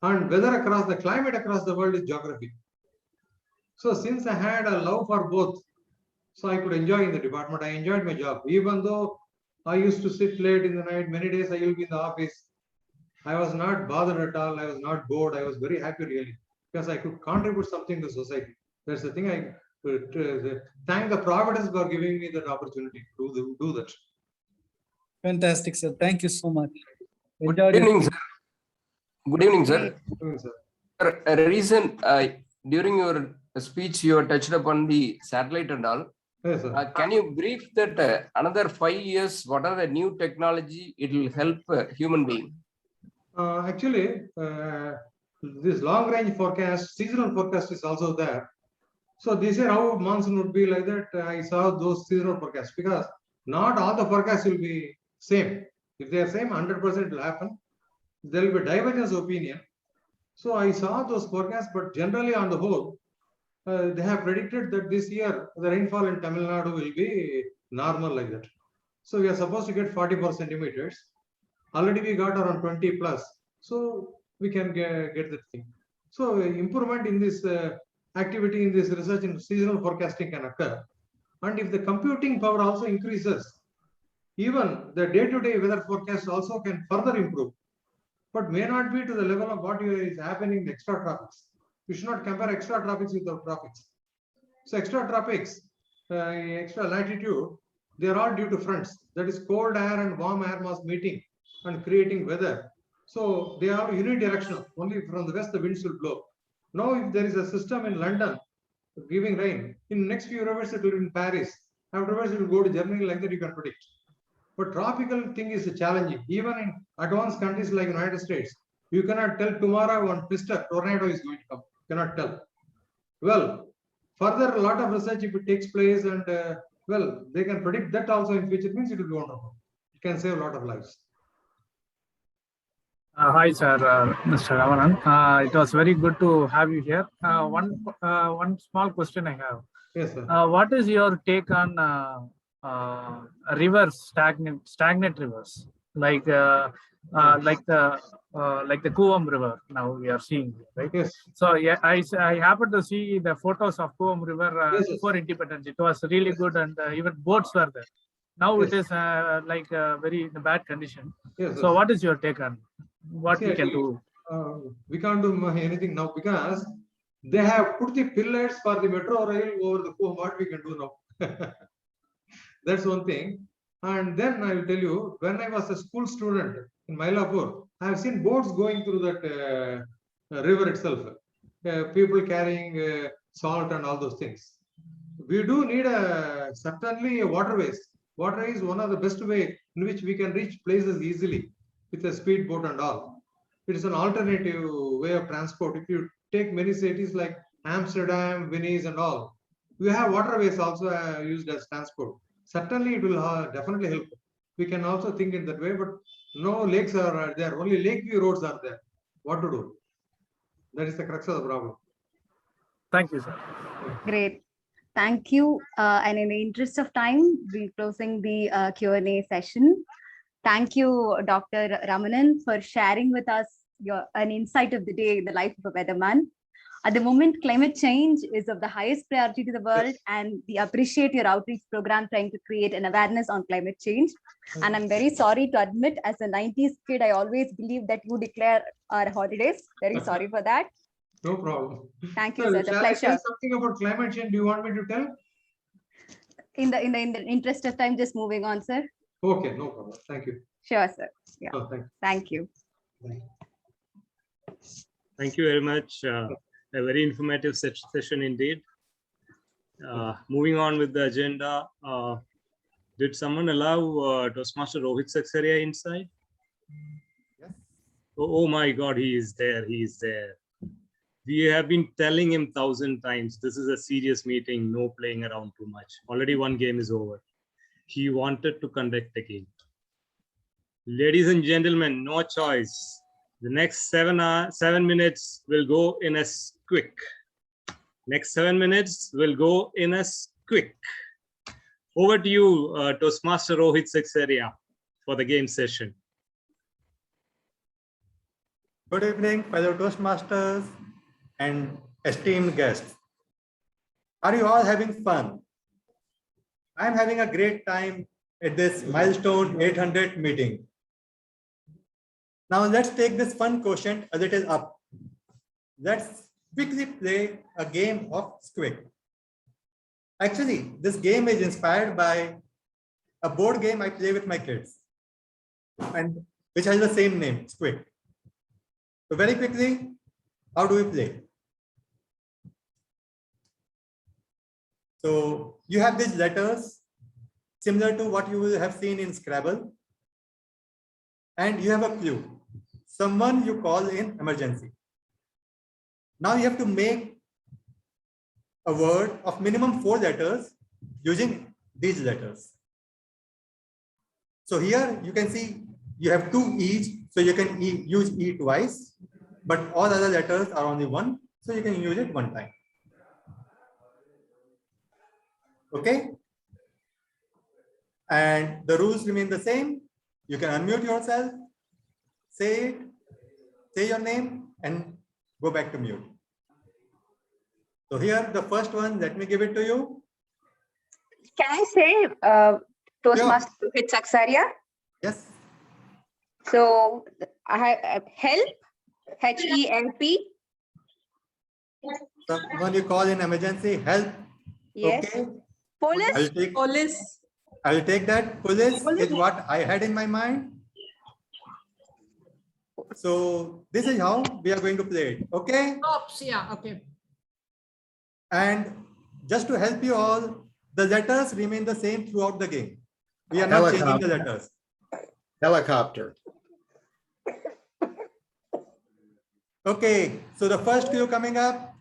And weather across the climate across the world is geography. So since I had a love for both, so I could enjoy in the department. I enjoyed my job. Even though I used to sit late in the night, many days I will be in the office. I was not bothered at all. I was not bored. I was very happy really because I could contribute something to society. That's the thing. I thank the Providence for giving me that opportunity to do that. Fantastic, sir. Thank you so much. Good evening, sir. Good evening, sir. Good evening, sir. During your speech, you touched upon the satellite and all. Yes, sir. Can you brief that another 5 years, what are the new technology it will help human being? Actually, this long range forecast, seasonal forecast is also there. So this year how monsoon would be like that, I saw those seasonal forecasts because not all the forecasts will be same. If they are same, 100% will happen. There will be divergence of opinion. So I saw those forecasts, but generally on the whole, they have predicted that this year the rainfall in Tamil Nadu will be normal like that. So we are supposed to get 44 centimeters. Already we got around 20 plus. So we can get that thing. So improvement in this activity in this research in seasonal forecasting can occur. And if the computing power also increases, even the day-to-day weather forecast also can further improve, but may not be to the level of what is happening in the extra tropics. You should not compare extra tropics with the tropics. So extra tropics, extra latitude, they are all due to fronts. That is cold air and warm air mass meeting and creating weather. So they are unidirectional. Only from the west the winds will blow. Now if there is a system in London giving rain, in next few hours it will be in Paris. Afterwards it will go to Germany, like that you can predict. But tropical thing is challenging. Even in advanced countries like United States, you cannot tell tomorrow one Mr. Tornado is going to come. You cannot tell. Well, further a lot of research if it takes place and well, they can predict that also in future, means it will be wonderful. It can save a lot of lives. Hi, sir, Mr. Ramanan. It was very good to have you here. One small question I have. Yes, sir. What is your take on rivers, stagnant rivers, like the Kuvam River? Now we are seeing, right? Yes. So yeah, I happened to see the photos of Kuvam River yes, before independence. It was really good, and even boats were there. Now yes. it is very in a bad condition. Yes, so yes. what is your take on what we can do? We can't do anything now because they have put the pillars for the metro rail over the Kuvam. What we can do now? That's one thing. And then I will tell you, when I was a school student in Mylapore, I have seen boats going through that river itself. People carrying salt and all those things. We do need certainly waterways. Water is one of the best way in which we can reach places easily with a speedboat and all. It is an alternative way of transport. If you take many cities like Amsterdam, Venice and all, we have waterways also used as transport. Certainly it will definitely help. We can also think in that way, but no lakes are there. Only lake view roads are there. What to do? That is the crux of the problem. Thank you, sir. Great. Thank you. And in the interest of time, we're closing the Q&A session. Thank you, Dr. Ramanan, for sharing with us an insight of the day in the life of a weatherman. At the moment, climate change is of the highest priority to the world, and we appreciate your outreach program trying to create an awareness on climate change. And I'm very sorry to admit, as a 90s kid, I always believed that you declare our holidays. Very sorry for that. No problem. Thank you, So, sir. The shall I tell pleasure. something about climate change? Do you want me to tell? In the interest of time, just moving on, sir. Okay, no problem. Thank you. Sure, sir. Yeah. Oh, Thank you. Thank you very much. A very informative session indeed. Moving on with the agenda. Did someone allow Toastmaster Rohit Saxaria inside? Yes. Oh my God, he is there. He is there. We have been telling him 1,000 times, this is a serious meeting, no playing around too much. Already one game is over. He wanted to conduct the game. Ladies and gentlemen, no choice. The next 7 minutes will go in a quick. Next 7 minutes will go in a quick. Over to you, Toastmaster Rohit Saxaria, for the game session. Good evening, fellow Toastmasters and esteemed guests. Are you all having fun? I'm having a great time at this milestone 800 meeting. Now let's take this fun quotient a little up. Let's quickly play a game of Squid. Actually, this game is inspired by a board game I play with my kids, and which has the same name, Squid. So very quickly, how do we play? So you have these letters similar to what you will have seen in Scrabble, and you have a clue, someone you call in emergency. Now you have to make a word of minimum 4 letters using these letters. So here you can see you have 2 each, so you can use E twice, but all other letters are only 1, so you can use it 1 time. Okay? And the rules remain the same. You can unmute yourself, say it, say your name, and go back to mute. So here, the first one, let me give it to you. Can I say Toastmaster Rohit Saxaria? Yes. So I have help, HELP. Someone you call in emergency, help. Yes. Okay. Police. I'll take that. Police is what I had in my mind. So this is how we are going to play it. Okay. Oops, yeah, okay. And just to help you all, the letters remain the same throughout the game. We are not changing the letters. Helicopter. Okay, so the first clue coming up,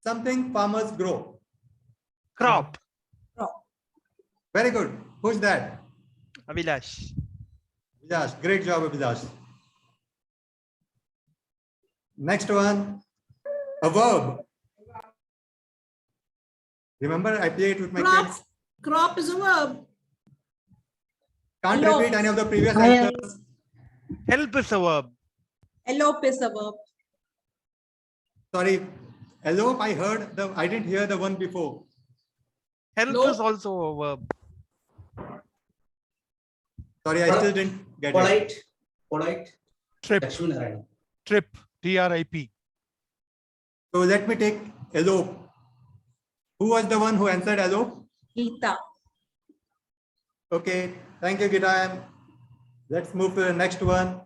something farmers grow. Crop. Very good. Who's that? Abhilash. Abhilash, great job, Abhilash. Next one, a verb. Remember, I played with my kids. Crop is a verb. Can't Elope. repeat any of the previous answers. Help is a verb. Elope is a verb. Sorry, elope, I didn't hear the one before. Help is also a verb. Sorry, I still didn't get it. Polite. Trip. Trip. TRIP. So let me take elope. Who was the one who answered elope? Geeta. Okay, thank you, Gita. Let's move to the next one.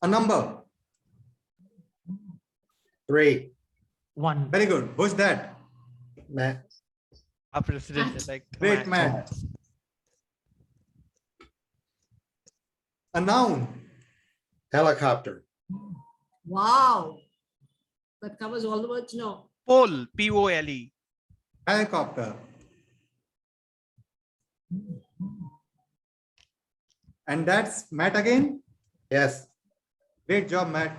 A number. 3. 1. Very good. Who's that? Matt. Our president-elect. Great, Matt. A noun. Helicopter. Wow. That covers all the words, no. Pole, P-O-L-E. Helicopter. And that's Matt again? Yes. Great job, Matt.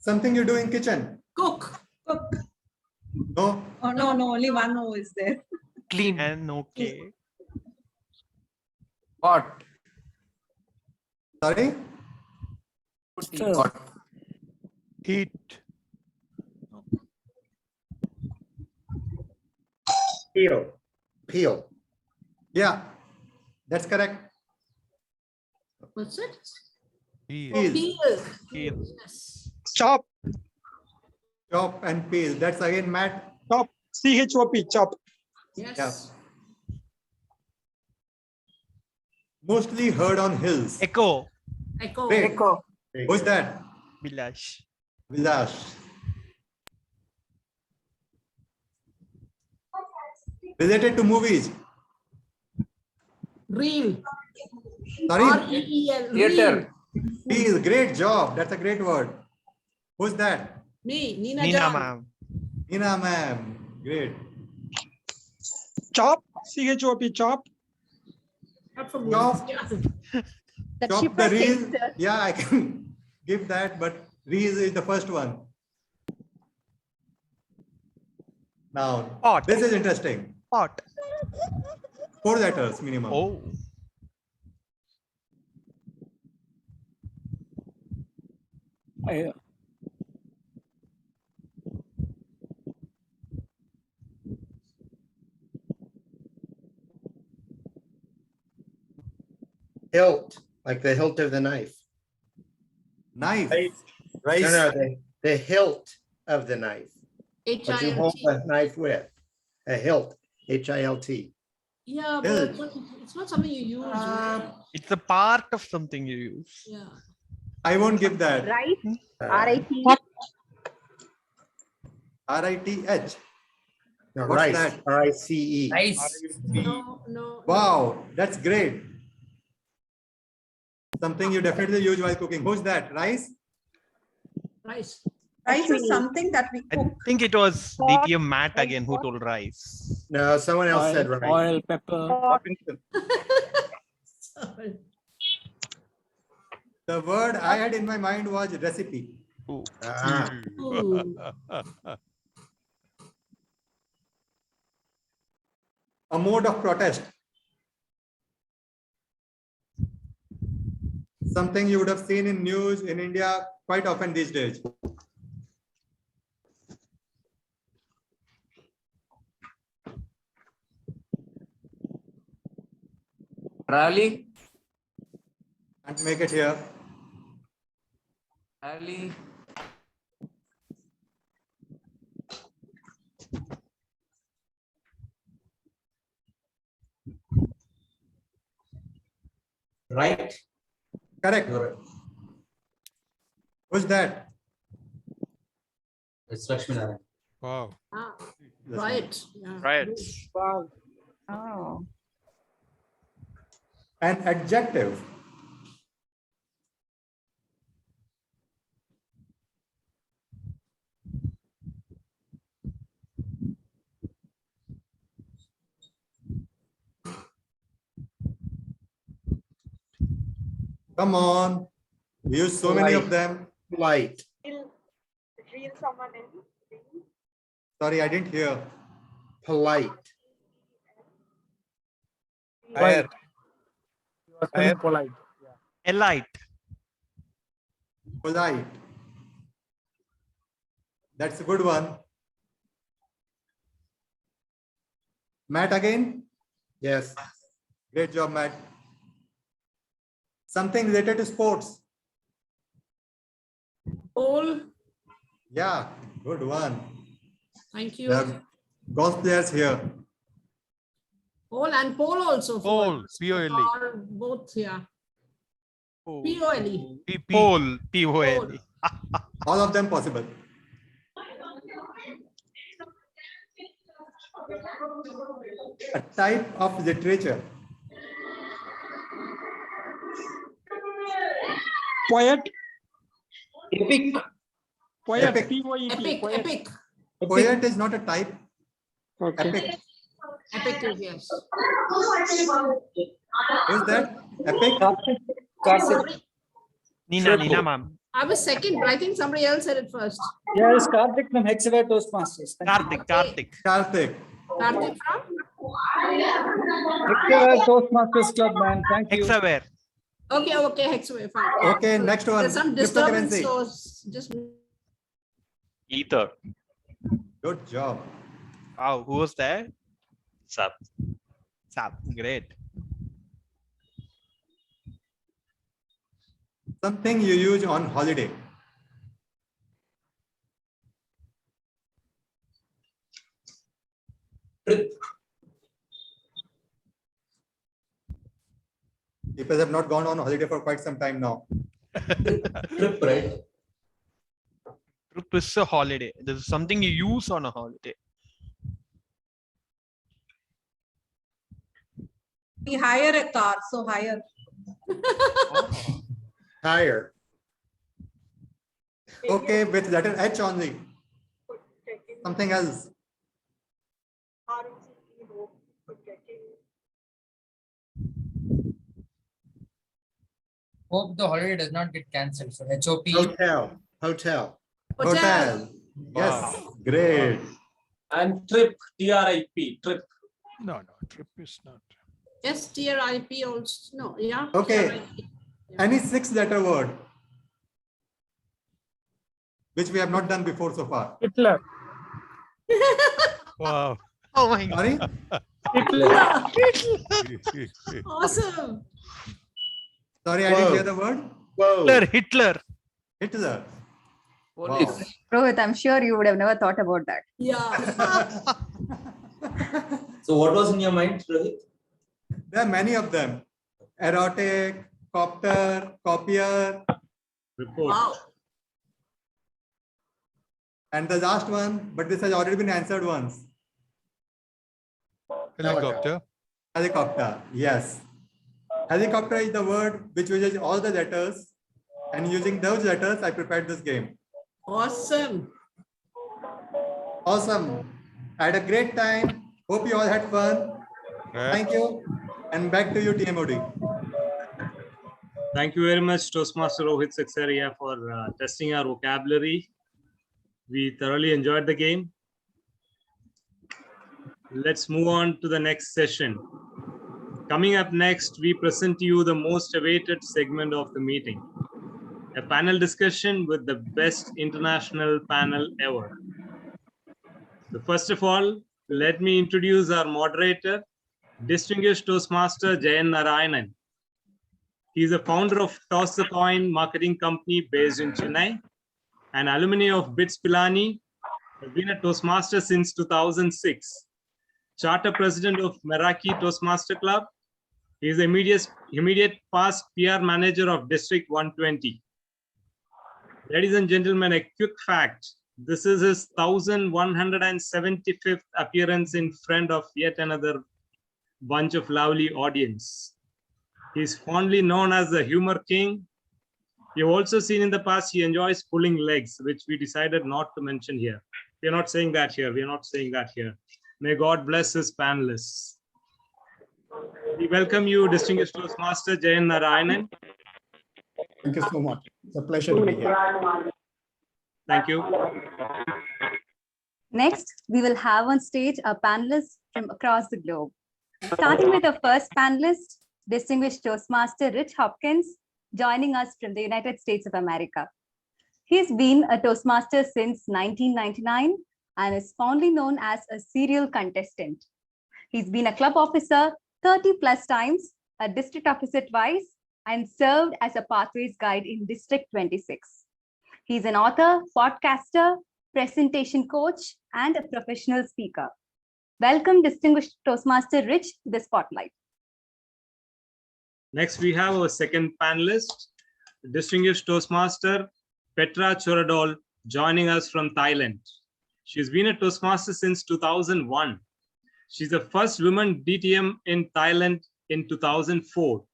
Something you do in kitchen? Cook. No? Oh, no, only one O is there. Clean. And okay. Pot. Sorry? Pot. Eat. Peel. Peel. Yeah, that's correct. What's it? Peel. Peel. Peel. Yes. Chop. Chop and peel. That's again Matt. Chop. C-H-O-P. Chop. Yes. Yeah. Mostly heard on hills. Echo. Echo. Great. Echo. Who's that? Bilash. Vilash. Related to movies. Reel. Sorry? R-E-E-L. Theater. Peel. Great job. That's a great word. Who's that? Me, Nina Nina Jan. ma'am. Nina ma'am. Great. Chop. C-H-O-P. Chop. Not from Chop. movies. That Chop cheaper the reel. thing, sir. Yeah, I can give that, but reel is the first one. Now, Pot. this is interesting. Pot. 4 letters minimum. Oh. Hilt, like the hilt of the knife. Knife. No, no, the hilt of the knife. What you hold H-I-L-T. the knife with. A hilt. H-I-L-T. Yeah, but it's not something you use. It's a part of something you use. Yeah. I won't give that. Right? R-I-T. R-I-T-H. No, What's rice. that? R-I-C-E. Nice. No, no. Wow, that's great. Something you definitely use while cooking. Who's that? Rice? Rice. Rice is something that we I cook. think it was DTM Matt again who told rice. No, someone else said rice. Oil, pepper. Hopkins. Sorry. The word I had in my mind was recipe. Ooh. Ah. Ooh. A mode of protest. Something you would have seen in news in India quite often these days. Rally. Can't make it here. Rally. Right. Correct. Who's that? It's Lakshmi Narayanan. Wow. Ah, right. Yeah. Right. Wow. Oh. An adjective. Come on. We use so many of them. Light. Reel someone in. Sorry, I didn't hear. Polite. Right. You are saying polite. Elite. Polite. That's a good one. Matt again? Yes. Great job, Matt. Something related to sports. Pole. Yeah, good one. Thank you. We have golf players here. Pole and pole also. Pole. P-O-L-E. Are both here. P-O-L-E. Pole. P-O-L-E. All of them possible. A type of literature. Poet. Epic. Poet. Epic. P-O-E-T. Epic. Poet. Epic. Poet is not a type. Okay. Epic. Epic is yes. Who's that? Epic? Nina ma'am. I was second, but I think somebody else said it first. Yes, Karthik from Hexaware Toastmasters. Karthik. Karthik. Karthik from? Hexaware Toastmasters Club, man. Thank you. Hexaware. Okay, Hexaway, fine. Okay, next one. There's some disturbance, Cryptocurrency. so just Ether. Good job. Wow, who was there? Sap. Sap, great. Something you use on holiday. People have not gone on holiday for quite some time now. Trip, right? Trip is a holiday. This is something you use on a holiday. We hire a car, so hire. Higher. Okay, with letter H only. Something else. Hope the holiday does not get cancelled. So HOP. Hotel. Hotel. Hotel. Yes, great. And trip, TRIP, trip. No, trip is not. Yes, TRIP also. No, yeah. Okay. TRIP. Any 6-letter word which we have not done before so far? Hitler. Wow. Oh my God. Sorry? Awesome. Sorry, I didn't hear the word. Hitler, Hitler. Hitler. Police. Wow. Rohit, I'm sure you would have never thought about that. Yeah. So what was in your mind, Rohit? There are many of them. Erotic, copter, copier. Report. Wow. And the last one, but this has already been answered once. Helicopter. Helicopter, yes. Helicopter is the word which uses all the letters, and using those letters, I prepared this game. Awesome. Awesome. I had a great time. Hope you all had fun. Thank you. And back to you, TMOD. Thank you very much, Toastmaster Rohit Saxaria, for testing our vocabulary. We thoroughly enjoyed the game. Let's move on to the next session. Coming up next, we present to you the most awaited segment of the meeting, a panel discussion with the best international panel ever. So first of all, let me introduce our moderator, distinguished Toastmaster Jayan Narayanan. He is the founder of Toss the Coin marketing company based in Chennai, an alumni of BITS Pilani, has been a Toastmaster since 2006, charter president of Meraki Toastmaster Club. He is the immediate past PR manager of District 120. Ladies and gentlemen, a quick fact. This is his 1175th appearance in front of yet another bunch of lovely audience. He is fondly known as the Humor King. You've also seen in the past he enjoys pulling legs, which we decided not to mention here. We are not saying that here. We are not saying that here. May God bless his panelists. We welcome you, distinguished Toastmaster Jayan Narayanan. Thank you so much. It's a pleasure to be here. Thank you. Next, we will have on stage our panelists from across the globe. Starting with the first panelist, distinguished Toastmaster Rich Hopkins, joining us from the United States of America. He's been a Toastmaster since 1999 and is fondly known as a serial contestant. He's been a club officer 30 plus times, a district officer twice, and served as a pathways guide in District 26. He's an author, podcaster, presentation coach, and a professional speaker. Welcome, distinguished Toastmaster Rich, to the spotlight. Next, we have our second panelist, distinguished Toastmaster Petra Choradol, joining us from Thailand. She's been a Toastmaster since 2001. She's the first woman DTM in Thailand in 2004.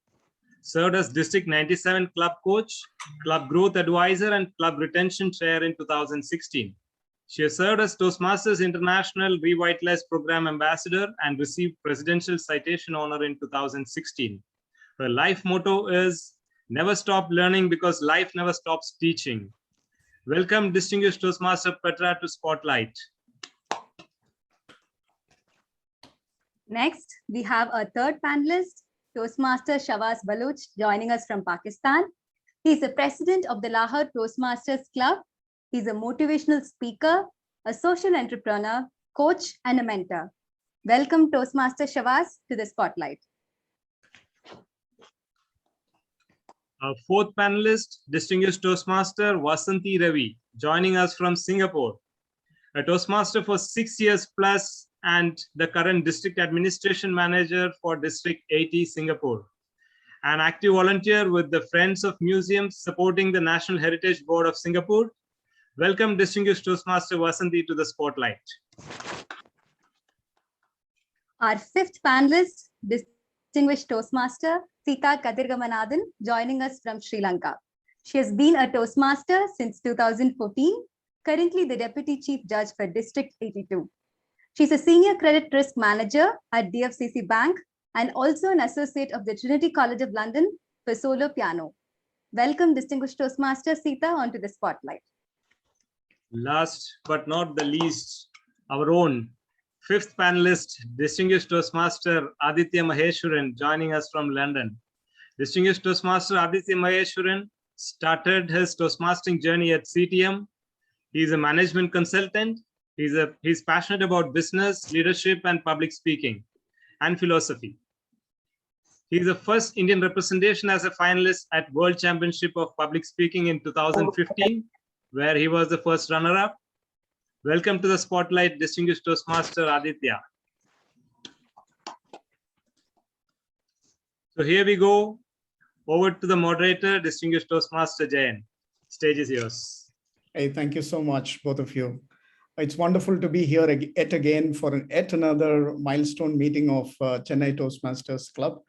Served as District 97 Club Coach, Club Growth Advisor, and Club Retention Chair in 2016. She has served as Toastmasters International Revitalize Program Ambassador and received Presidential Citation Honor in 2016. Her life motto is, never stop learning because life never stops teaching. Welcome, distinguished Toastmaster Petra to Spotlight. Next, we have a third panelist, Toastmaster Shahbaz Baloch, joining us from Pakistan. He is the president of the Lahore Toastmasters Club He's a motivational speaker, a social entrepreneur, coach, and a mentor. Welcome, Toastmaster Shavas, to the spotlight. Our fourth panelist, distinguished Toastmaster Vasanthi Ravi, joining us from Singapore. A Toastmaster for 6 years plus and the current District Administration Manager for District 80, Singapore. An active volunteer with the Friends of Museums supporting the National Heritage Board of Singapore. Welcome, distinguished Toastmaster Vasanthi, to the spotlight. Our fifth panelist, distinguished Toastmaster Sita Kadirgamanathan, joining us from Sri Lanka. She has been a Toastmaster since 2014, currently the Deputy Chief Judge for District 82. She's a Senior Credit Risk Manager at DFCC Bank and also an Associate of the Trinity College of London for solo piano. Welcome, distinguished Toastmaster Sita, onto the spotlight. Last but not the least, our own fifth panelist, distinguished Toastmaster Aditya Maheshwaran, joining us from London. Distinguished Toastmaster Aditya Maheshwaran started his Toastmastering journey at CTM. He's a management consultant. He's passionate about business, leadership, and public speaking, and philosophy. He's the first Indian representation as a finalist at World Championship of Public Speaking in 2015, where he was the first runner-up. Welcome to the spotlight, distinguished Toastmaster Aditya. So here we go. Over to the moderator, distinguished Toastmaster Jayan. Stage is yours. Hey, thank you so much, both of you. It's wonderful to be here yet again for yet another milestone meeting of Chennai Toastmasters Club.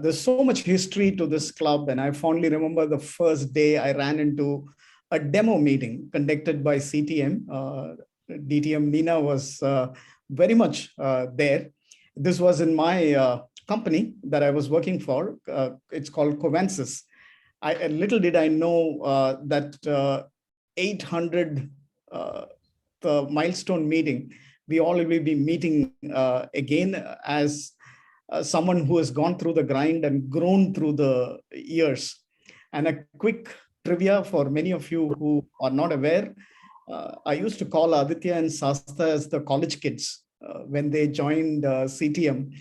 There's so much history to this club, and I fondly remember the first day I ran into a demo meeting conducted by CTM. DTM Nina was very much there. This was in my company that I was working for. It's called Covensis. Little did I know that 800 the milestone meeting, we all will be meeting again as someone who has gone through the grind and grown through the years. And a quick trivia for many of you who are not aware, I used to call Aditya and Sasta as the college kids when they joined CTM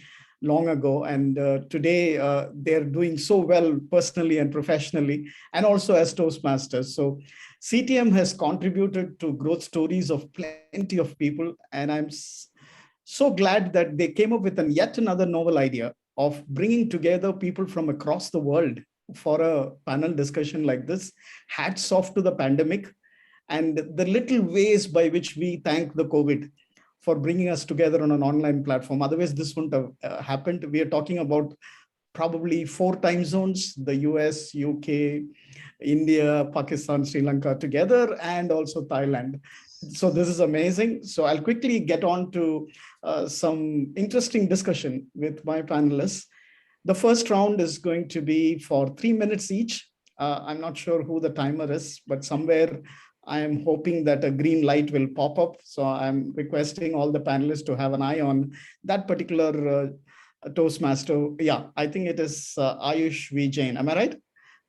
long ago. And today they're doing so well personally and professionally, and also as Toastmasters. So CTM has contributed to growth stories of plenty of people. And I'm so glad that they came up with yet another novel idea of bringing together people from across the world for a panel discussion like this. Hats off to the pandemic and the little ways by which we thank the COVID for bringing us together on an online platform. Otherwise, this wouldn't have happened. We are talking about probably 4 time zones, the US, UK, India, Pakistan, Sri Lanka together, and also Thailand. So this is amazing. So I'll quickly get on to some interesting discussion with my panelists. The first round is going to be for 3 minutes each. I'm not sure who the timer is, but somewhere I am hoping that a green light will pop up. So I'm requesting all the panelists to have an eye on that particular Toastmaster. Yeah, I think it is Ayush V. Jain. Am I right?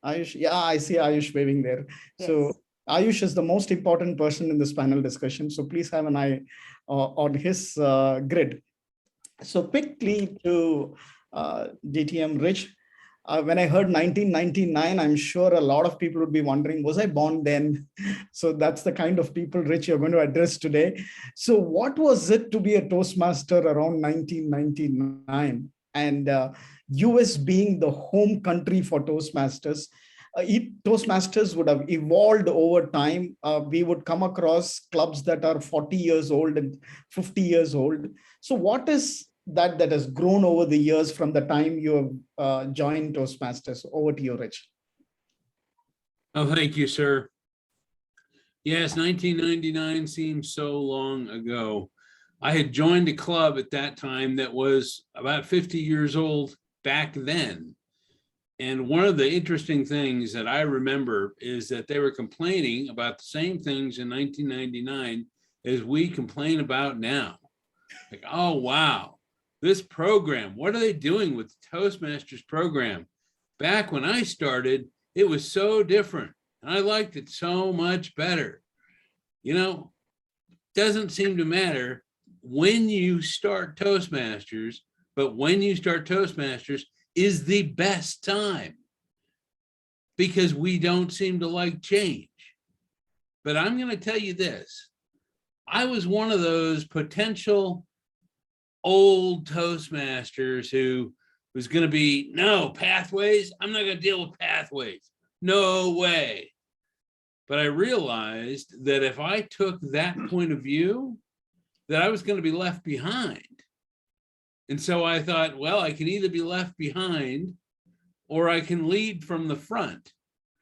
Ayush, yeah, I see Ayush waving there. Yes. So Ayush is the most important person in this panel discussion. So please have an eye on his grid. So quickly to DTM Rich. When I heard 1999, I'm sure a lot of people would be wondering, was I born then? So that's the kind of people, Rich, you're going to address today. So what was it to be a Toastmaster around 1999? And US being the home country for Toastmasters, Toastmasters would have evolved over time. We would come across clubs that are 40 years old and 50 years old. So what is that has grown over the years from the time you have joined Toastmasters? Over to you, Rich. Oh, thank you, sir. Yes, 1999 seems so long ago. I had joined a club at that time that was about 50 years old back then. And one of the interesting things that I remember is that they were complaining about the same things in 1999 as we complain about now. Like, oh, wow. This program, what are they doing with the Toastmasters program? Back when I started, it was so different. I liked it so much better. you know, doesn't seem to matter when you start Toastmasters, but when you start Toastmasters is the best time because we don't seem to like change. But I'm going to tell you this. I was one of those potential old Toastmasters who was going to be, no, pathways. I'm not going to deal with pathways. No way. But I realized that if I took that point of view, that I was going to be left behind. And so I thought, well, I can either be left behind or I can lead from the front,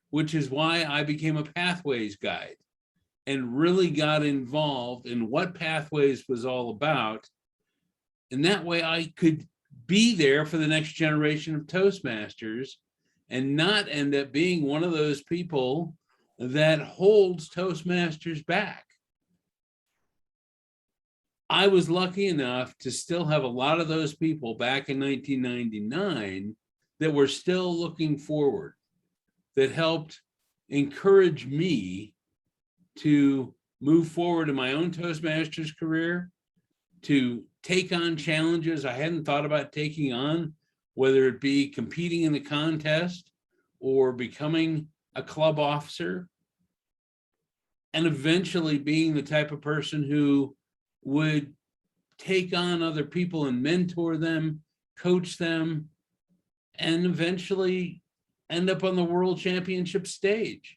which is why I became a pathways guide and really got involved in what pathways was all about. And that way I could be there for the next generation of Toastmasters and not end up being one of those people that holds Toastmasters back. I was lucky enough to still have a lot of those people back in 1999 that were still looking forward, that helped encourage me to move forward in my own Toastmasters career, to take on challenges I hadn't thought about taking on, whether it be competing in the contest or becoming a club officer, and eventually being the type of person who would take on other people and mentor them, coach them, and eventually end up on the world championship stage.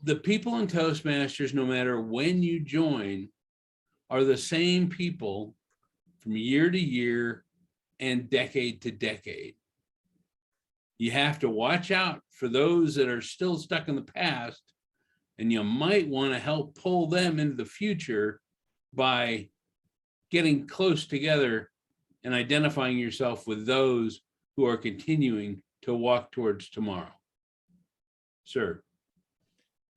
The people in Toastmasters, no matter when you join, are the same people from year to year and decade to decade. You have to watch out for those that are still stuck in the past, and you might want to help pull them into the future by getting close together and identifying yourself with those who are continuing to walk towards tomorrow. Sir.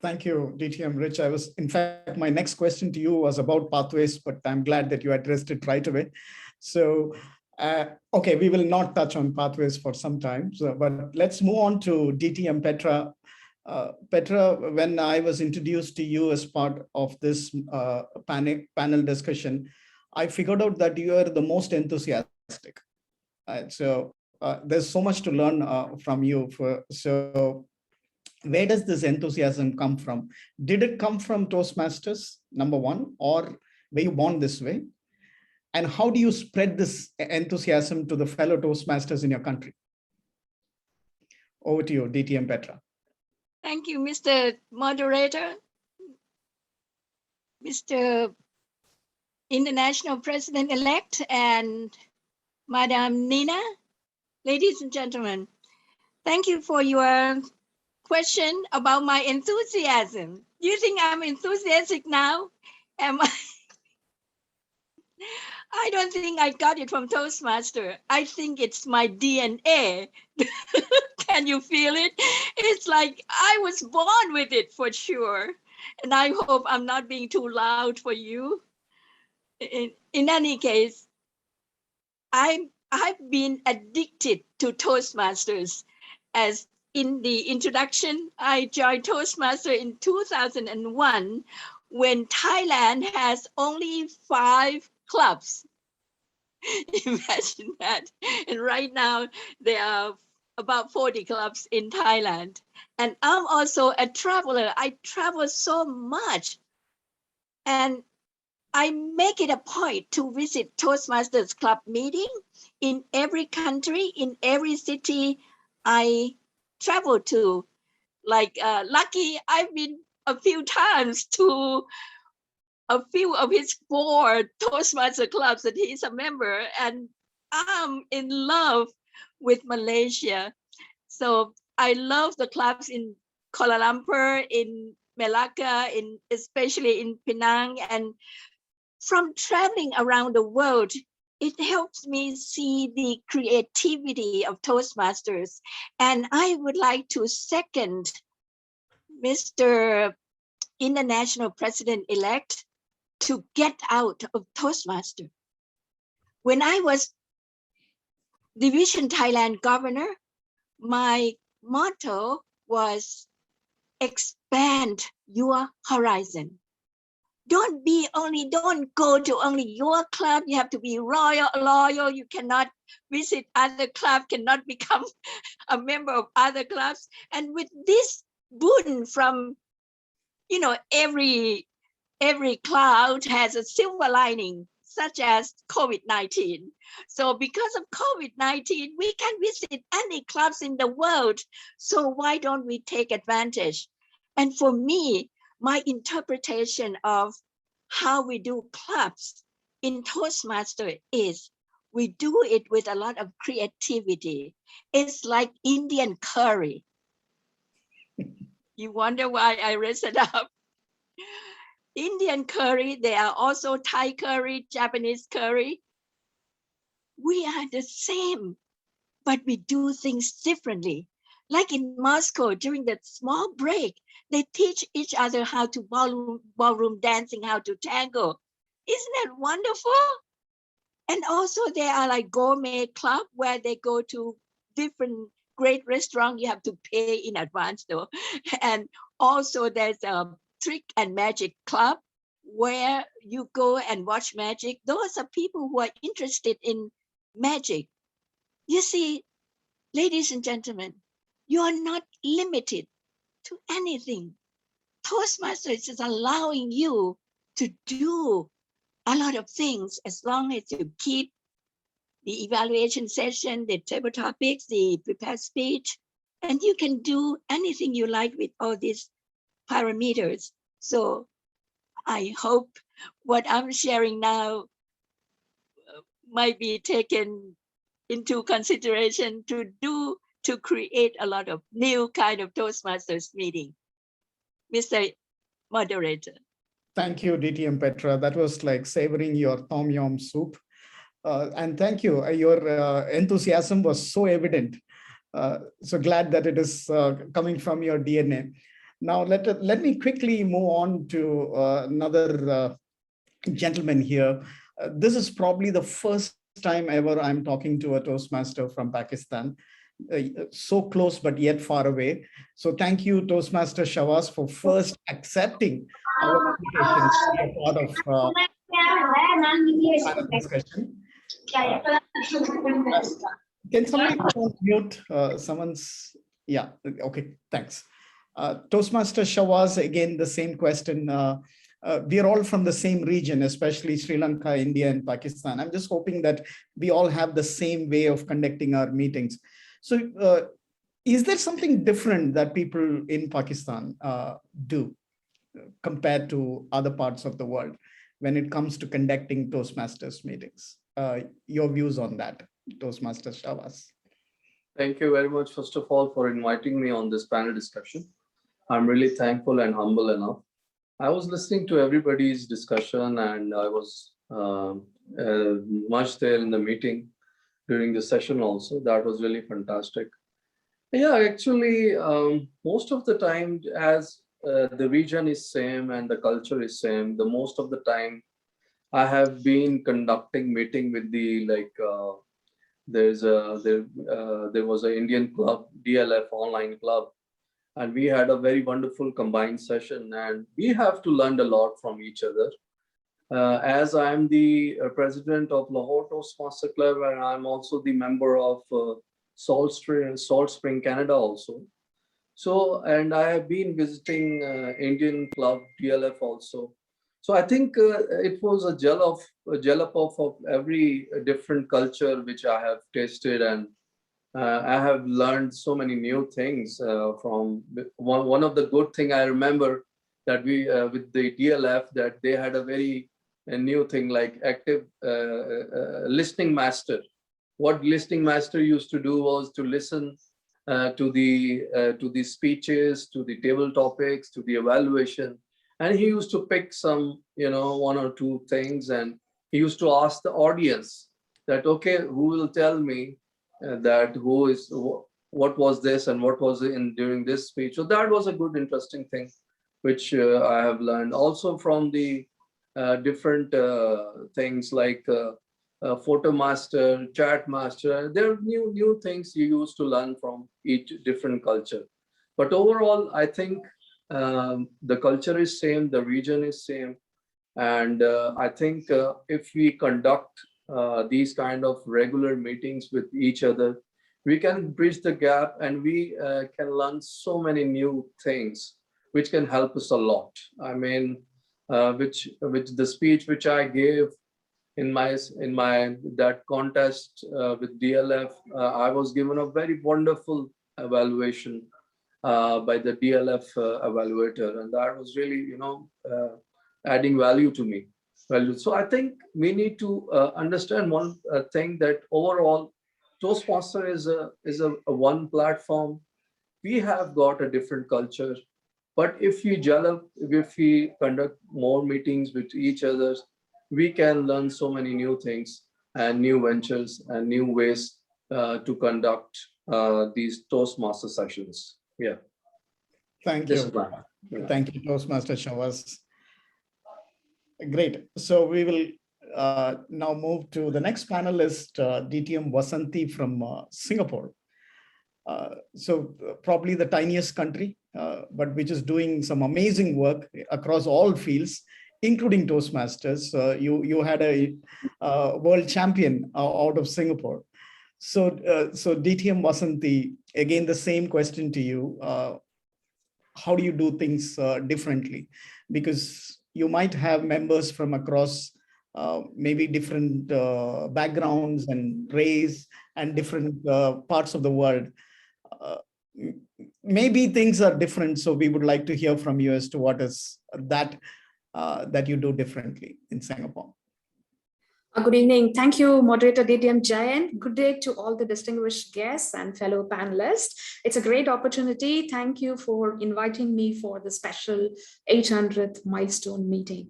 Thank you, DTM Rich. In fact, my next question to you was about pathways, but I'm glad that you addressed it right away. So, okay, we will not touch on pathways for some time, but let's move on to DTM Petra. Petra, when I was introduced to you as part of this panel discussion, I figured out that you are the most enthusiastic. So there's so much to learn from you. So where does this enthusiasm come from? Did it come from Toastmasters, number one, or were you born this way? And how do you spread this enthusiasm to the fellow Toastmasters in your country? Over to you, DTM Petra. Thank you, Mr. Moderator, Mr. International President-elect, and Madam Nina. Ladies and gentlemen, thank you for your question about my enthusiasm. Do you think I'm enthusiastic now? Am I don't think I got it from Toastmaster. I think it's my DNA. Can you feel it? It's like I was born with it for sure. And I hope I'm not being too loud for you. In any case, I've been addicted to Toastmasters. As in the introduction, I joined Toastmaster in 2001 when Thailand has only 5 clubs. Imagine that. And right now there are about 40 clubs in Thailand. And I'm also a traveler. I travel so much. And I make it a point to visit Toastmasters Club meeting in every country, in every city I travel to. Like lucky, I've been a few times to a few of his 4 Toastmaster clubs that he's a member, and I'm in love with Malaysia. So I love the clubs in Kuala Lumpur, in Malacca, especially in Penang. And from traveling around the world, it helps me see the creativity of Toastmasters. And I would like to second Mr. International President-elect to get out of Toastmaster. When I was Division Thailand governor, my motto was expand your horizon. Don't go to only your club. You have to be loyal. You cannot visit other clubs, cannot become a member of other clubs. And with this boon from, every cloud has a silver lining, such as COVID-19. So because of COVID-19, we can visit any clubs in the world. So why don't we take advantage? And for me, my interpretation of how we do clubs in Toastmaster is we do it with a lot of creativity. It's like Indian curry. You wonder why I raised it up. Indian curry, there are also Thai curry, Japanese curry. We are the same, but we do things differently. Like in Moscow, during that small break, they teach each other how to ballroom dancing, how to tango. Isn't that wonderful? And also there are like gourmet club where they go to different great restaurants. You have to pay in advance though. And also there's a trick and magic club where you go and watch magic. Those are people who are interested in magic. You see, ladies and gentlemen, you are not limited to anything. Toastmasters is allowing you to do a lot of things as long as you keep the evaluation session, the table topics, the prepared speech, and you can do anything you like with all these parameters. So I hope what I'm sharing now might be taken into consideration to create a lot of new kind of Toastmasters meeting. Mr. Moderator. Thank you, DTM Petra. That was like savoring your tom yum soup. And thank you. Your enthusiasm was so evident. So glad that it is coming from your DNA. Now, let me quickly move on to another gentleman here. This is probably the first time ever I'm talking to a Toastmaster from Pakistan. So close, but yet far away. So thank you, Toastmaster Shawaz, for first accepting our invitation to be a part of discussion. Can somebody mute someone's? Yeah, okay, thanks. Toastmaster Shawaz, again, the same question. We are all from the same region, especially Sri Lanka, India, and Pakistan. I'm just hoping that we all have the same way of conducting our meetings. So is there something different that people in Pakistan do compared to other parts of the world when it comes to conducting Toastmasters meetings? Your views on that, Toastmaster Shawaz. Thank you very much, first of all, for inviting me on this panel discussion. I'm really thankful and humble enough. I was listening to everybody's discussion and I was much there in the meeting during the session also. That was really fantastic. Yeah, actually, most of the time, as the region is same and the culture is same, the most of the time I have been conducting meeting with the there was an Indian club, DLF online club, and we had a very wonderful combined session, and we have to learn a lot from each other. As I'm the president of Lahore Toastmaster Club, and I'm also the member of Salt Spring, Canada also. So, and I have been visiting Indian club DLF also. So I think it was a jalop of every different culture which I have tasted, and I have learned so many new things from one of the good thing I remember that we with the DLF that they had a new thing like active listening master. What listening master used to do was to listen to the speeches, to the table topics, to the evaluation, and he used to pick some, one or two things, and he used to ask the audience that, okay, who will tell me that what was this and what was in during this speech. So that was a good, interesting thing, which I have learned also from the different things like photo master, chat master. There are new things you used to learn from each different culture. But overall, I think the culture is same, the region is same. And I think if we conduct these kind of regular meetings with each other, we can bridge the gap and we can learn so many new things, which can help us a lot. I mean, which the speech which I gave in my that contest with DLF, I was given a very wonderful evaluation by the DLF evaluator, and that was really, adding value to me. So I think we need to understand one thing, that overall Toastmaster is a one platform. We have got a different culture, but if we conduct more meetings with each other, we can learn so many new things and new ventures and new ways to conduct these Toastmaster sessions. Yeah. Thank This you. is mine. Yeah. Thank you, Toastmaster Shavas. Great. So we will now move to the next panelist, DTM Vasanthi from Singapore. So probably the tiniest country, but which is doing some amazing work across all fields, including Toastmasters. You had a world champion out of Singapore. So DTM Vasanthi, again, the same question to you. How do you do things differently? Because you might have members from across maybe different backgrounds and race and different parts of the world. Maybe things are different, so we would like to hear from you as to what is that that you do differently in Singapore. Good evening. Thank you, moderator DTM Jayan. Good day to all the distinguished guests and fellow panelists. It's a great opportunity. Thank you for inviting me for the special 800th milestone meeting.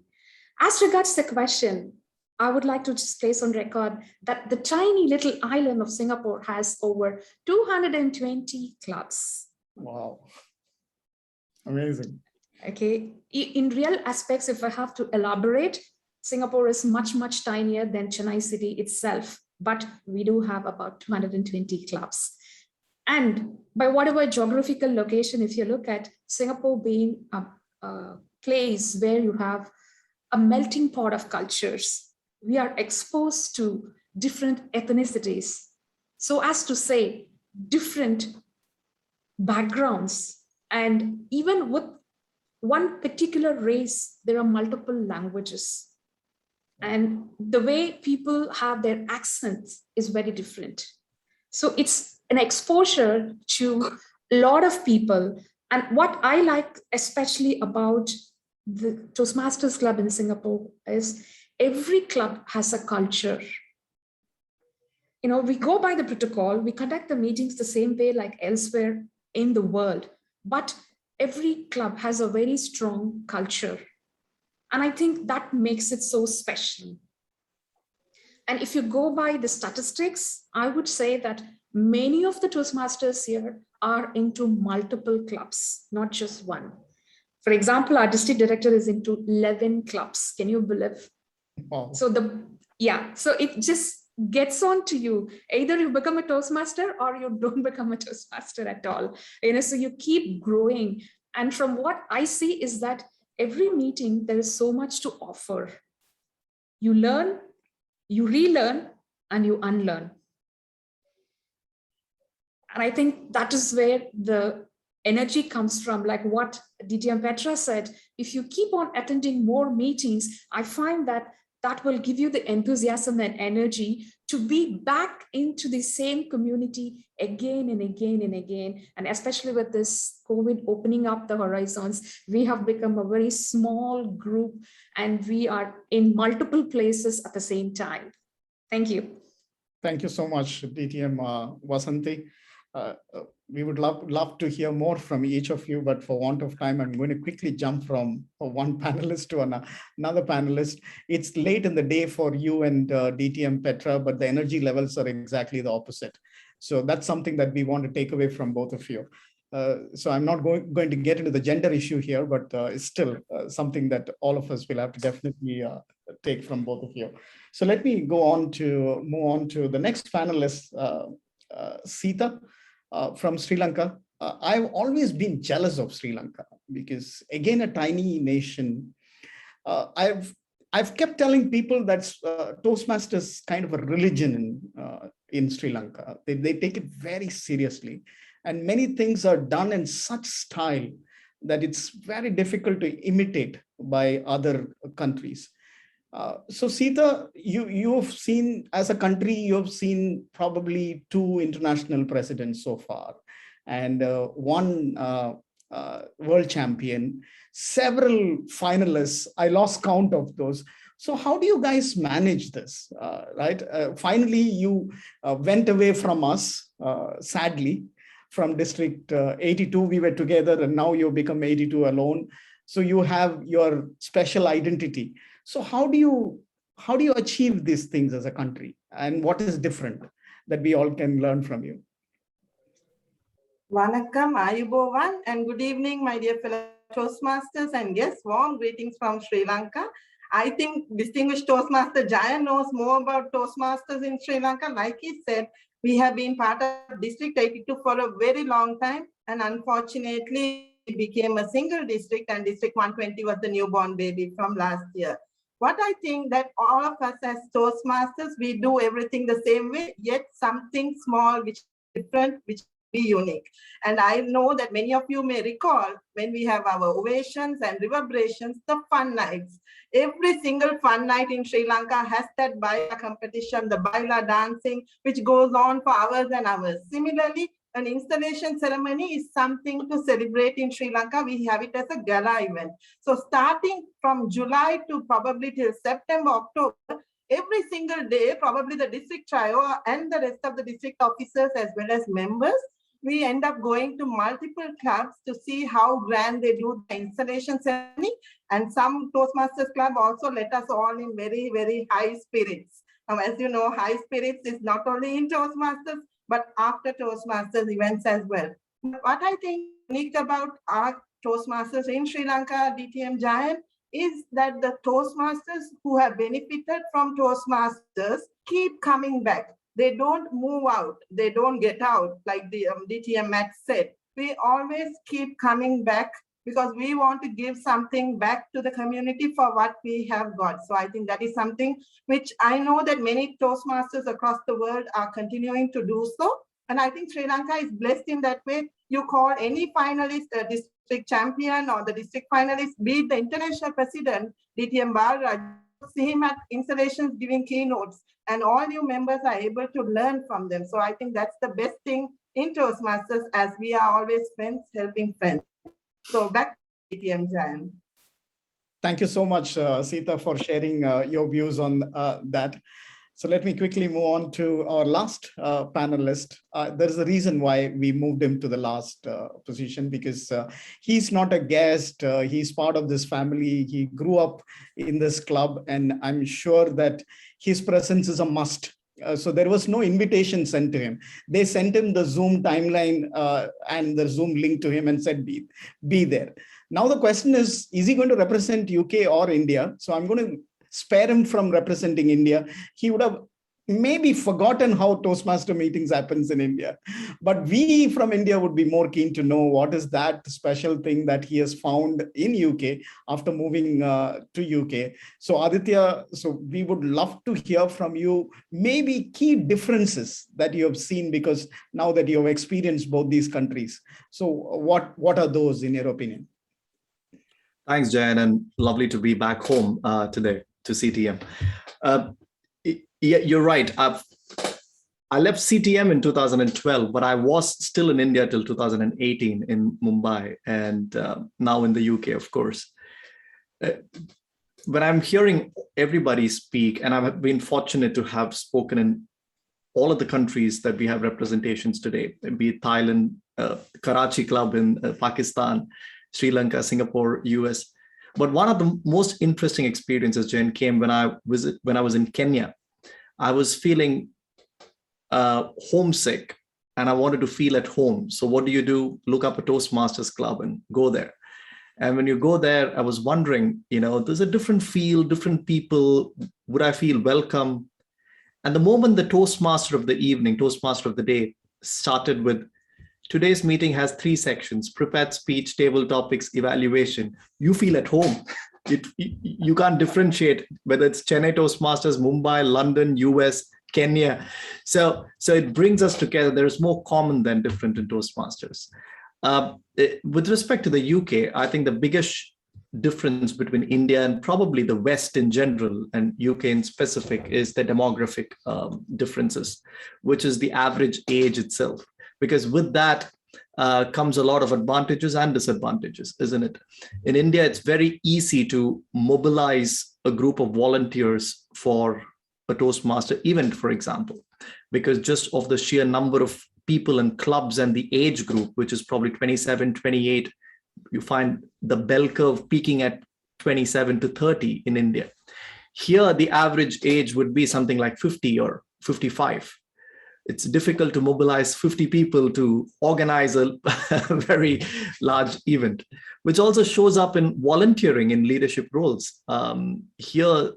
As regards the question, I would like to just place on record that the tiny little island of Singapore has over 220 clubs. Wow. Amazing. Okay. In real aspects, if I have to elaborate, Singapore is much, much tinier than Chennai city itself, but we do have about 220 clubs. And by whatever geographical location, if you look at Singapore being a place where you have a melting pot of cultures, we are exposed to different ethnicities. So as to say, different backgrounds, and even with one particular race, there are multiple languages. And the way people have their accents is very different. So it's an exposure to a lot of people. And what I like especially about the Toastmasters Club in Singapore is every club has a culture. You know, we go by the protocol, we conduct the meetings the same way like elsewhere in the world, but every club has a very strong culture. And I think that makes it so special. And if you go by the statistics, I would say that many of the Toastmasters here are into multiple clubs, not just one. For example, our district director is into 11 clubs. Can you believe? Wow. So so it just gets on to you. Either you become a Toastmaster or you don't become a Toastmaster at all. So you keep growing. And from what I see is that every meeting, there is so much to offer. You learn, you relearn, and you unlearn. And I think that is where the energy comes from, like what DTM Petra said. If you keep on attending more meetings, I find that that will give you the enthusiasm and energy to be back into the same community again and again and again. And especially with this COVID opening up the horizons, we have become a very small group and we are in multiple places at the same time. Thank you. Thank you so much, DTM Vasanthi. We would love to hear more from each of you, but for want of time, I'm going to quickly jump from one panelist to another panelist. It's late in the day for you and DTM Petra, but the energy levels are exactly the opposite. So that's something that we want to take away from both of you. So I'm not going to get into the gender issue here, but it's still something that all of us will have to definitely take from both of you. So let me move on to the next panelist, Sita. From Sri Lanka. I've always been jealous of Sri Lanka because, again, a tiny nation. I've kept telling people that Toastmasters kind of a religion in Sri Lanka. They take it very seriously, and many things are done in such style that it's very difficult to imitate by other countries. So Sita, you've seen, as a country, you've seen probably 2 international presidents so far, and one world champion, several finalists. I lost count of those. So how do you guys manage this, right? Finally, you went away from us, sadly, from District 82. We were together, and now you become 82 alone. So you have your special identity. So how do you achieve these things as a country, and what is different that we all can learn from you? Vanakkam, Ayubovan, and good evening, my dear fellow Toastmasters, and yes, warm greetings from Sri Lanka. I think distinguished Toastmaster Jayan knows more about Toastmasters in Sri Lanka. Like he said, we have been part of District 82 for a very long time, and unfortunately, it became a single district, and District 120 was the newborn baby from last year. What I think that all of us as Toastmasters, we do everything the same way, yet something small, which is different, which be unique. And I know that many of you may recall when we have our ovations and reverberations, the fun nights. Every single fun night in Sri Lanka has that baila competition, the baila dancing, which goes on for hours and hours. Similarly, an installation ceremony is something to celebrate in Sri Lanka. We have it as a gala event. So starting from July to probably till September, October, every single day, probably the district trio and the rest of the district officers as well as members, we end up going to multiple clubs to see how grand they do the installation ceremony. And some Toastmasters club also let us all in very, very high spirits. As you know, high spirits is not only in Toastmasters, but after Toastmasters events as well. What I think unique about our Toastmasters in Sri Lanka, DTM Jayan, is that the Toastmasters who have benefited from Toastmasters keep coming back. They don't move out. They don't get out, like the DTM Matt said. We always keep coming back because we want to give something back to the community for what we have got. So I think that is something which I know that many Toastmasters across the world are continuing to do so. And I think Sri Lanka is blessed in that way. You call any finalist a district champion or the district finalist, be it the international president, DTM Balraj, see him at installations giving keynotes, and all new members are able to learn from them. So I think that's the best thing in Toastmasters, as we are always friends helping friends. So back to DTM Jayan. Thank you so much, Sita, for sharing your views on that. So let me quickly move on to our last panelist. There's a reason why we moved him to the last position, because he's not a guest. He's part of this family. He grew up in this club, and I'm sure that his presence is a must. So there was no invitation sent to him. They sent him the Zoom timeline and the Zoom link to him and said, be there. Now the question is he going to represent UK or India? So I'm going to spare him from representing India. He would have maybe forgotten how Toastmaster meetings happens in India. But we from India would be more keen to know what is that special thing that he has found in UK after moving to UK. So Aditya, so we would love to hear from you, maybe key differences that you have seen, because now that you have experienced both these countries. So what are those in your opinion? Thanks, Jayan, and lovely to be back home today to CTM. Yeah, you're right. I left CTM in 2012, but I was still in India till 2018 in Mumbai, and now in the UK, of course. When I'm hearing everybody speak, and I've been fortunate to have spoken in all of the countries that we have representations today, be it Thailand, Karachi Club in Pakistan, Sri Lanka, Singapore, US. But one of the most interesting experiences, Jen, came when I was in Kenya. I was feeling homesick and I wanted to feel at home. So what do? Look up a Toastmasters club and go there. And when you go there, I was wondering, there's a different feel, different people. Would I feel welcome? And the moment the Toastmaster of the evening, Toastmaster of the day started with today's meeting has 3 sections: prepared speech, table topics, evaluation. You feel at home. You can't differentiate whether it's Chennai Toastmasters, Mumbai, London, US, Kenya. So it brings us together. There's more common than different in Toastmasters. With respect to the UK, I think the biggest difference between India and probably the West in general and UK in specific is the demographic differences, which is the average age itself. Because with that comes a lot of advantages and disadvantages, isn't it? In India, it's very easy to mobilize a group of volunteers for a Toastmaster event, for example, because just of the sheer number of people and clubs and the age group, which is probably 27, 28, you find the bell curve peaking at 27 to 30 in India. Here, the average age would be something like 50 or 55. It's difficult to mobilize 50 people to organize a very large event, which also shows up in volunteering in leadership roles. Here,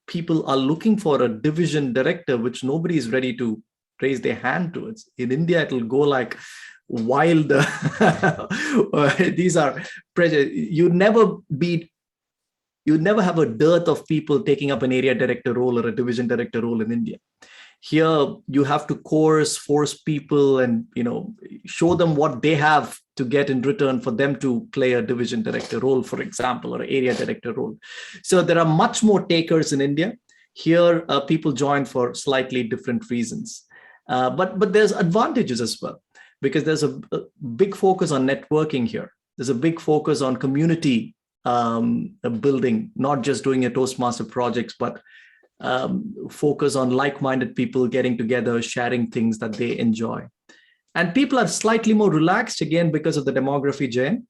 people are looking for a division director, which nobody is ready to raise their hand towards. In India, it will go like wild. These are pressure. You'd never have a dearth of people taking up an area director role or a division director role in India. Here, you have to force people and show them what they have to get in return for them to play a division director role, for example, or area director role. So there are much more takers in India. Here, people join for slightly different reasons. But there's advantages as well, because there's a big focus on networking here. There's a big focus on community building, not just doing a Toastmaster projects, but focus on like-minded people getting together, sharing things that they enjoy. And people are slightly more relaxed, again, because of the demography, Jayan.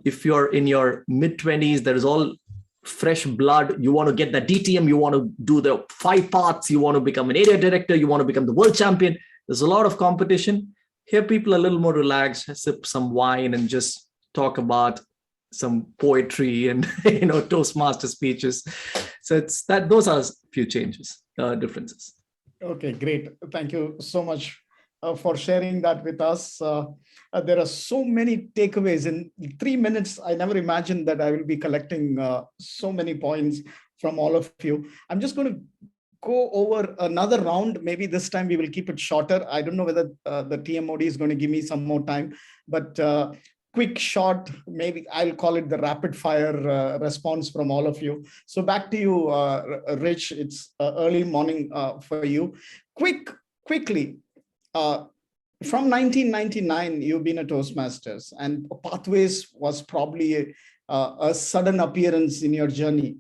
If you're in your mid-20s, there's all fresh blood. You want to get the DTM, you want to do the 5 parts, you want to become an area director, you want to become the world champion. There's a lot of competition. Here, people are a little more relaxed, sip some wine and just talk about some poetry and Toastmaster speeches. So those are a few changes, differences. Okay, great. Thank you so much for sharing that with us. There are so many takeaways in 3 minutes. I never imagined that I will be collecting so many points from all of you. I'm just going to go over another round. Maybe this time we will keep it shorter. I don't know whether the TMOD is going to give me some more time, but quick, short, maybe I'll call it the rapid fire response from all of you. So back to you, Rich. It's early morning for you. Quickly, from 1999, you've been a Toastmasters, and Pathways was probably a sudden appearance in your journey.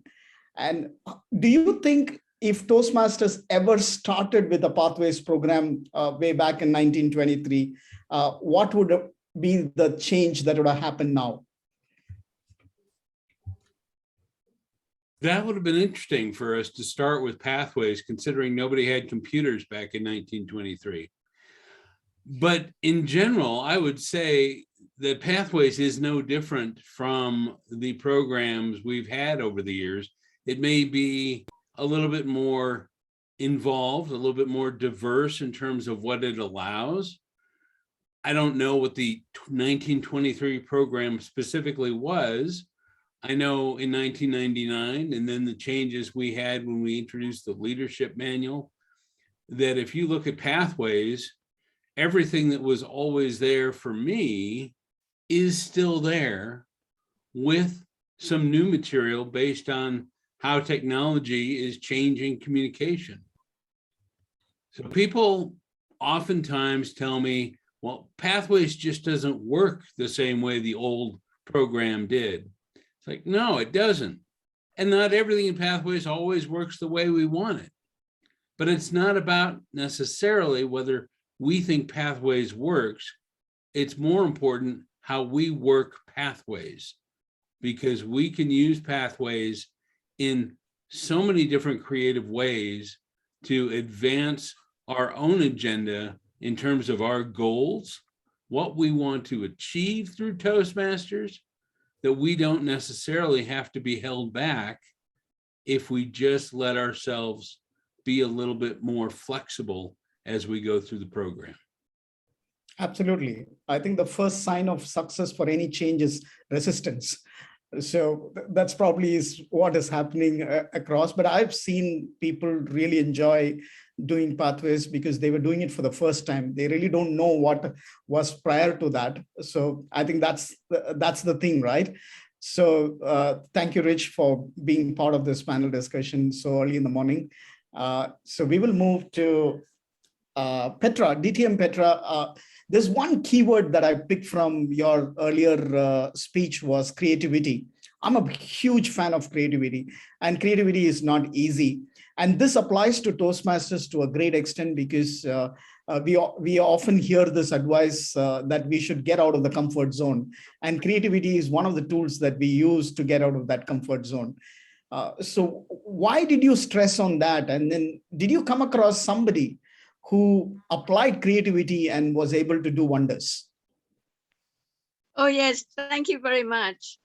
And do you think if Toastmasters ever started with a Pathways program way back in 1923, what would be the change that would have happened now? That would have been interesting for us to start with Pathways, considering nobody had computers back in 1923. But in general, I would say that Pathways is no different from the programs we've had over the years. It may be a little bit more involved, a little bit more diverse in terms of what it allows. I don't know what the 1923 program specifically was. I know in 1999, and then the changes we had when we introduced the leadership manual, that if you look at Pathways, everything that was always there for me is still there, with some new material based on how technology is changing communication. So people oftentimes tell me, well, Pathways just doesn't work the same way the old program did. It's like, no, it doesn't. And not everything in Pathways always works the way we want it. But it's not about necessarily whether we think Pathways works. It's more important how we work Pathways, because we can use Pathways in so many different creative ways to advance our own agenda in terms of our goals, what we want to achieve through Toastmasters, that we don't necessarily have to be held back if we just let ourselves be a little bit more flexible as we go through the program. Absolutely. I think the first sign of success for any change is resistance. So that's probably is what is happening across. But I've seen people really enjoy doing pathways because they were doing it for the first time. They really don't know what was prior to that. So I think that's the thing, right? So thank you, Rich, for being part of this panel discussion so early in the morning. So we will move to Petra, DTM Petra. There's one keyword that I picked from your earlier speech was creativity. I'm a huge fan of creativity, and creativity is not easy. And this applies to Toastmasters to a great extent because we often hear this advice that we should get out of the comfort zone. And creativity is one of the tools that we use to get out of that comfort zone. So why did you stress on that? And then did you come across somebody who applied creativity and was able to do wonders? Oh, yes. Thank you very much.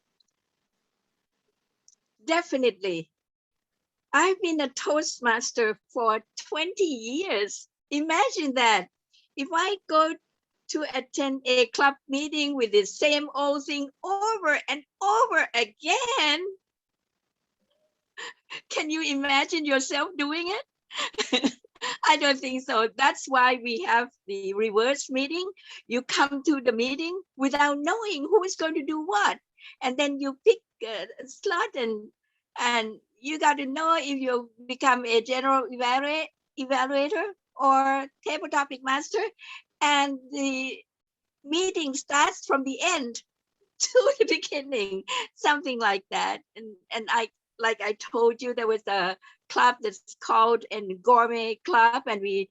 Definitely. I've been a Toastmaster for 20 years. Imagine that. If I go to attend a club meeting with the same old thing over and over again, can you imagine yourself doing it? I don't think so. That's why we have the reverse meeting. You come to the meeting without knowing who is going to do what. And then you pick a slot and you got to know if you become a general evaluator or table topic master. And the meeting starts from the end to the beginning, something like that. And like I told you, there was a club that's called a gourmet club, and we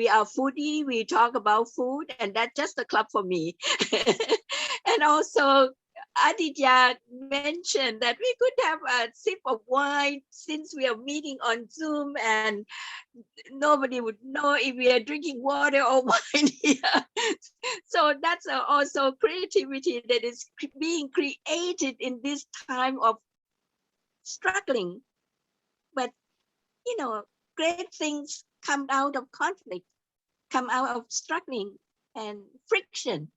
are foodie. We talk about food, and that's just a club for me. And also, Aditya mentioned that we could have a sip of wine since we are meeting on Zoom, and nobody would know if we are drinking water or wine here. So that's also creativity that is being created in this time of struggling. But you know, great things come out of conflict, come out of struggling and friction,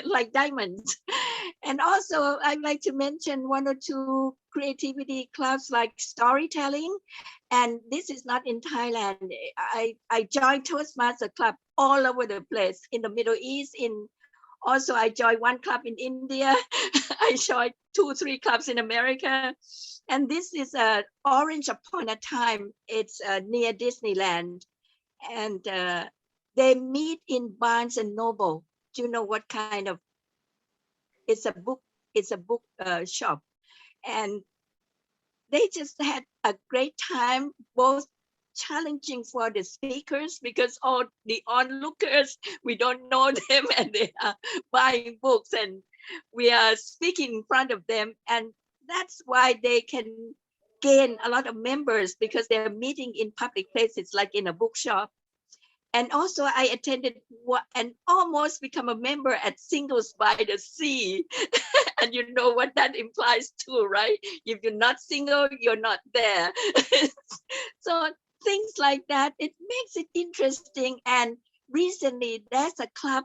like diamonds. And also, I'd like to mention one or two creativity clubs like storytelling. And this is not in Thailand. I joined Toastmaster club all over the place, in the Middle East, also I joined one club in India. I joined 2-3 clubs in America. And this is Orange Upon a Time. It's near Disneyland. And they meet in Barnes and Noble. Do you know what kind of? It's a book shop. And they just had a great time, both challenging for the speakers because all the onlookers, we don't know them, and they are buying books and we are speaking in front of them. And that's why they can gain a lot of members, because they're meeting in public places like in a bookshop. And also I attended and almost become a member at Singles by the Sea. And you know what that implies too, right? If you're not single, you're not there. So things like that, it makes it interesting. And recently there's a club,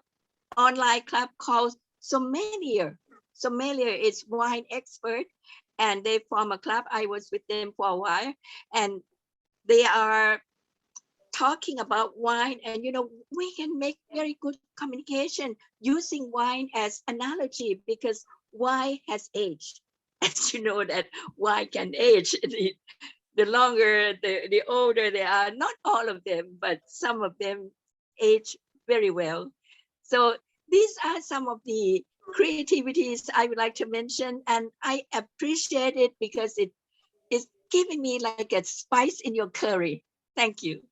online club called Sommelier. Sommelier is wine expert, and they form a club. I was with them for a while, and they are talking about wine. And you know, we can make very good communication using wine as analogy, because wine has aged. As you know, that wine can age. The longer, the older they are. Not all of them, but some of them age very well. So these are some of the creativities I would like to mention, and I appreciate it because it is giving me like a spice in your curry. Thank you.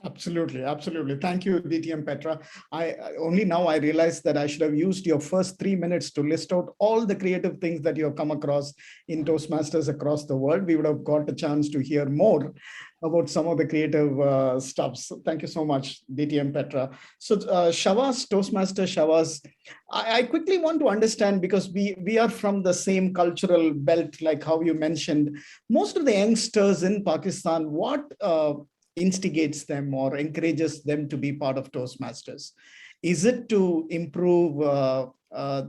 Absolutely, absolutely. Thank you, DTM Petra. I only now I realized that I should have used your first 3 minutes to list out all the creative things that you have come across in Toastmasters across the world. We would have got a chance to hear more about some of the creative stuff. So thank you so much, DTM Petra. So Shavas, Toastmaster Shavas, I quickly want to understand, because we are from the same cultural belt, like how you mentioned. Most of the youngsters in Pakistan, what instigates them or encourages them to be part of Toastmasters? Is it to improve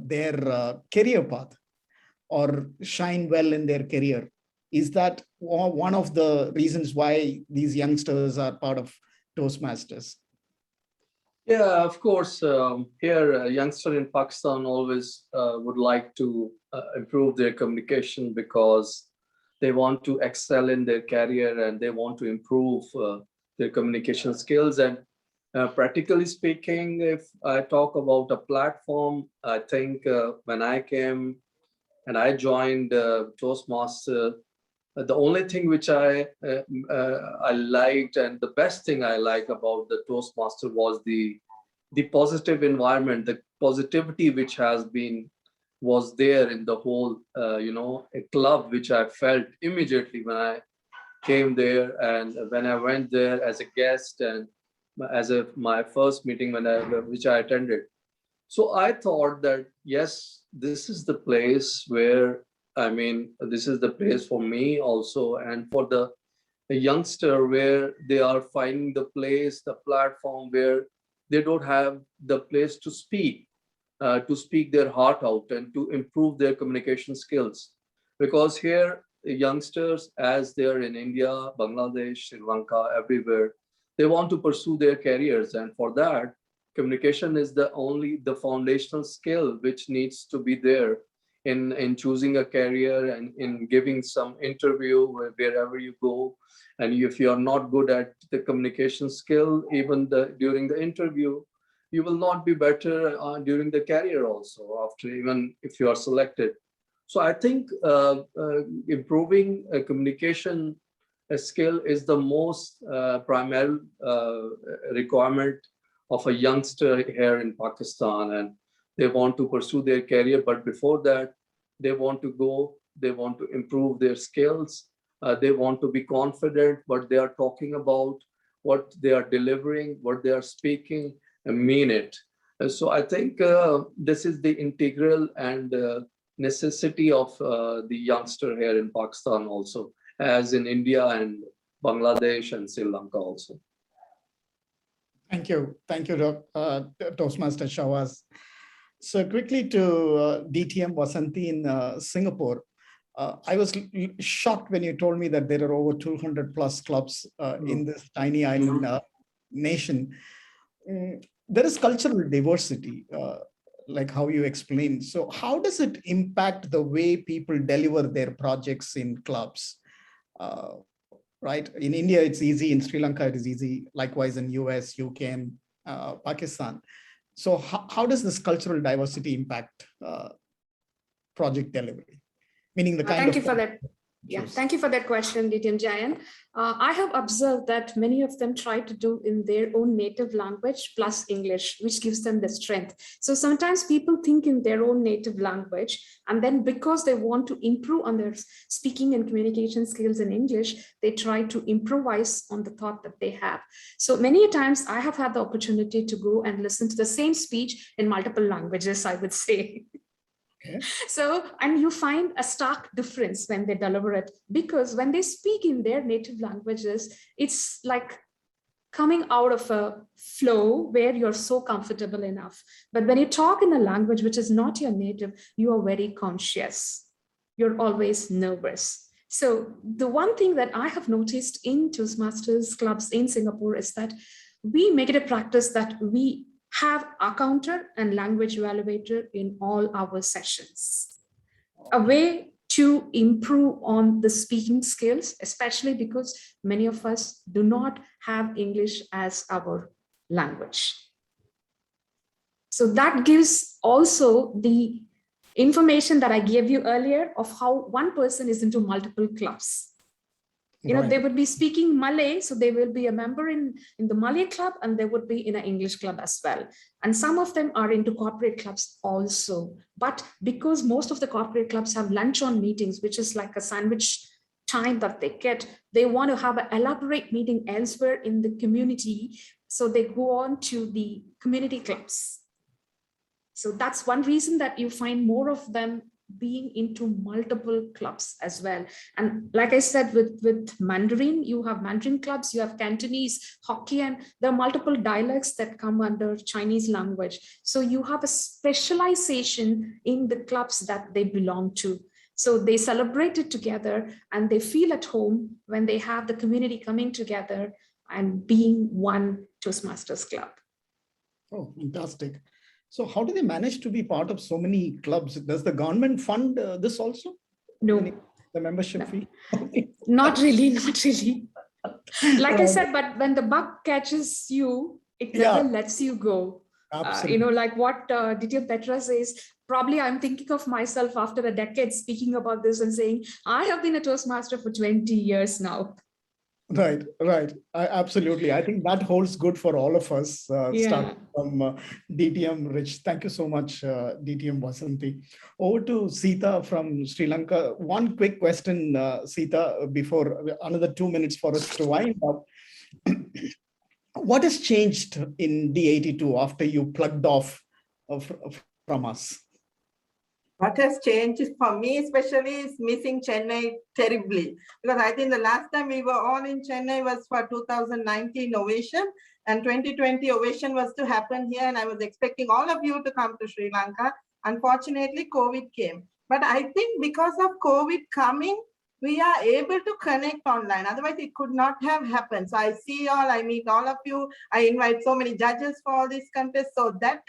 their career path or shine well in their career? Is that one of the reasons why these youngsters are part of Toastmasters? Yeah, of course. Here, a youngster in Pakistan always would like to improve their communication because they want to excel in their career and they want to improve their communication skills. And practically speaking, if I talk about a platform, I think when I came and I joined Toastmaster, the only thing which I liked and the best thing I like about the Toastmaster was the positive environment, the positivity which was there in the whole a club, which I felt immediately when I came there and when I went there as a guest and as my first meeting which I attended. So I thought that yes, this is the place where this is the place for me also, and for the youngster where they are finding the place, the platform where they don't have the place to speak their heart out and to improve their communication skills. Because here, youngsters, as they're in India, Bangladesh, Sri Lanka, everywhere, they want to pursue their careers. And for that, communication is the foundational skill which needs to be there in choosing a career and in giving some interview wherever you go. And if you are not good at the communication skill, even during the interview, you will not be better during the career also, after even if you are selected. So I think improving communication skill is the most primary requirement of a youngster here in Pakistan, and they want to pursue their career. But before that, they want to improve their skills. They want to be confident what they are talking about, what they are delivering, what they are speaking, and mean it. So I think this is the integral and necessity of the youngster here in Pakistan also, as in India and Bangladesh and Sri Lanka also. Thank you, Toastmaster Shawaz. So quickly to DTM Vasanti in Singapore. I was shocked when you told me that there are over 200 plus clubs in this tiny island nation. There is cultural diversity, like how you explained. So how does it impact the way people deliver their projects in clubs? Right? In India, it's easy. In Sri Lanka, it is easy. Likewise, in US, UK, and Pakistan. So how does this cultural diversity impact project delivery? Meaning the kind Thank of... you for that. Yeah, thank you for that question, DTM Jayan. I have observed that many of them try to do in their own native language plus English, which gives them the strength. So sometimes people think in their own native language, and then because they want to improve on their speaking and communication skills in English, they try to improvise on the thought that they have. So many times I have had the opportunity to go and listen to the same speech in multiple languages, I would say. Okay. So, and you find a stark difference when they deliver it, because when they speak in their native languages, it's like coming out of a flow where you're so comfortable enough. But when you talk in a language which is not your native, you are very conscious. You're always nervous. So the one thing that I have noticed in Toastmasters clubs in Singapore is that we make it a practice that we have a counter and language evaluator in all our sessions. A way to improve on the speaking skills, especially because many of us do not have English as our language. So that gives also the information that I gave you earlier of how one person is into multiple clubs. You know, they would be speaking Malay, so they will be a member in the Malay club, and they would be in an English club as well. And some of them are into corporate clubs also. But because most of the corporate clubs have lunch-on meetings, which is like a sandwich time that they get, they want to have an elaborate meeting elsewhere in the community. So they go on to the community clubs. So that's one reason that you find more of them being into multiple clubs as well. And like I said, with Mandarin, you have Mandarin clubs, you have Cantonese, Hokkien, there are multiple dialects that come under Chinese language. So you have a specialization in the clubs that they belong to. So they celebrate it together and they feel at home when they have the community coming together and being one Toastmasters club. Oh, fantastic. So how do they manage to be part of so many clubs? Does the government fund this also? No. The membership fee? Not really, not really. Like I said, but when the buck catches you, it never lets you go. Like what Ditya Petra says, probably I'm thinking of myself after a decade speaking about this and saying, I have been a Toastmaster for 20 years now. Right. Absolutely. I think that holds good for all of us, starting from DTM Rich. Thank you so much, DTM Vasanti. Over to Sita from Sri Lanka. One quick question, Sita, before another 2 minutes for us to wind up. What has changed in D82 after you plugged off from us? What has changed is, for me especially, is missing Chennai terribly. Because I think the last time we were all in Chennai was for 2019 Ovation, and 2020 Ovation was to happen here, and I was expecting all of you to come to Sri Lanka. Unfortunately, COVID came. But I think because of COVID coming, we are able to connect online. Otherwise, it could not have happened. So I see all, I meet all of you. I invite so many judges for all these contests. So that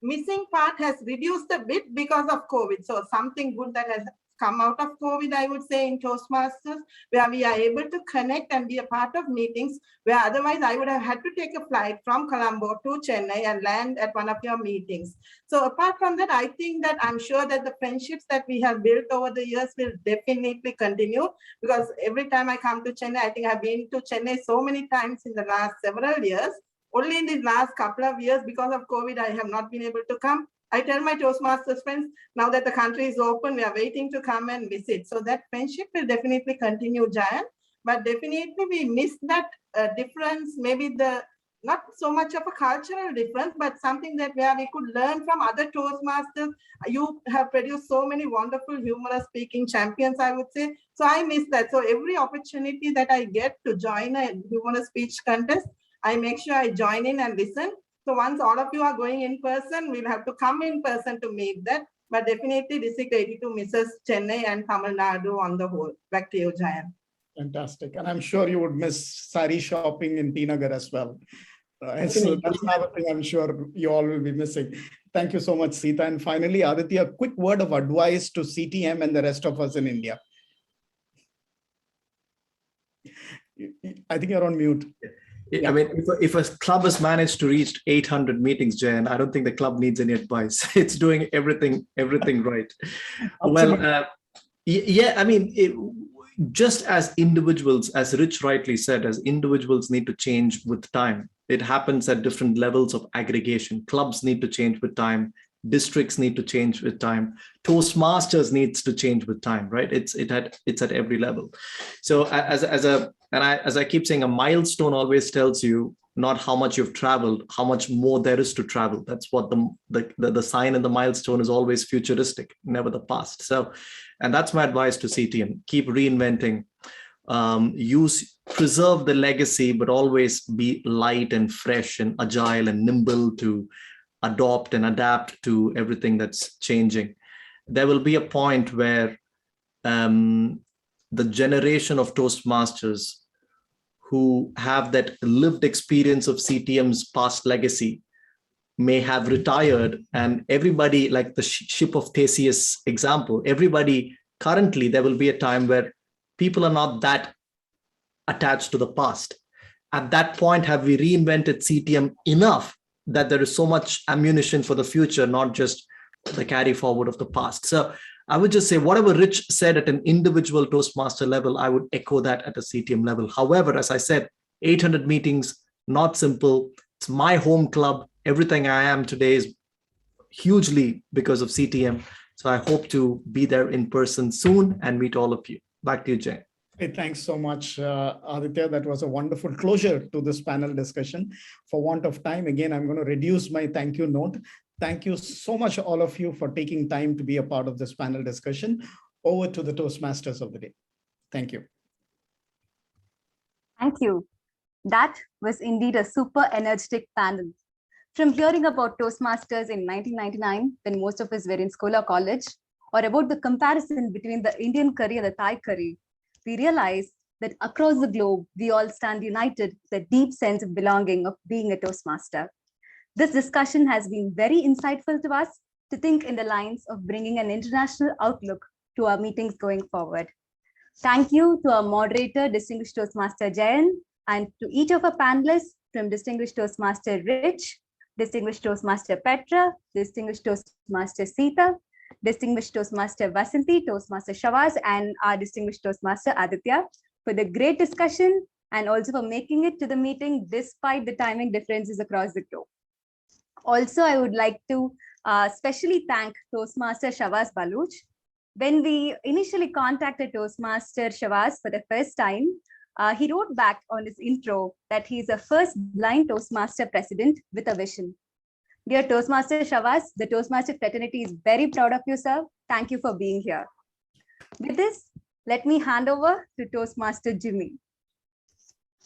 missing part has reduced a bit because of COVID. So something good that has come out of COVID, I would say, in Toastmasters, where we are able to connect and be a part of meetings, where otherwise I would have had to take a flight from Colombo to Chennai and land at one of your meetings. So apart from that, I think that I'm sure that the friendships that we have built over the years will definitely continue, because every time I come to Chennai, I think I've been to Chennai so many times in the last several years. Only in these last couple of years, because of COVID, I have not been able to come. I tell my Toastmasters friends, now that the country is open, we are waiting to come and visit. So that friendship will definitely continue, Jayan. But definitely we miss that difference, maybe not so much of a cultural difference, but something that where we could learn from other Toastmasters. You have produced so many wonderful humorous speaking champions, I would say. So I miss that. So every opportunity that I get to join a humorous speech contest, I make sure I join in and listen. So once all of you are going in person, we'll have to come in person to meet that. But definitely District 82 misses Chennai and Tamil Nadu on the whole. Back to you, Jayan. Fantastic. And I'm sure you would miss sari shopping in Tinagar as well. So that's another thing I'm sure you all will be missing. Thank you so much, Sita. And finally, Aditya, a quick word of advice to CTM and the rest of us in India. I think you're on mute. I mean, if a club has managed to reach 800 meetings, Jayan, I don't think the club needs any advice. It's doing everything right. Well, yeah, I mean, just as individuals, as Rich rightly said, as individuals need to change with time. It happens at different levels of aggregation. Clubs need to change with time. Districts need to change with time. Toastmasters needs to change with time, right? It's at every level. So as I keep saying, a milestone always tells you not how much you've traveled, how much more there is to travel. That's what the sign in the milestone is, always futuristic, never the past. So, and that's my advice to CTM. Keep reinventing, preserve the legacy, but always be light and fresh and agile and nimble to adopt and adapt to everything that's changing. There will be a point where the generation of Toastmasters who have that lived experience of CTM's past legacy may have retired, and everybody, like the ship of Theseus example, everybody currently, there will be a time where people are not that attached to the past. At that point, have we reinvented CTM enough that there is so much ammunition for the future, not just the carry forward of the past? So I would just say whatever Rich said at an individual Toastmaster level, I would echo that at a CTM level. However, as I said, 800 meetings, not simple. It's my home club. Everything I am today is hugely because of CTM. So I hope to be there in person soon and meet all of you. Back to you, Jay. Hey, thanks so much, Aditya. That was a wonderful closure to this panel discussion. For want of time, again, I'm going to reduce my thank you note. Thank you so much, all of you, for taking time to be a part of this panel discussion. Over to the Toastmasters of the day. Thank you. Thank you. That was indeed a super energetic panel. From hearing about Toastmasters in 1999, when most of us were in school or college, or about the comparison between the Indian curry and the Thai curry, we realized that across the globe, we all stand united with a deep sense of belonging of being a Toastmaster. This discussion has been very insightful to us to think in the lines of bringing an international outlook to our meetings going forward. Thank you to our moderator, Distinguished Toastmaster Jayan, and to each of our panelists, from Distinguished Toastmaster Rich, Distinguished Toastmaster Petra, Distinguished Toastmaster Sita, Distinguished Toastmaster Vasanti, Toastmaster Shavaz, and our Distinguished Toastmaster Aditya, for the great discussion and also for making it to the meeting despite the timing differences across the globe. Also, I would like to specially thank Toastmaster Shavaz Baluch. When we initially contacted Toastmaster Shavaz for the first time, he wrote back on his intro that he is the first blind Toastmaster president with a vision. Dear Toastmaster Shavaz, the Toastmaster fraternity is very proud of you, sir. Thank you for being here. With this, let me hand over to Toastmaster Jimmy.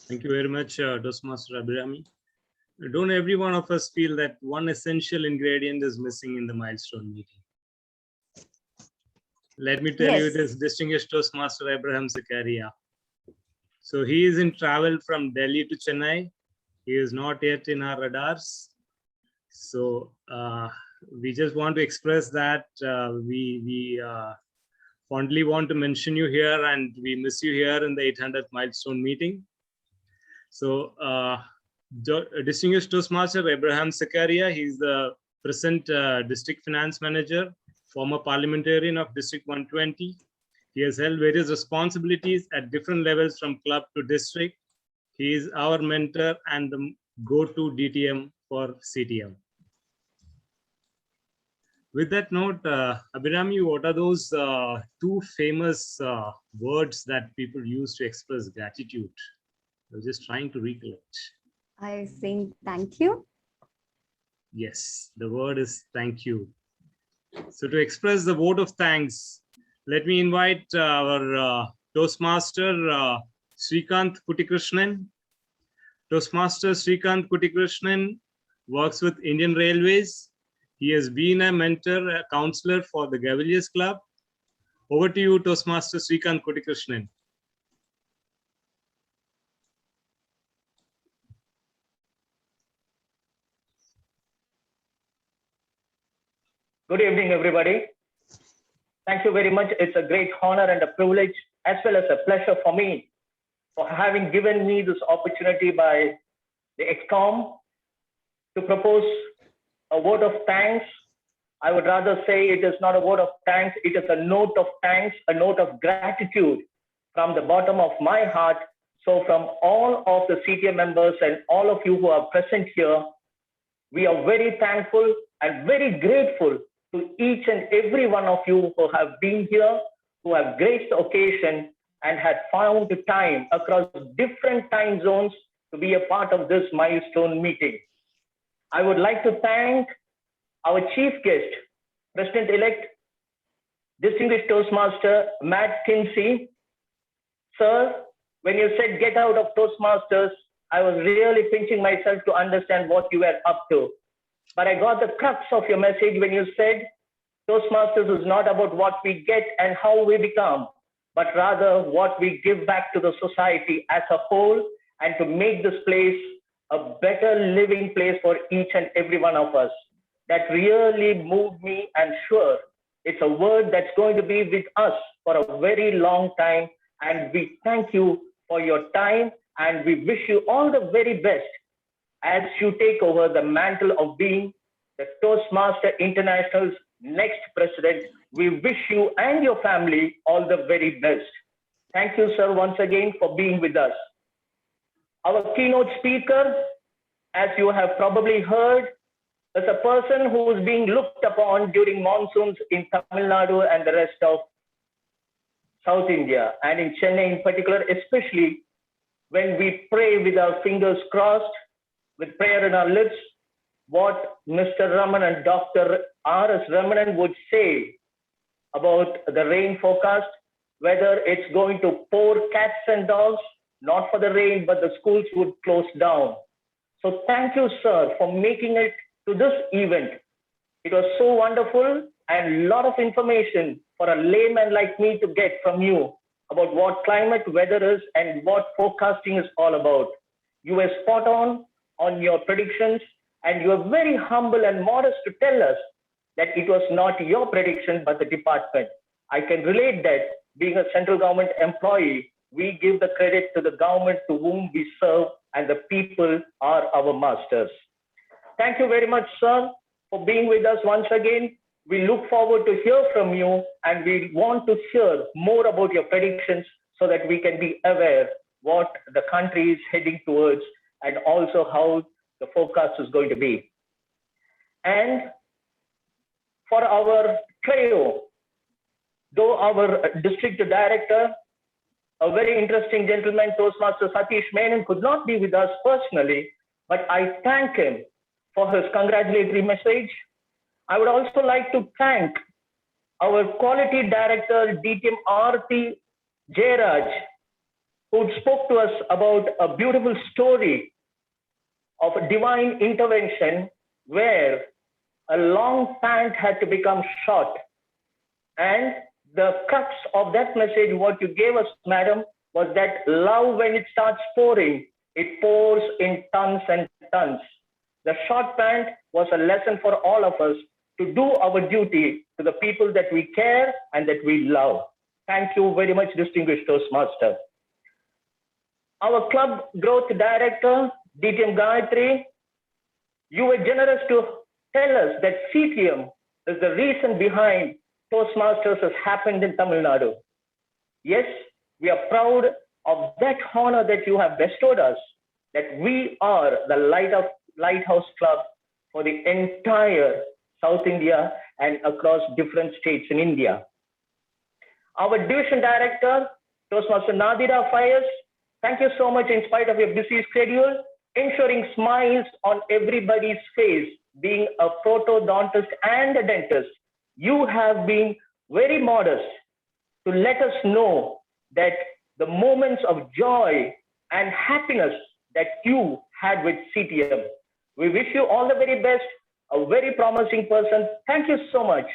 Thank you very much, Toastmaster Abhirami. Don't every one of us feel that one essential ingredient is missing in the milestone meeting? Let me tell you this, Distinguished Toastmaster Abraham Zakaria. So he is in travel from Delhi to Chennai. He is not yet in our radars. So we just want to express that we fondly want to mention you here, and we miss you here in the 800th milestone meeting. So Distinguished Toastmaster Abraham Zakaria, he's the present District Finance Manager, former parliamentarian of District 120. He has held various responsibilities at different levels from club to district. He is our mentor and the go-to DTM for CTM. With that note, Abhirami, what are those two famous words that people use to express gratitude? I was just trying to recollect. I think thank you. Yes, the word is thank you. So to express the vote of thanks, let me invite our Toastmaster Srikanth Kutikrishnan. Toastmaster Srikanth Kutikrishnan works with Indian Railways. He has been a mentor, a counselor for the Gaviliers Club. Over to you, Toastmaster Srikanth Kutikrishnan. Good evening, everybody. Thank you very much. It's a great honor and a privilege, as well as a pleasure for me, for having given me this opportunity by the ExCom to propose a vote of thanks. I would rather say it is not a vote of thanks, it is a note of thanks, a note of gratitude from the bottom of my heart. So from all of the CTM members and all of you who are present here, we are very thankful and very grateful to each and every one of you who have been here, who have graced the occasion and had found the time across different time zones to be a part of this milestone meeting. I would like to thank our chief guest, President-elect, Distinguished Toastmaster Matt Kinsey. Sir, when you said get out of Toastmasters, I was really pinching myself to understand what you were up to. But I got the crux of your message when you said Toastmasters is not about what we get and how we become, but rather what we give back to the society as a whole, and to make this place a better living place for each and every one of us. That really moved me, and sure, it's a word that's going to be with us for a very long time. And we thank you for your time, and we wish you all the very best as you take over the mantle of being the Toastmaster International's next president. We wish you and your family all the very best. Thank you, sir, once again for being with us. Our keynote speaker, as you have probably heard, is a person who is being looked upon during monsoons in Tamil Nadu and the rest of South India, and in Chennai in particular, especially when we pray with our fingers crossed, with prayer in our lips, what Mr. Raman and Dr. R.S. Ramanan would say about the rain forecast, whether it's going to pour cats and dogs, not for the rain, but the schools would close down. So thank you, sir, for making it to this event. It was so wonderful and a lot of information for a layman like me to get from you about what climate weather is and what forecasting is all about. You were spot on your predictions, and you are very humble and modest to tell us that it was not your prediction, but the department. I can relate that being a central government employee, we give the credit to the government to whom we serve, and the people are our masters. Thank you very much, sir, for being with us once again. We look forward to hear from you, and we want to hear more about your predictions so that we can be aware what the country is heading towards and also how the forecast is going to be. And for our trio, though our district director, a very interesting gentleman, Toastmaster Satish Menon, could not be with us personally, but I thank him for his congratulatory message. I would also like to thank our quality director, DTM Aarti Jairaj, who spoke to us about a beautiful story of a divine intervention where a long pant had to become short. And the crux of that message, what you gave us, madam, was that love, when it starts pouring, it pours in tons and tons. The short pant was a lesson for all of us to do our duty to the people that we care and that we love. Thank you very much, distinguished Toastmaster. Our club growth director, DTM Gayatri, you were generous to tell us that CTM is the reason behind Toastmasters has happened in Tamil Nadu. Yes, we are proud of that honor that you have bestowed us, that we are the lighthouse club for the entire South India and across different states in India. Our division director, Toastmaster Nadira Fayez, thank you so much in spite of your busy schedule, ensuring smiles on everybody's face. Being a protodontist and a dentist, you have been very modest to let us know that the moments of joy and happiness that you had with CTM. We wish you all the very best, a very promising person. Thank you so much.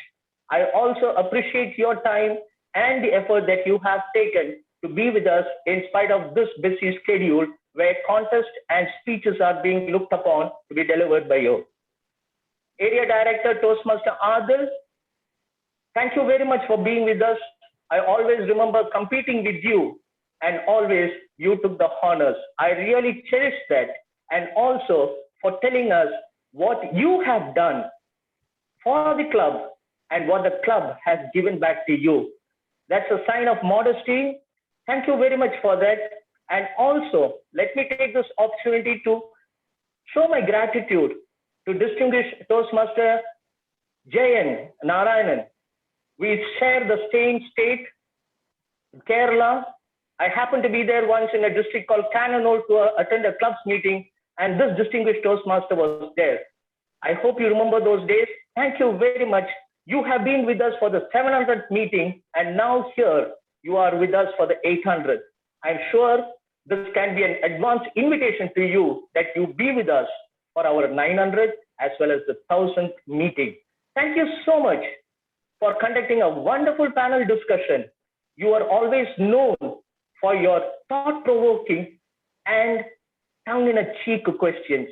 I also appreciate your time and the effort that you have taken to be with us in spite of this busy schedule where contests and speeches are being looked upon to be delivered by you. Area Director Toastmaster Adil, thank you very much for being with us. I always remember competing with you and always you took the honors. I really cherish that, and also for telling us what you have done for the club and what the club has given back to you. That's a sign of modesty. Thank you very much for that. And also, let me take this opportunity to show my gratitude to distinguished Toastmaster Jayan Narayanan. We share the same state, Kerala. I happened to be there once in a district called Cannanore to attend a club's meeting, and this distinguished Toastmaster was there. I hope you remember those days. Thank you very much. You have been with us for the 700th meeting, and now here you are with us for the 800th. I'm sure this can be an advance invitation to you that you be with us for our 900th as well as the 1000th meeting. Thank you so much for conducting a wonderful panel discussion. You are always known for your thought-provoking and tongue-in-cheek questions.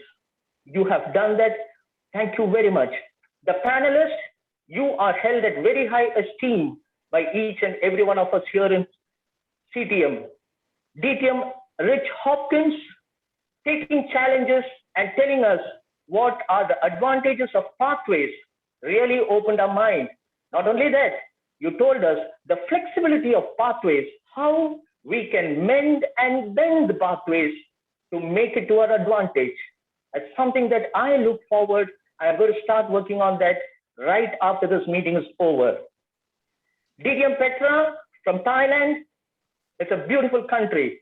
You have done that. Thank you very much. The panelists, you are held at very high esteem by each and every one of us here in CTM. DTM Rich Hopkins, taking challenges and telling us what are the advantages of pathways, really opened our mind. Not only that, you told us the flexibility of pathways, how we can mend and bend the pathways to make it to our advantage. That's something that I look forward. I'm going to start working on that right after this meeting is over. DTM Petra from Thailand. It's a beautiful country.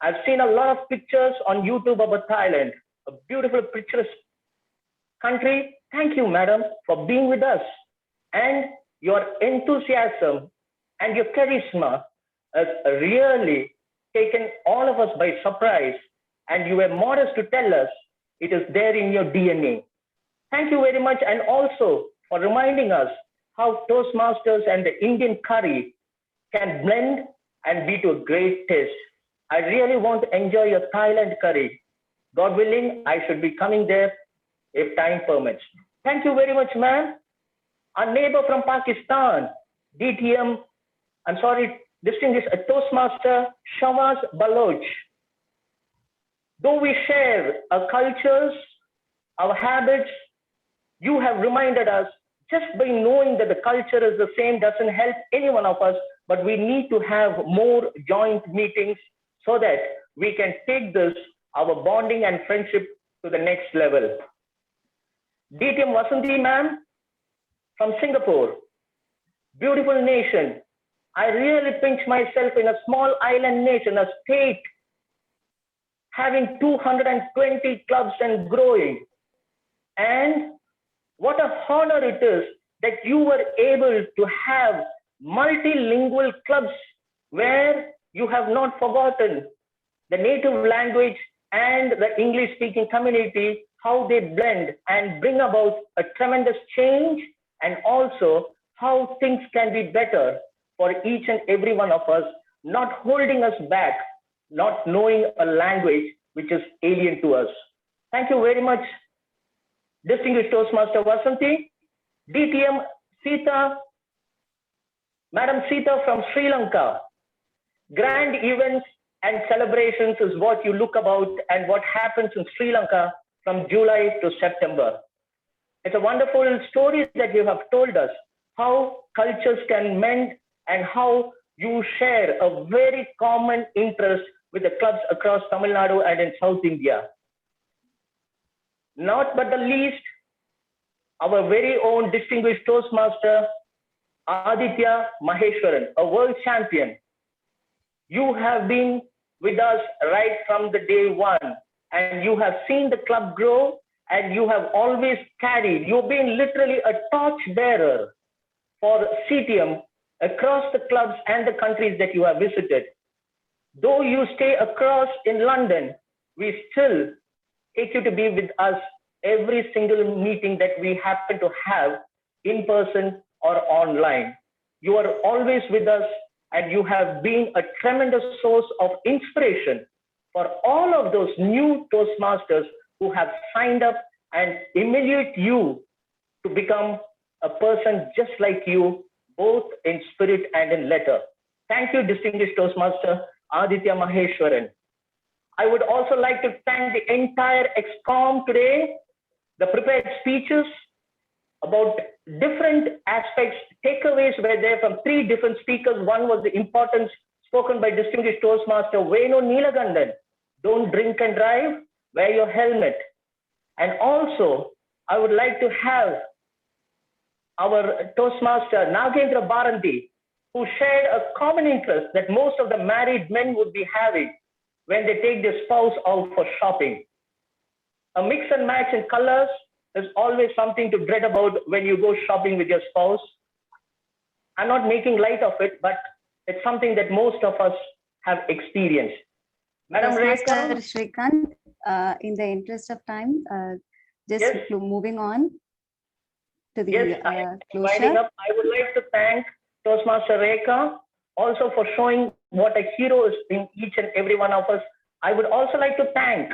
I've seen a lot of pictures on YouTube about Thailand, a beautiful picturesque country, thank you, madam, for being with us. And your enthusiasm and your charisma has really taken all of us by surprise. And you were modest to tell us it is there in your DNA. Thank you very much. And also for reminding us how Toastmasters and the Indian curry can blend and be to a great taste. I really want to enjoy your Thailand curry. God willing, I should be coming there if time permits. Thank you very much, ma'am. Our neighbor from Pakistan, DTM, distinguished Toastmaster Shawaz Baloch. Though we share our cultures, our habits, you have reminded us just by knowing that the culture is the same doesn't help any one of us, but we need to have more joint meetings so that we can take this, our bonding and friendship, to the next level. DTM Vasanthi ma'am from Singapore, beautiful nation. I really pinch myself in a small island nation, a state having 220 clubs and growing. And what a honor it is that you were able to have multilingual clubs where you have not forgotten the native language and the English speaking community, how they blend and bring about a tremendous change, and also how things can be better for each and every one of us, not holding us back, not knowing a language which is alien to us. Thank you very much, distinguished Toastmaster Vasanthi. DTM Sita, Madam Sita from Sri Lanka. Grand events and celebrations is what you look about and what happens in Sri Lanka from July to September. It's a wonderful story that you have told us, how cultures can mend and how you share a very common interest with the clubs across Tamil Nadu and in South India. Not but the least, our very own distinguished Toastmaster, Aditya Maheshwaran, a world champion. You have been with us right from the day one, and you have seen the club grow, and you have always carried, you've been literally a torch bearer for CTM across the clubs and the countries that you have visited. Though you stay across in London, we still take you to be with us every single meeting that we happen to have in person or online. You are always with us, and you have been a tremendous source of inspiration for all of those new Toastmasters who have signed up and emulate you to become a person just like you, both in spirit and in letter. Thank you, distinguished Toastmaster Aditya Maheshwaran. I would also like to thank the entire ExCom today, the prepared speeches about different aspects. Takeaways were there from 3 different speakers. One was the importance spoken by distinguished Toastmaster Venu Neelagandan. Don't drink and drive, wear your helmet. And also, I would like to have our Toastmaster Nagindra Bharti, who shared a common interest that most of the married men would be having when they take their spouse out for shopping. A mix and match in colors is always something to dread about when you go shopping with your spouse. I'm not making light of it, but it's something that most of us have experienced. Madam Rekha, Shrikant, in the interest of time, just yes, moving on to the yes, closure. Up, I would like to thank Toastmaster Rekha also for showing what a hero is in each and every one of us. I would also like to thank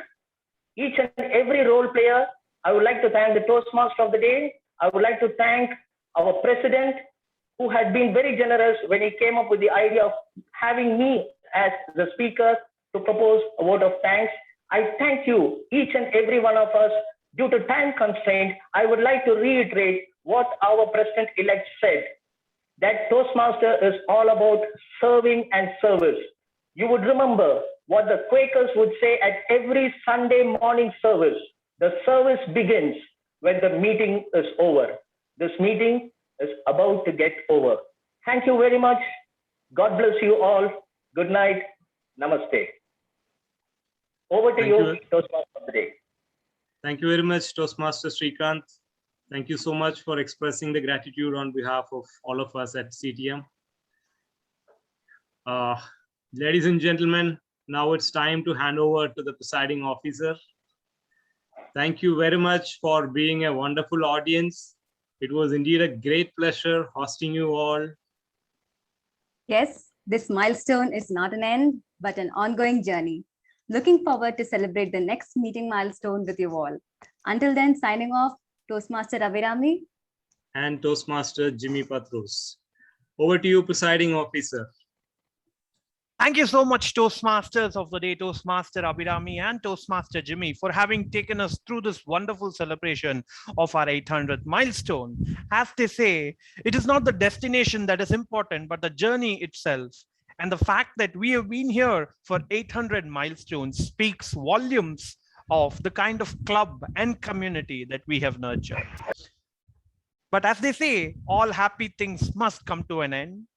each and every role player. I would like to thank the Toastmaster of the day. I would like to thank our president, who had been very generous when he came up with the idea of having me as the speaker to propose a vote of thanks. I thank you, each and every one of us. Due to time constraint, I would like to reiterate what our president-elect said, that Toastmaster is all about serving and service. You would remember what the Quakers would say at every Sunday morning service. The service begins when the meeting is over. This meeting is about to get over. Thank you very much. God bless you all. Good night. Namaste. Over to you, Toastmaster of the day. Thank you very much, Toastmaster Srikanth. Thank you so much for expressing the gratitude on behalf of all of us at CTM. Ladies and gentlemen, now it's time to hand over to the presiding officer. Thank you very much for being a wonderful audience. It was indeed a great pleasure hosting you all. Yes, this milestone is not an end, but an ongoing journey. Looking forward to celebrate the next meeting milestone with you all. Until then, signing off, Toastmaster Abhirami and Toastmaster Jimmy Patros. Over to you, presiding officer. Thank you so much, Toastmasters of the day, Toastmaster Abhirami and Toastmaster Jimmy, for having taken us through this wonderful celebration of our 800th milestone. As they say, it is not the destination that is important, but the journey itself. And the fact that we have been here for 800 milestones speaks volumes of the kind of club and community that we have nurtured. But as they say, all happy things must come to an end.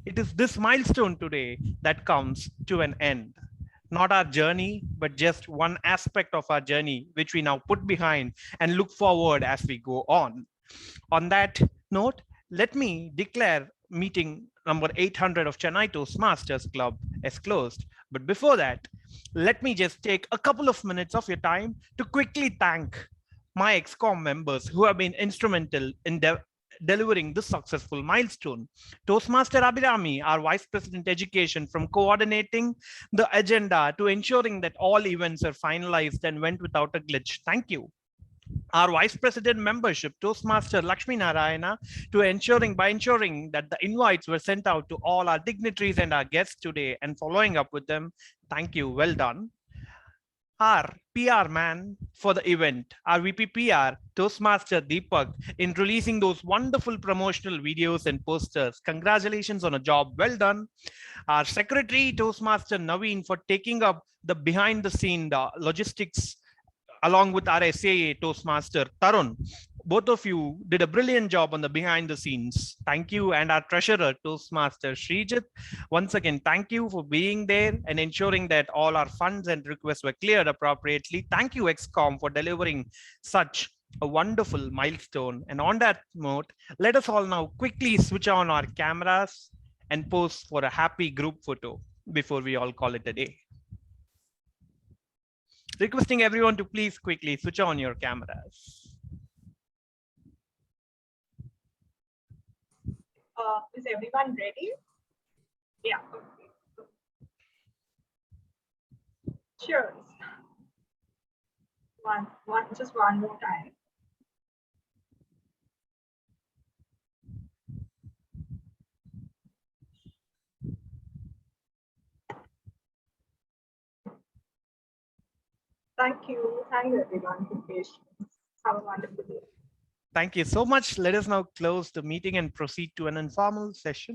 It is this milestone today that comes to an end. Not our journey, but just one aspect of our journey, which we now put behind and look forward as we go on. On that note, let me declare meeting number 800 of Chennai Toastmasters Club as closed. But before that, let me just take a couple of minutes of your time to quickly thank my ExCom members who have been instrumental in delivering this successful milestone. Toastmaster Abhirami, our Vice President Education, from coordinating the agenda to ensuring that all events are finalized and went without a glitch. Thank you. Our Vice President Membership, Toastmaster Lakshmi Narayana, by ensuring that the invites were sent out to all our dignitaries and our guests today and following up with them. Thank you. Well done. Our PR man for the event, our VP PR, Toastmaster Deepak, in releasing those wonderful promotional videos and posters. Congratulations on a job well done. Our Secretary, Toastmaster Naveen, for taking up the behind the scene logistics along with our SAA, Toastmaster Tarun. Both of you did a brilliant job on the behind the scenes. Thank you. And our treasurer, Toastmaster Srijit, once again, thank you for being there and ensuring that all our funds and requests were cleared appropriately. Thank you, ExCom, for delivering such a wonderful milestone. And on that note, let us all now quickly switch on our cameras and pose for a happy group photo before we all call it a day. Requesting everyone to please quickly switch on your cameras. Is everyone ready? Yeah. Cheers. Just one more time. Thank you. Thank you, everyone, for patience. Have a wonderful day. Thank you so much. Let us now close the meeting and proceed to an informal session.